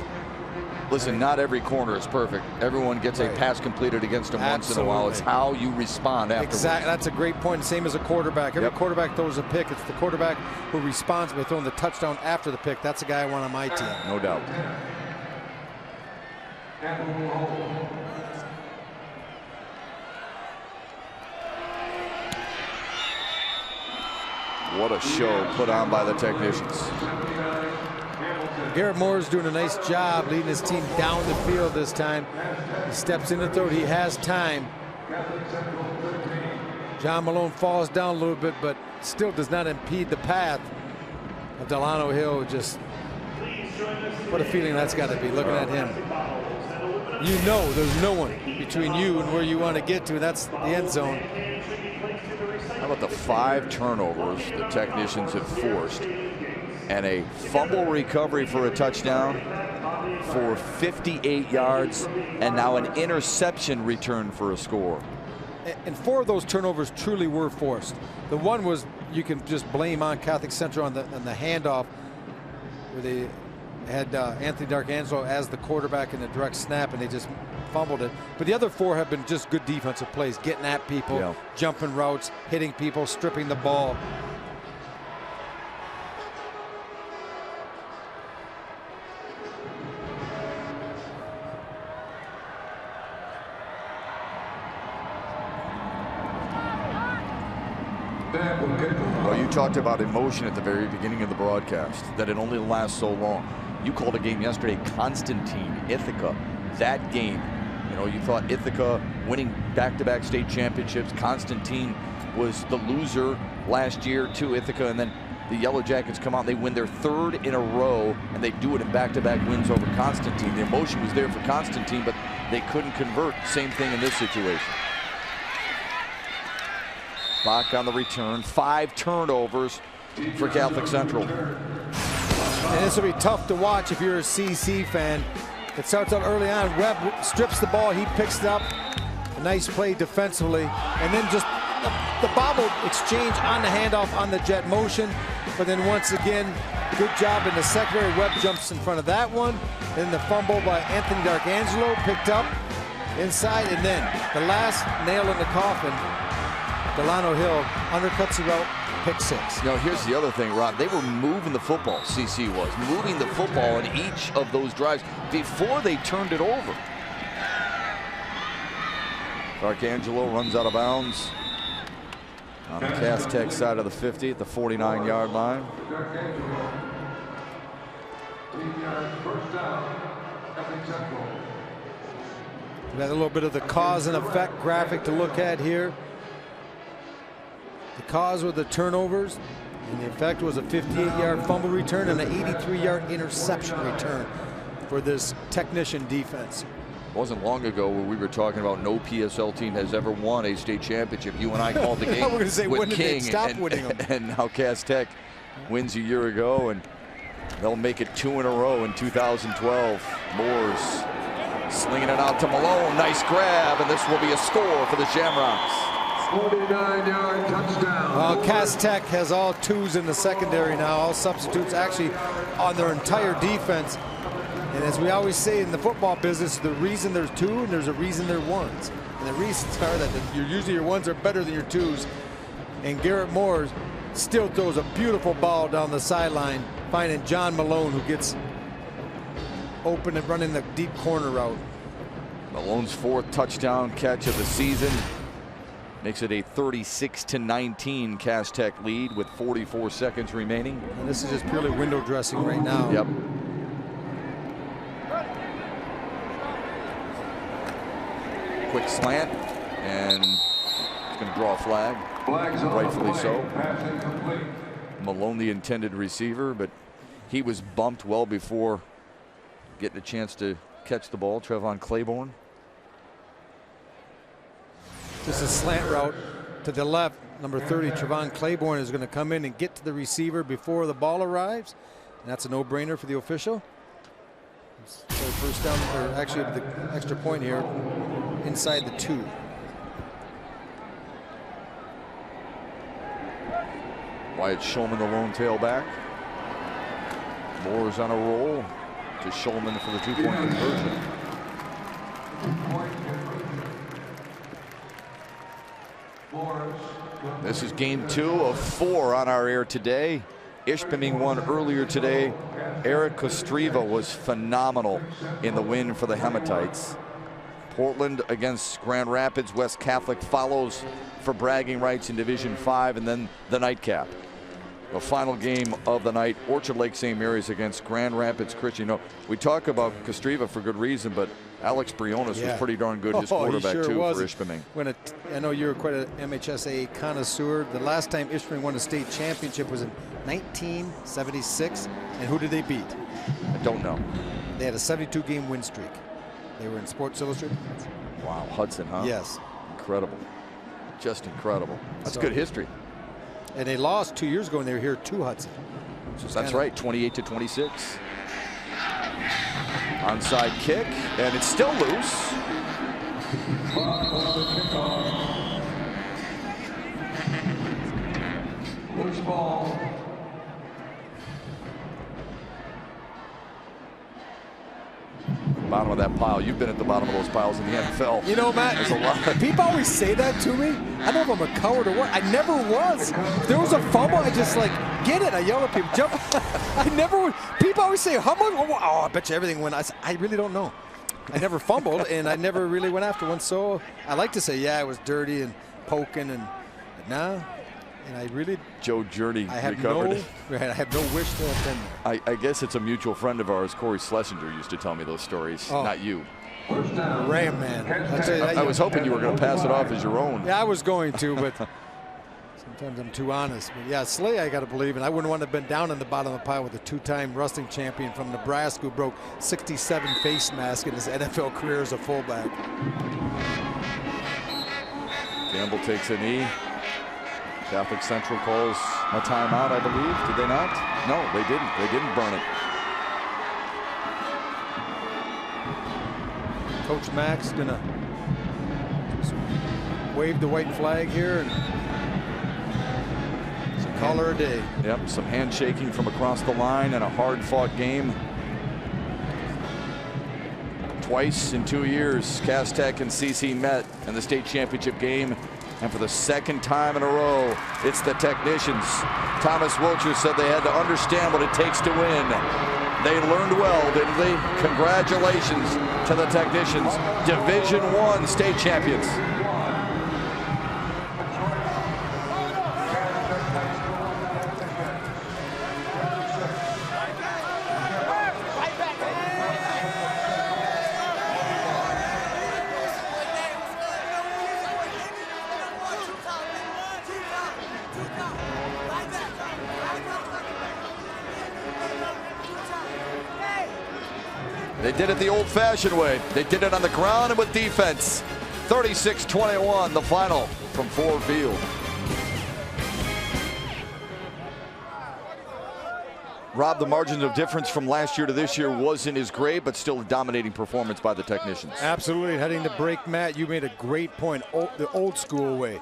Listen, not every corner is perfect. Everyone gets a pass completed against them once in a while. It's how you respond afterwards. Exactly. That's a great point. Same as a quarterback. Every quarterback throws a pick. It's the quarterback who responds by throwing the touchdown after the pick. That's the guy I want on my team. No doubt. What a show put on by the technicians. Garrett Moore is doing a nice job leading his team down the field this time. He steps in the throw. He has time. John Malone falls down a little bit, but still does not impede the path of Delano Hill. Just what a feeling that's got to be looking at him. You know there's no one between you and where you want to get to. That's the end zone. How about the 5 turnovers the technicians have forced, and a fumble recovery for a touchdown for 58 yards, and now an interception return for a score. And 4 of those turnovers truly were forced. The one was, you can just blame on Catholic Central on the handoff where they had Anthony D'Arcangelo as the quarterback in the direct snap, and they just fumbled it. But the other 4 have been just good defensive plays, getting at people, jumping routes, hitting people, stripping the ball. Well, you talked about emotion at the very beginning of the broadcast, that it only lasts so long. You called a game yesterday, Constantine, Ithaca. That game, you know, you thought Ithaca winning back-to-back state championships. Constantine was the loser last year to Ithaca, and then the Yellow Jackets come out, they win their 3rd in a row, and they do it in back-to-back wins over Constantine. The emotion was there for Constantine, but they couldn't convert. Same thing in this situation. Bach on the return. 5 turnovers for Catholic Central. And this will be tough to watch if you're a CC fan. It starts out early on. Webb strips the ball. He picks it up. A nice play defensively. And then just the bobble exchange on the handoff on the jet motion. But then once again, good job in the secondary. Webb jumps in front of that one. Then the fumble by Anthony D'Arcangelo picked up inside. And then the last nail in the coffin, Delano Hill undercuts the route, pick 6. Now here's the other thing, Rob. They were moving the football, CC was. Moving the football in each of those drives before they turned it over. D'Arcangelo runs out of bounds on the Cass Tech side of the 50 at the 49-yard line. We got a little bit of the cause and effect graphic to look at here. The cause were the turnovers, and the effect was a 58-yard fumble return and an 83-yard interception return for this technician defense. It wasn't long ago where we were talking about no PSL team has ever won a state championship. You and I called the game we're gonna say, with King, winning them? And now Cass Tech wins a year ago, and they'll make it 2 in a row in 2012. Moores slinging it out to Malone. Nice grab, and this will be a score for the Shamrocks. 49-yard touchdown. Well, Cass Tech has all 2s in the secondary now, all substitutes actually on their entire defense. And as we always say in the football business, the reason there's 2 and there's a reason they're 1s. And the reasons are that usually your 1s are better than your 2s. And Garrett Moores still throws a beautiful ball down the sideline, finding John Malone, who gets open and running the deep corner route. Malone's 4th touchdown catch of the season. Makes it a 36-19 Cass Tech lead with 44 seconds remaining. And this is just purely window dressing right now. Yep. Quick slant, and it's going to draw a flag. Rightfully so. Malone, the intended receiver, but he was bumped well before getting a chance to catch the ball. Trevon Claiborne. This is slant route to the left. Number 30, Trevon Claiborne, is going to come in and get to the receiver before the ball arrives. And that's a no-brainer for the official. So first down, or actually the extra point here, inside the 2. Wyatt Shulman, the lone tailback. Moore's on a roll to Shulman for the 2-point conversion. This is game 2 of 4 on our air today. Ishpeming won earlier today. Eric Kostriva was phenomenal in the win for the Hematites. Portland against Grand Rapids. West Catholic follows for bragging rights in Division 5, and then the nightcap. The final game of the night, Orchard Lake St. Mary's against Grand Rapids Christian. You know, we talk about Kostriva for good reason, but Alex Briones was pretty darn good, his quarterback sure too was. for Ishpeming. I know you're quite an MHSAA connoisseur. The last time Ishpeming won a state championship was in 1976. And who did they beat? I don't know. They had a 72-game win streak. They were in Sports Illustrated. Wow, Hudson, huh? Yes. Incredible. Just incredible. That's good history. And they lost 2 years ago, and they were here to Hudson. That's right, 28-26. Onside kick, and it's still loose. Loose ball. Bottom of that pile. You've been at the bottom of those piles in the NFL. You know, Matt, there's a lot. People always say that to me. I don't know if I'm a coward or what. I never was. If there was a fumble, I just like, get it. I yell at people, jump. I never would. People always say, how much? Oh, I bet you everything went. I really don't know. I never fumbled, and I never really went after one. So I like to say, yeah, I was dirty and poking, and nah. And I really, Joe Journey recovered. I have no wish to have been there. I guess it's a mutual friend of ours, Corey Schlesinger, used to tell me those stories, not you. Ram, man. I was hoping you were going to pass it off as your own. Yeah, I was going to, but Sometimes I'm too honest. But yeah, Slay, I got to believe, and I wouldn't want to have been down in the bottom of the pile with a two-time wrestling champion from Nebraska who broke 67 face masks in his NFL career as a fullback. Campbell takes a knee. Catholic Central calls a timeout, I believe. Did they not? No, they didn't. They didn't burn it. Coach Mack's gonna just wave the white flag here and call her a day. Yep, some handshaking from across the line and a hard-fought game. Twice in 2 years, Cass Tech and CC met in the state championship game. And for the second time in a row, it's the technicians. Thomas Wilcher said they had to understand what it takes to win. They learned well, didn't they? Congratulations to the technicians, Division I state champions. They did it the old-fashioned way. They did it on the ground and with defense. 36-21, the final from Ford Field. Rob, the margin of difference from last year to this year wasn't as great, but still a dominating performance by the technicians. Absolutely. Heading to break, Matt, you made a great point. The old school way.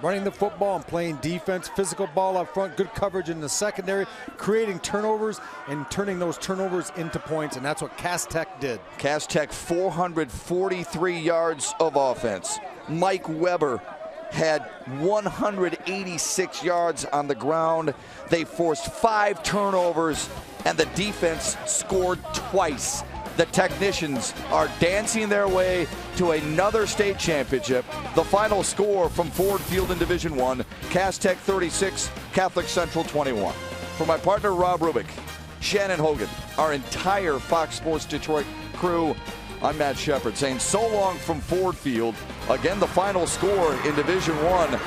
Running the football and playing defense, physical ball up front, good coverage in the secondary, creating turnovers and turning those turnovers into points, and that's what Cass Tech did. Cass Tech 443 yards of offense. Mike Weber had 186 yards on the ground. They forced 5 turnovers, and the defense scored twice. The technicians are dancing their way to another state championship. The final score from Ford Field in Division I, Cass Tech 36, Catholic Central 21. For my partner Rob Rubick, Shannon Hogan, our entire Fox Sports Detroit crew, I'm Matt Shepard saying so long from Ford Field. Again, the final score in Division I.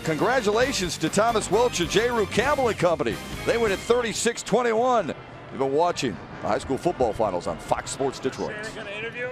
Congratulations to Thomas Welch and J. Rue Campbell and company. They win at 36-21. You've been watching the high school football finals on Fox Sports Detroit. Gonna interview?